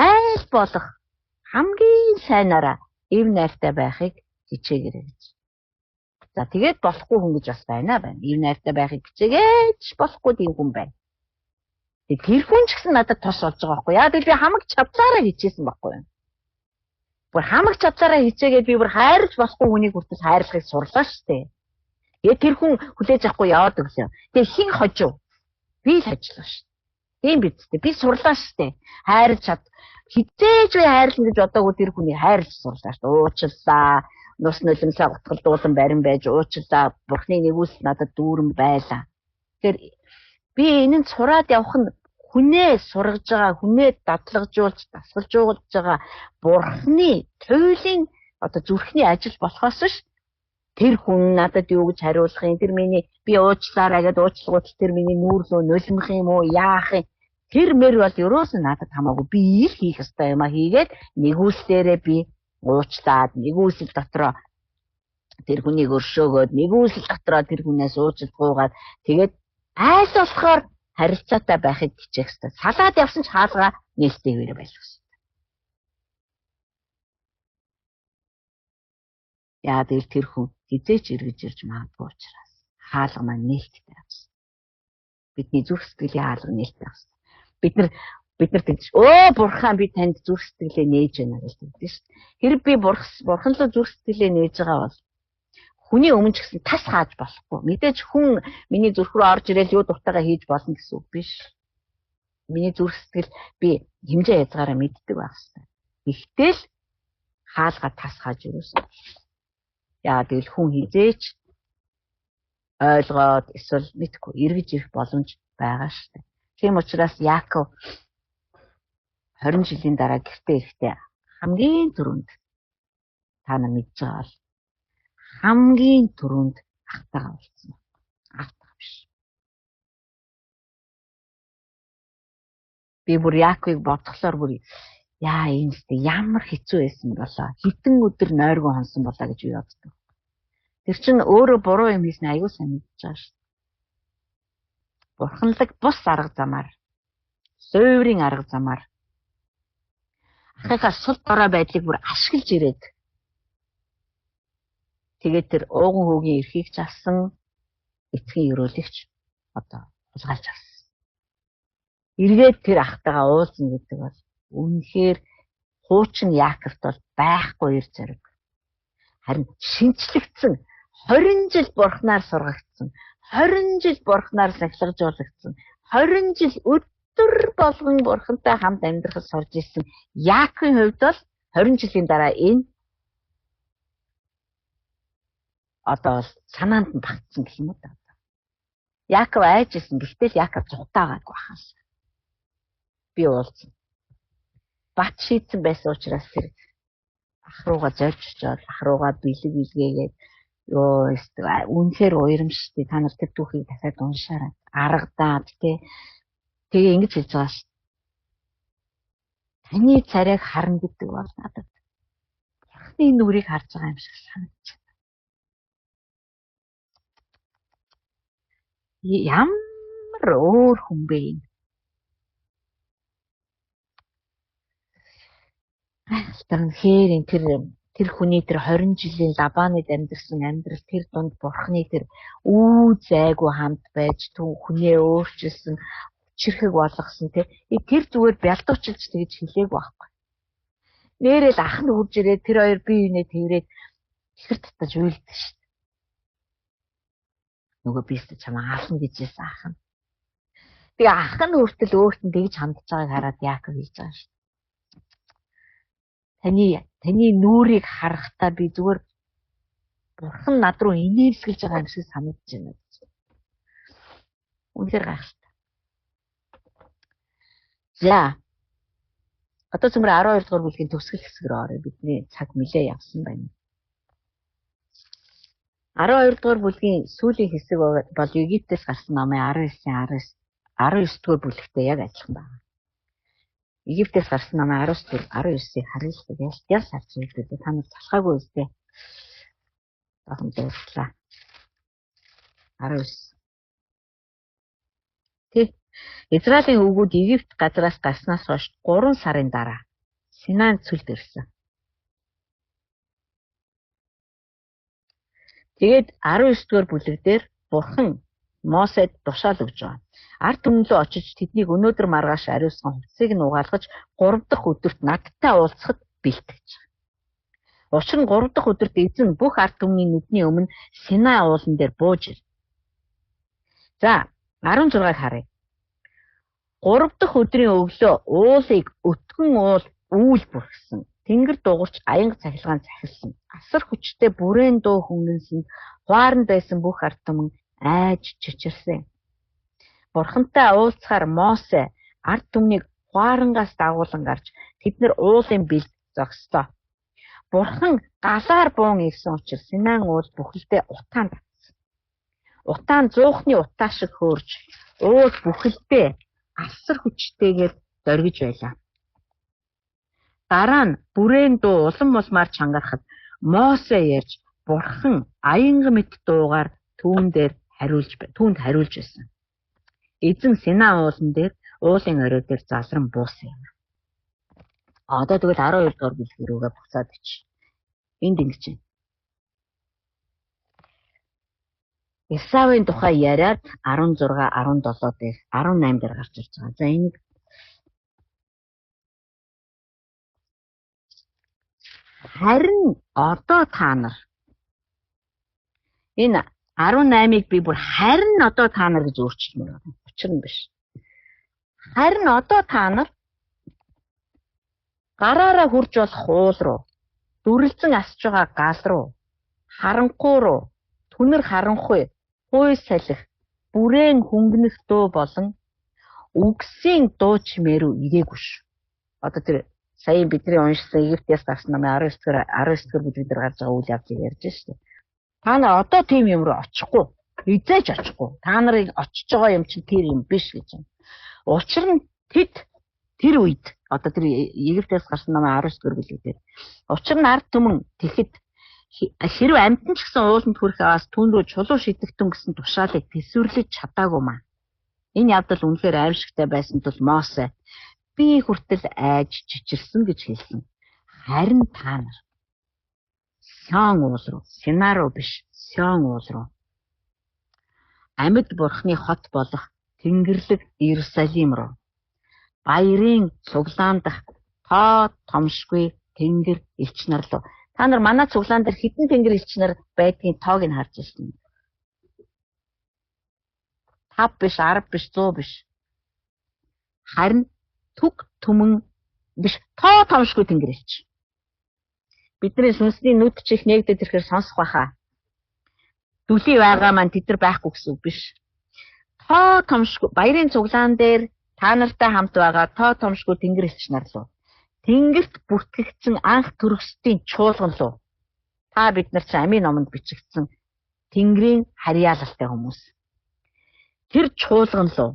Айл болох хамгийн сайнараа эв найртай байхыг хичээгээрэй гэж. За тэгээд болохгүй хүн гэж бас байна. Эв найртай байхыг хичээгээч болохгүй тийм хүн байна. Тэр хүн ч гэсэн надад тос болж байгаа байхгүй яа. Би хамаг чадлаараа хичээсэн байхгүй юу. Бүр хамаг чадлаараа хичээгээд би бүр хайрлаж болохгүй хүнийг хүртэл хайрлахыг сурлаа шүү дээ. Тэр хүн хүлээж авахгүй яваад өглөө. Тэгээ хин хожив. Би л ажиллаа шүү. Тийм биз дээ. Би сурлаа шүү дээ. Хайрлаж чад. Хизээж би хайрлна гэж бодоогүй тэр хүний хайрлаж сурлаа шүү. Уучлаа. Нус нулимсаа утгалдуулан барин байж уучлаа. Бурхны нэгүс надад дүүрэн байлаа. Тэгэхээр би энэнд сураад явах нь хүнээ сургаж байгаа, хүнээ дадлагжуулж, дасгалжуулж байгаа Бурхны туйлын одоо зүрхний ажил болохоос ш тэр хүн надад юу гэж хариулах юм, тэр миний би уучлаарай гэдээ уучлалгууд тэр миний нүүрлөө нулимх юм уу, яах юм, тэр мэр бол ерөөс нь надад хамаагүй би их хийх ёстой юм а хийгээд нэгүүлсээрээ би уучлаад нэгүүлсэл дотроо тэр хүнийг өршөөгөөд нэгүүлсэл дотроо тэр хүнээс уучлалт гуугаад тэгээд айл болохоор харилцаатай байхыг хичээх ёстой. Салаад явсан ч хаалгаа нээлттэйгээр байх ёстой. Яа тэр хүн хизээч эргэж ирж магадгүй учраас хаалга маань нээлттэй авсан. Бидний зүрх сэтгэлийн хаалга нээлттэй авсан. Бид нар тэгж бурхан би танд зүрх сэтгэлээ нээж байна гэж хэлдэг шүү дээ. Хэрэг би бурхан руу зүрх сэтгэлээ нээж байгаа бол хүний өмнө ч гэсэн тас хааж болохгүй. Мэдээж хүн миний зүрх рүү орж ирэл юу дуртайгаа хийж болно гэсэн үг биш. Миний зүрх сэтгэл би хэмжээ язгаараа мэддэг байх хэрэгтэй. Гэхдээ л хаалга тас хааж юусэн. Яа тэгэл хүн хизээч ойлгоод эсвэл мэдгүй эргэж ирэх боломж байгаа шүү дээ. Тийм учраас Яаков 20 жилийн дараа гэртээ ирэхдээ хамгийн түрүүнд та нар мэдж байгаа бол хамгийн түрүүнд ахтайгаа уулзсан. Ахтайгаа биш. Би бүр Яаковыг бодглоор бүр яа иймстэй ямар хэцүү байсан болоо. Хитэн өдөр нойргоо хонсон болоо гэж би боддог. Тэр чинь өөрөө буруу юм хийсэн аягүй сайн мэдж байгаа шүү. Бурханлаг бус арга замаар, суйврын арга замаар ахыхаа сул дорой байдлыг бүр ашиглаж ирээд тэгээд тэр ууган хүүгийн эрхийг авсан эцгийн өрөөлөгч одоо хулгайлж авсан. Эргээд тэр ахтайгаа уулзна гэдэг бол үнэхээр хуучин Яаковт бол байхгүй ир зэрэг. Харин шинчлэгдсэн 20 жил бурхнаар сургагдсан, 20 жил бурхнаар сахилгажуулагдсан, 20 жил өдөр болгон бурхантай хамт амьдрахад сурж ирсэн Яаковын хувьд бол 20 жилийн дараа энэ одоо санаанд нь багтсан гэх юм уу та. Яаков айжсэн гэхдээ Яаков зугатаагаад байхаас. Би уулзсан. Бат шийдсэн байсан учраас тэр ах руугаа зорж очоод ах руугаа бэлэг илгээгээд ёо үнэхээр уйрамштай та нар тэр түүхийг дахиад уншаарай. Аргадаад тэгээ ингэж хэлж байгаа ш. Таны царайг харна гэдэг бол надад бурхны нүрийг харж байгаа юм шиг санагдаж байна. Ямар өөр хүн бэ энэ? Тэгэхээр тэр хүний тэр 20 жилийн Лабанид амьдсан амьдрал тэр дунд бурхны тэр үу зайгүй хамт байж хүнээ өөрчилсөн хүчрхэг болгосон тэр зүгээр бялдуучилж тэгж хэлээг байхгүй. Нээрээ ах нь үрж ирээд тэр хоёр бие биенээ тэрээд ихэр татаж уйлдаг шүү дээ. Нөгөө биестэ чамаа хаална гэжсэн ах нь. Тэгээ ах нь хүртэл өөрт нь тэгж хандж байгааг хараад Яаков хэлж байгаа шүү. Таны нүрийг харахтаа би зүгээр бурхан над руу инээмсэглэж байгаа юм шиг санагдаж байна гэж. Үнэхээр гайхалтай. За. Одоо зөвхөн 12 дугаар бүлгийн төгсгөл хэсэг рүү оръё. Бидний цаг нэлээ явсан байна. 12 дугаар бүлгийн сүүлийн хэсэг бол Египтээс гарсан номын 19 дугаар бүлэгтэй яг адилхан байна. Египтээс гарсан номын 19-ийг харъя. Яс харж үзлээ. Та нар залхаагүй үстэй. Бахан дуурлаа. 19. Израилийн хүүгүүд Египт газраас гарснаас хойш 3 сарын дараа Синай цөлд ирсэн. Тэгээд 19 дугаар бүлэгдэр Бурхан Мосед тушаал өгж байгаа. Ард түмэн рүү очиж тэднийг өнөөдөр маргааш ариусган хувцсыг нь угаалгаж 3 дахь өдөрт надтай уулзахад бэлтгэж байгаа. Учир нь 3 дахь өдөрт эзэн бүх ард түмний нүдний өмнө Синай уулан дээр бууж ир. За 16-ыг харъя. 3 дахь өдрийн өглөө уулыг өтгөн үүл бүрхсэн. Тэнгэр дугуйч аянга цахилгаан захилсан. Асар хүчтэй бүрээн дуу хөнгөнсөн. Хуаран байсан бүх ард түмэн айж чичирсэн. Бурхантай уулзахаар Мосе ард түмнийг хуарангаас дагуулan гарч тэднэр уулын бэлд зогслоо. Бурхан галаар буун ирсэн учраас Синай уул бүхэлдээ утаан татсан. Утаан зуухны утаа шиг хөөрж уул бүхэлдээ асар хүчтэйгээр дөргиж байлаа. Дараа нь бүрээн дуу улам улмаар чангарахад Мосе ярьж Бурхан аянга мэт дуугаар түүнд хариулж байсан. Эзэн Синай уулан дээр уулын орой дээр залран буусан юм. Одоо тэгвэл 12 дугаар бүлэг рүүгээ буцаад ич. Энд ингэж байна. Исавын тухай яриад 16, 17 дээр 18 дээр гарч ирж байгаа. За энийг харин одоо та нар энэ 18-ыг би бүр харин одоо та нар гэж өөрчилмөр байна. Учир нь биш. Харин одоо та нар гараараа хурж болох уул руу, дүрлзэн асж байгаа гал руу, харанхуй руу, түнэр харанхуй, хуй салхи, бүрээн хөнгөнөх дуу болон үгсийн дуу чимээ рүү ирээгүй ш. Одоо тэр сая бидний уншсан Египтээс гарсан намын 19 дугаар бүлэг дээр гарч байгаа үйл явдлыг ярьж штэ. Та нар одоо тийм юм руу очихгүй, эзэж очихгүй. Та нарыг очиж байгаа юм чинь тэр юм биш гэж байна. Учир нь тэр үед одоо тэр Египтээс гарсан намын 19 дугаар бүлэг дээр учир нь ард түмэн тэгэхэд хэрв амьтан ч гэсэн ууланд хүрэх аваас түн рүү чулуу шидэгтэн гэсэн тушаалыг төсвөрлөж чадаагүй маа. Энэ явдал үнэхээр аимшигтай байсан тул Мосе би хүртэл айж чичирсэн гэж хэлсэн. Харин та нар Сион уул руу, Синай руу биш, Сион уул руу амьд бурхны хот болох Тэнгэрлэг Иерусалим руу. Баярын цуглаан дах тоо томшгүй тэнгэр элч нар руу. Та нар манай цуглаан дээр хэдэн тэнгэр элч нар байдгийг тоог нь харж байна. 5 биш, 10 биш, 100 биш. Харин түг түмэн биш, тоо томшгүй тэнгэр элч. Бидний сүнсний нүд чих нэгдэд ирэхээр сонсох байхаа. Дүлий байгаа маань тэд нар байхгүй гэсэн үг биш. Тоо томшгүй баярын цуглаан дээр та нартай хамт байгаа тоо томшгүй тэнгэр элч нар руу. Тэнгэрт бүртгэгдсэн анх төрөсдийн чуулган руу. Та бид нар чинь амийн номонд бичигдсэн Тэнгэрийн харьяалалтай хүмүүс. Тэр чуулган руу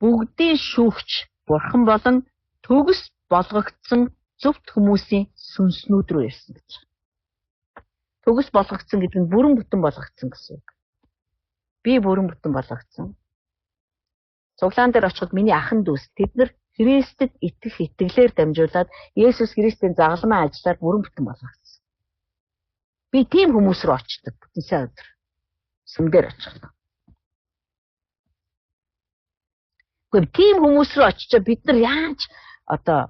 бүгдийн шүүгч Бурхан болон төгс болгогдсон зөвхт хүмүүсийн сүнснүүд рүү ирсэн гэж. Төгс болгогдсон гэдэг нь бүрэн бүтэн болгогдсон гэсэн үг. Би бүрэн бүтэн болгогдсон. Цуглаан дээр очиход миний ахын дүүс тэд нар Христэд итгэх итгэлээр дамжуулаад Есүс Христийн загалмай ажиллаар бүрэн бүтэн болгогдсон. Би тийм хүмүүс рүү очдог бүтэн сая өдөр. Сүмдэр очиход. Гэхдээ тийм хүмүүс рүү очиж бид нар яаж одоо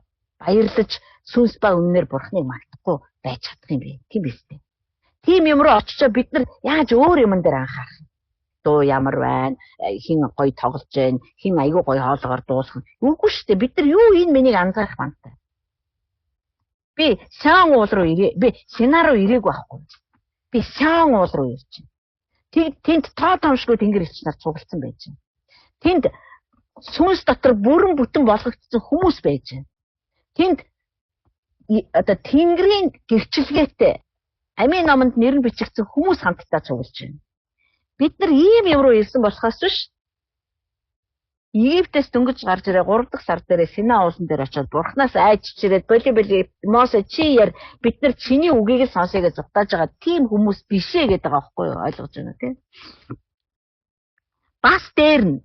баярлаж сүнс ба үннээр Бурхныг магтахгүй байж чадах юм бэ? Тийм биз дээ. Тийм юм руу очиж бид нар яаж өөр юм дээр анхаарах юм? Дуу ямар байна? Хин гоё тоглож байна? Хин айгүй гоё хоолоогоор дуусгах. Үгүй шүү дээ. Бид нар юу энэ миний анзаарах бантай. Би Сяон уул руу ирээ. Би Сина руу ирээгүй байхгүй. Би Сяон уул руу ирж байна. Тэнд тоо томшгүй тэнгэр элч нар цугласан байж байна. Тэнд сүнс дотор бүрэн бүтэн болгогдсон хүмүүс байж байна. Тэнд одоо Тэнгэрийн гэрчлэгээтэй амийн номонд нэр нь бичигдсэн хүмүүс хамтдаа цуглаж байна. Бид нар ийм юм руу ирсэн болохоос биш. Египтээс дөнгөж гарч ирээ 3 дахь сар дээрээ Сина уулан дээр очиод Бурханаас айж чирээд боли Мосе чи яар бид нар чиний үгийг л сонсоё гэж зутааж байгаа тийм хүмүүс бишээ гэдэг байгаа байхгүй юу? Ойлгож байна тийм. Бас дээр нь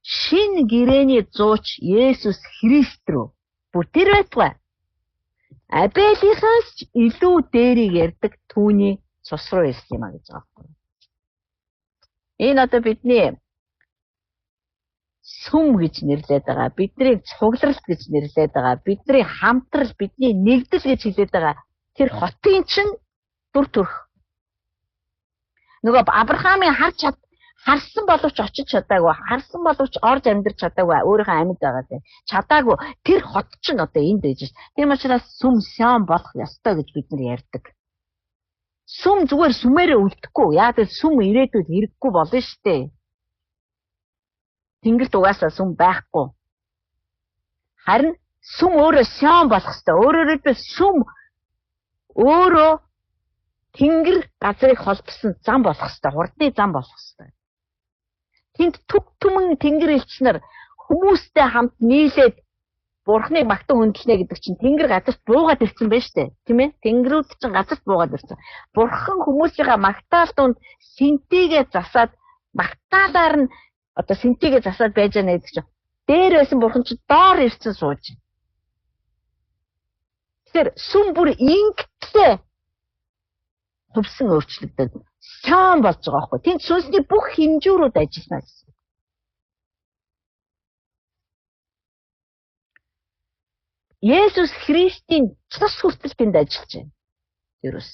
шин гэрээний зууч Есүс Христ рүү бүр тэр байтугай Абелийнхаас илүү дээрийг ярьдаг түүний цус руу ирсэн юм а гэж байгаа байхгүй юу? Энэ одоо бидний сүм гэж нэрлээд байгаа, бидний цугларалт гэж нэрлээд байгаа, бидний хамтрал, бидний нэгдэл гэж хэлээд байгаа тэр хотын чинь дүр төрх. Нөгөө Авраамын харсан боловч очиж чадаагүй, харсан боловч орж амьдарч чадаагүй, өөрийнхөө амьд байгаа тийм. Чадаагүй тэр хот чинь одоо энд байж ш. Тийм учраас сүм Сион болох ёстой гэж бид нар ярьдаг. Сүм зүгээр сүмээрээ үлдэхгүй. Яг л сүм ирээдүйд хэрэггүй болно штэ. Тэнгэрт угаасаа сүм байхгүй. Харин сүм өөрөө Сион болох ёстой. Өөрөөр сүм өөрөө тэнгэр газрыг холбосон зам болох ёстой. Хурдны зам болох ёстой. Тэнд түг түмэн тэнгэр элч нар хүмүүстэй хамт нийлээд Бурхныг магтан хүндэлнэ гэдэг чинь тэнгэр газарт буугаад ирсэн байж тээ. Тийм ээ? Тэнгэрүүд чинь газарт буугаад ирсэн. Бурхан хүмүүсийнхаа магтаал донд синтигээ засаад магтаалаар нь одоо синтигээ засаад байж байгаа гэдэг чинь дээр байсан бурхан чинь доор ирсэн сууж. Тэгэхээр сүм бүр ингэтлээ хувьсан өөрчлөгдөд Сион болж байгаа байхгүй. Тэнд сүнсний бүх хэмжүүрүүд ажиллана гэсэн. Есүс Христийн цус хүртэл тэнд ажиллаж байна. Ерөөс.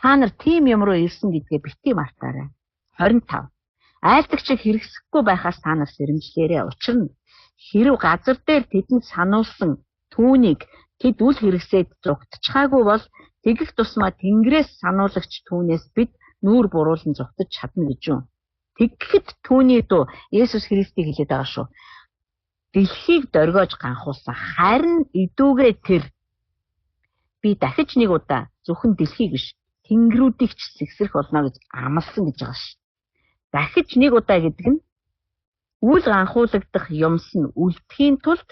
Та нар тийм юм руу ирсэн гэдгээ битгий мартаарай. 25. Айлдагчийг хэрэгсэхгүй байхаас та нар сэрэмжлээрээ. Учир нь хэрв газар дээр тэдэнд сануулсан түүнийг тэд үл хэрэгсээд зугтчихаагүй бол тэгэх тусмаа Тэнгэрээс сануулагч түүнээс бид нүүр буруулан зугтаж чадна гэж юм. Тэгэхэд түүний дуу Есүс Христийг хэлээд байгаа шүү. Дэлхийг дөргиож ганхуулсан харин идүүгээ тэр би дахиж нэг удаа зөвхөн дэлхийг биш тэнгэрүүдийг ч сэгсрэх болно гэж амласан гэж байгаа ш. Дахиж нэг удаа гэдэг нь үл ганхуулагдах юмс нь үлдэхийн тулд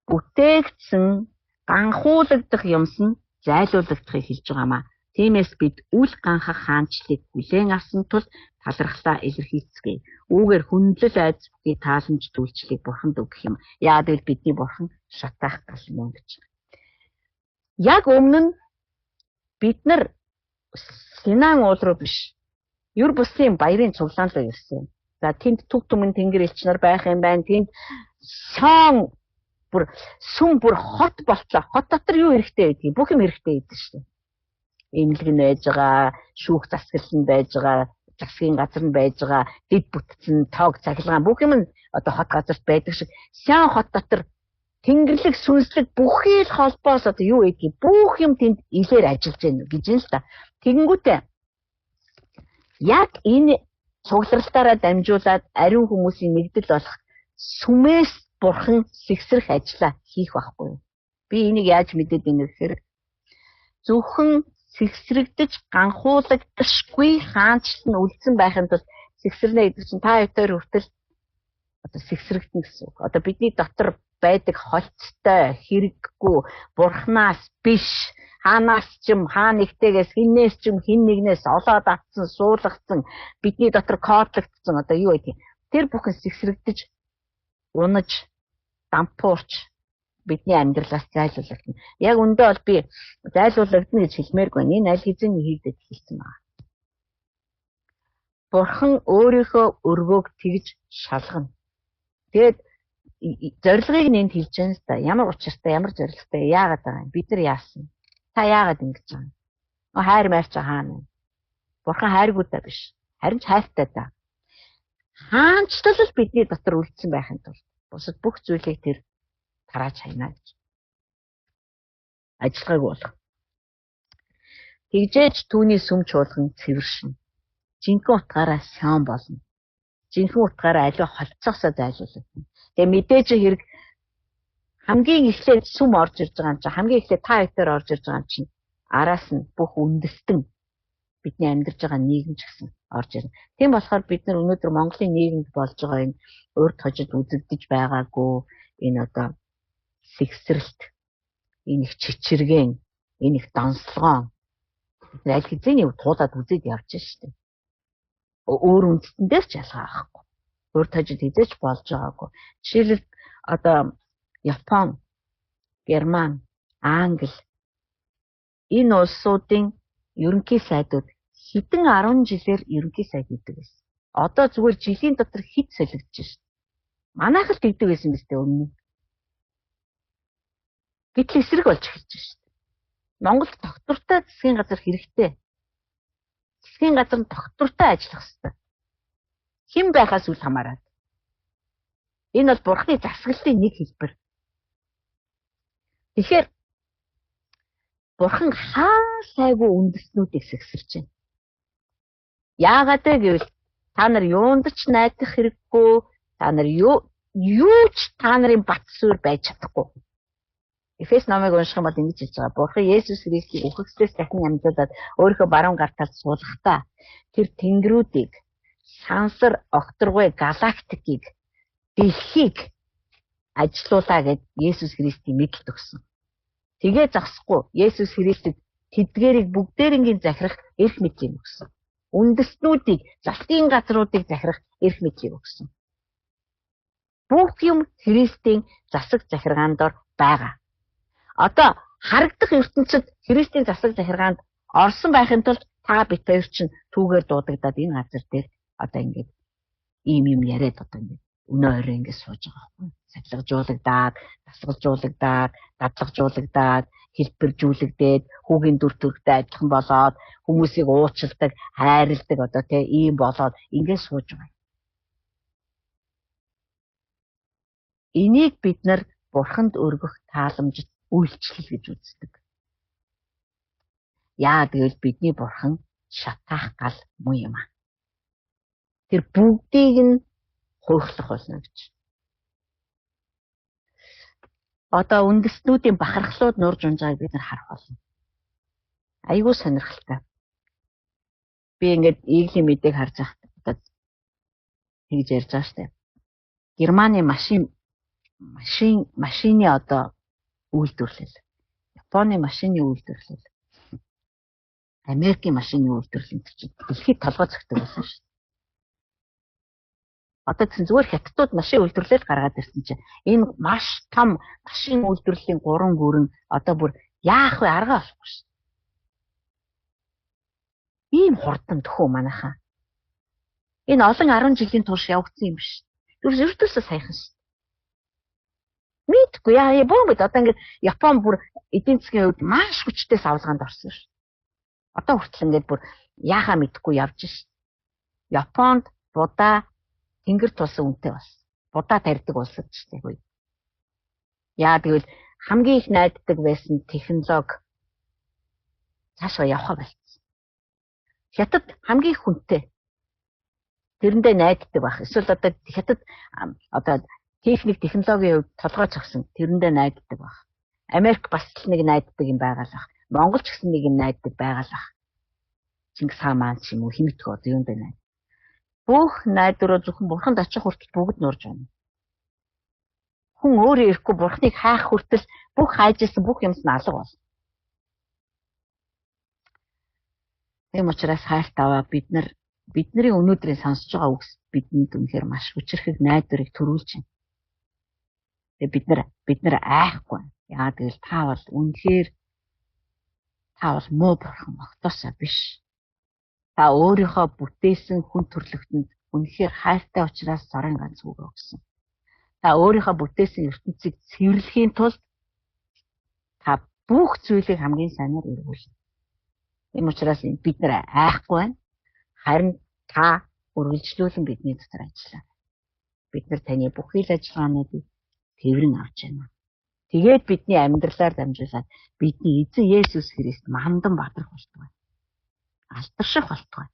бүтээгдсэн ганхуулагдах юмс нь зайлуулагдахыг хэлж байгаамаа. Тиймээс бид үл ганхах хаанчлыг хүлээн авсан тул талархлаа илэрхийлцгээе. Үүгээр хүндлэл айдас бүхий тааламж зүйлчлийг Бурханд өгөх юм. Яа гэвэл бидний Бурхан шатаах гал юм гэж. Яг өмнө нь бид нар Синан уул руу биш. Юр бусын баярын цуглаан руу ирсэн. За тэнд түг түмэн тэнгэр элч нар байх юм байна. Тэнд сон сүм бүр хот болтлоо. Хот дотор юу хэрэгтэй байдгийг бүх юм хэрэгтэй байдаг шүү дээ. Имлэг нь байж байгаа, шүүх засгал нь байж байгаа, засгийн газар нь байж байгаа, дэд бүтцэн, тоог цахилгаан бүх юм одоо хот газарт байдаг шиг сан хот дотор тэнгэрлэг сүнслэг бүхий л холбоос одоо юу гэдгийг бүх юм тэнд илээр ажиллаж байна гэж юм л та. Тэгэнгүүтээ яг энэ цугларалтаараа дамжуулаад ариун хүмүүсийн нэгдэл болох сүмээс бурхан сэгсрэх ажлаа хийх байхгүй юу? Би энийг яаж мэдээд байна гэхээр зөвхөн сэгсрэгдэж ганхуулагдашгүй хаанчлал нь үлдсэн байхын тулд сэгсрэнэ гэдэг чинь та хоёр хүртэл одоо сэгсрэгдэнэ гэсэн үг. Одоо бидний дотор байдаг холцтой, хэрэггүй, бурхнаас биш, хаанаас ч юм хаа нэгтээс хиннээс ч юм хин нэгнээс олоод авсан, суулгацсан, бидний дотор кодлогдсон одоо юу гэдэг. Тэр бүхэн сэгсрэгдэж, унаж, дампуурч бидний амьдралаас зайлуулагдана. Яг үндэ бол би зайлуулагдана гэж хэлмээргүй. Энэ аль хэзээ хийгдэж хэлсэн байна. Бурхан өөрийнхөө өргөөг тэгж шалгана. Тэгээд зорилгыг нэнд хэлж байна л да. Ямар учиртай, ямар зорилготой, яагаад байгаа юм? Бид нар яасан? Та яагаад ингэж байгаа юм? Хайр марч хаана? Бурхан хайргүй та биш. Харин ч хайртай та. Хаанчлал л бидний дотор үлдсэн байхын тулд бусад бүх зүйлийг тэр тарааж хайна гэж. Ажиллагааг болох. Тэгжээж түүний сүм чуулган цэвэршин. Жинхэнэ утгаараа сан болно. Жинхэнэ утгаараа аливаа холцоосоо зайлуулагдана. Тэгээ мэдээж хэрэг хамгийн эхлээд сүм орж ирж байгаа юм чинь хамгийн эхлээд та хэвээр орж ирж байгаа юм чинь араас нь бүх үндэстэн бидний амьдарч байгаа нийгэм ч гэсэн орж ирнэ. Тийм болохоор бид нар өнөөдөр Монголын нийгэмд болж байгаа энэ урд хожид үзэгдэж байгаагүй энэ одоо сэгсрэлт, энэ их чичиргэн, энэ их донслогоо аль хэзээний туулаад үзээд явж штеп. Өөр үндэстэндээс ч ялгаа авахгүй. Урд хожид хизээч болж байгаагүй. Жишээлбэл одоо Япон, Герман, Англи энэ улсуудын ерөнхий сайдууд хэдэн 10 жилээр ерөнхий сайд хийдэг байсан. Одоо зүгээр жилийн дотор хэд солигдож шээ. Манайх л тэгдэг байсан биз дээ өмнө. Гэтэл эсрэг болж эхэлж шээ. Монголд доктортой засгийн газар хэрэгтэй. Засгийн газар нь доктортой ажиллах хэрэгтэй. Хэн байхаас үл хамааран. Энэ бол бурхны засаглалын нэг хэлбэр. Тэгэхээр бурхан хаалайгүй үндэстнүүдийг сэгсэрч байна. Яагаад гэвэл та нар юунд ч найдах хэрэггүй, та нар юу ч та нарын бат сүр байж чадахгүй. Эфес номыг унших юм бол ингэж хэлж байгаа. Бурхан Есүс Христийг үхэгслээс дахин амьдуулаад өөрийнхөө баруун гар талд суулгахдаа тэр тэнгэрүүдийг, сансар огторгой галактикийг, дэлхийг ажилуулаа гэд Есүс Христийн мэдлэл өгсөн. Тэгээ зогсохгүй Есүс Христэд тэдгээрийг бүгдээрингийн захирах эрх мэдлийг өгсөн. Үндэстнүүдийг, залтын газруудыг захирах эрх мэдлийг өгсөн. Бүх юм Христийн засаг захиргаанд байгаа. Одоо харагдах ертөнцид Христийн засаг захиргаанд орсон байхын тулд та бид хоёр чинь түүгээр дуудагдаад энэ газар дээр одоо ингээд ийм яриад одоо ингээд өнөө орой ингээд сууж байгаа байхгүй. Сахилгажуулагдаад, дасгалжуулагдаад, дадлагжуулагдаад, хэлбэржүүлэгдээд, хүүгийн дүр төрхтэй адилхан болоод, хүмүүсийг уучилдаг, хайрладаг одоо тийм ийм болоод ингээд сууж байгаа. Энийг бид нар бурханд өргөх тааламжид үйлчлэл гэж үздэг. Яа тэгвэл бидний бурхан шатаах гал муу юм аа. Тэр бүгдийг нь хуйлах болно гэж. Одоо үндэстнүүдийн бахархлууд нурж унжааг бид нар харах болно. Айгуу сонирхолтой. Би ингээд ийглийн мэдээг харж байхдаа тэгж ярьж байгаа штеп. Германы машины одоо үйлдвэрлэл. Японы машины үйлдвэрлэл. Америкийн машины үйлдвэрлэл чинь дэлхийд толгой зөгтөг байсан шүү. Одоо тэгсэн зүгээр хятадууд машин үйлдвэрлэл гаргаад ирсэн чинь энэ маш том машин үйлдвэрлэлийн 3 гүрэн одоо бүр яах вэ арга олохгүй шүү. Ийм хурдан төхөө манайхаа. Энэ олон 10 жилийн турш явагдсан юм биш. Ердөөсөө саяхан шүү. Мэдгүй яа бомбд одоо ингээд Япон бүр эдийн засгийн хувьд маш хүчтэй савлгаанд орсон шүү. Одоо хүртэл ингээд бүр яахаа мэдэхгүй явж шүү. Японд будаа тэнгэр тулсан үнэтэй бас. Будаа тарьдаг улсад ч тийм үү. Яа тэгвэл хамгийн их найддаг байсан технологи цаашаа явах болсон. Хятад хамгийн их хүнтэй. Тэрэндээ найддаг байх. Эсвэл одоо хятад одоо техник технологийн хувьд толгойч авсан тэрэндээ найддаг байх. Америк бас л нэг найддаг юм байгаалах. Монгол ч гэсэн нэг юм найддаг байгаалах. Чингис хаан маань ч юм уу хинэтгөө одоо юунд байна. Бүх найдвараа зөвхөн бурханд очих хүртэл бүгд нурж байна. Хүн өөрөө ирэхгүй бурхныг хайх хүртэл бүх хайжсэн бүх юмс нь алга бол. Тэм учраас хайртайваа бидний өнөөдрийн сонсож байгаа үгс бидэнд үнэхээр маш хүчрхэг найдварыг төрүүлж байна. Тэгээ бид нар айхгүй. Яа тэгэл та бол үнэхээр та бол муу бурхан огтосоо биш. Та өөрийнхөө бүтээсэн хүн төрлөختөнд үнэхээр хайртай учраас сарын ганц үгээ өгсөн. Та өөрийнхөө бүтээсэн ертөнцийг цэвэрлэхийн тулд та бүх зүйлийг хамгийн сайнаар эргүүлнэ. Ийм учраас бид нар айхгүй байна. Харин та үргэлжлүүлэн бидний дотор ажиллаа. Бид нар таны бүх ил ажиллагаануудыг тэрэн авч байна. Тэгээд бидний амьдралаар дамжуулаад бидний эзэн Есүс Христ мандан бадрах болтугай. Алдарших болтугай.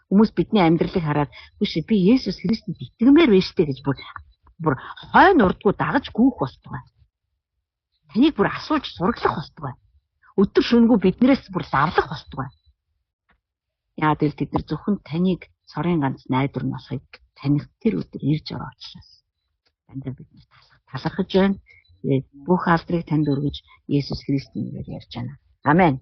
Хүмүүс бидний амьдралыг хараад биш би Есүс Христэд итгэмээр байж тээ гэж бүр хойно урдгүй дагаж гүйх болтугай. Таныг бүр асууж сураглах болтугай. Өдөр шөнөгүй биднээс бүр лавлах болтугай. Яа тэгэл бид нар зөвхөн таныг сорын ганц найдвар нь болохыг таних тэр өдөр ирж байгаа учраас дандаа бид нар талархаж байна. Бүх алдрыг танд өргөж Есүс Христийн нэрээр ярьж байна. Амен.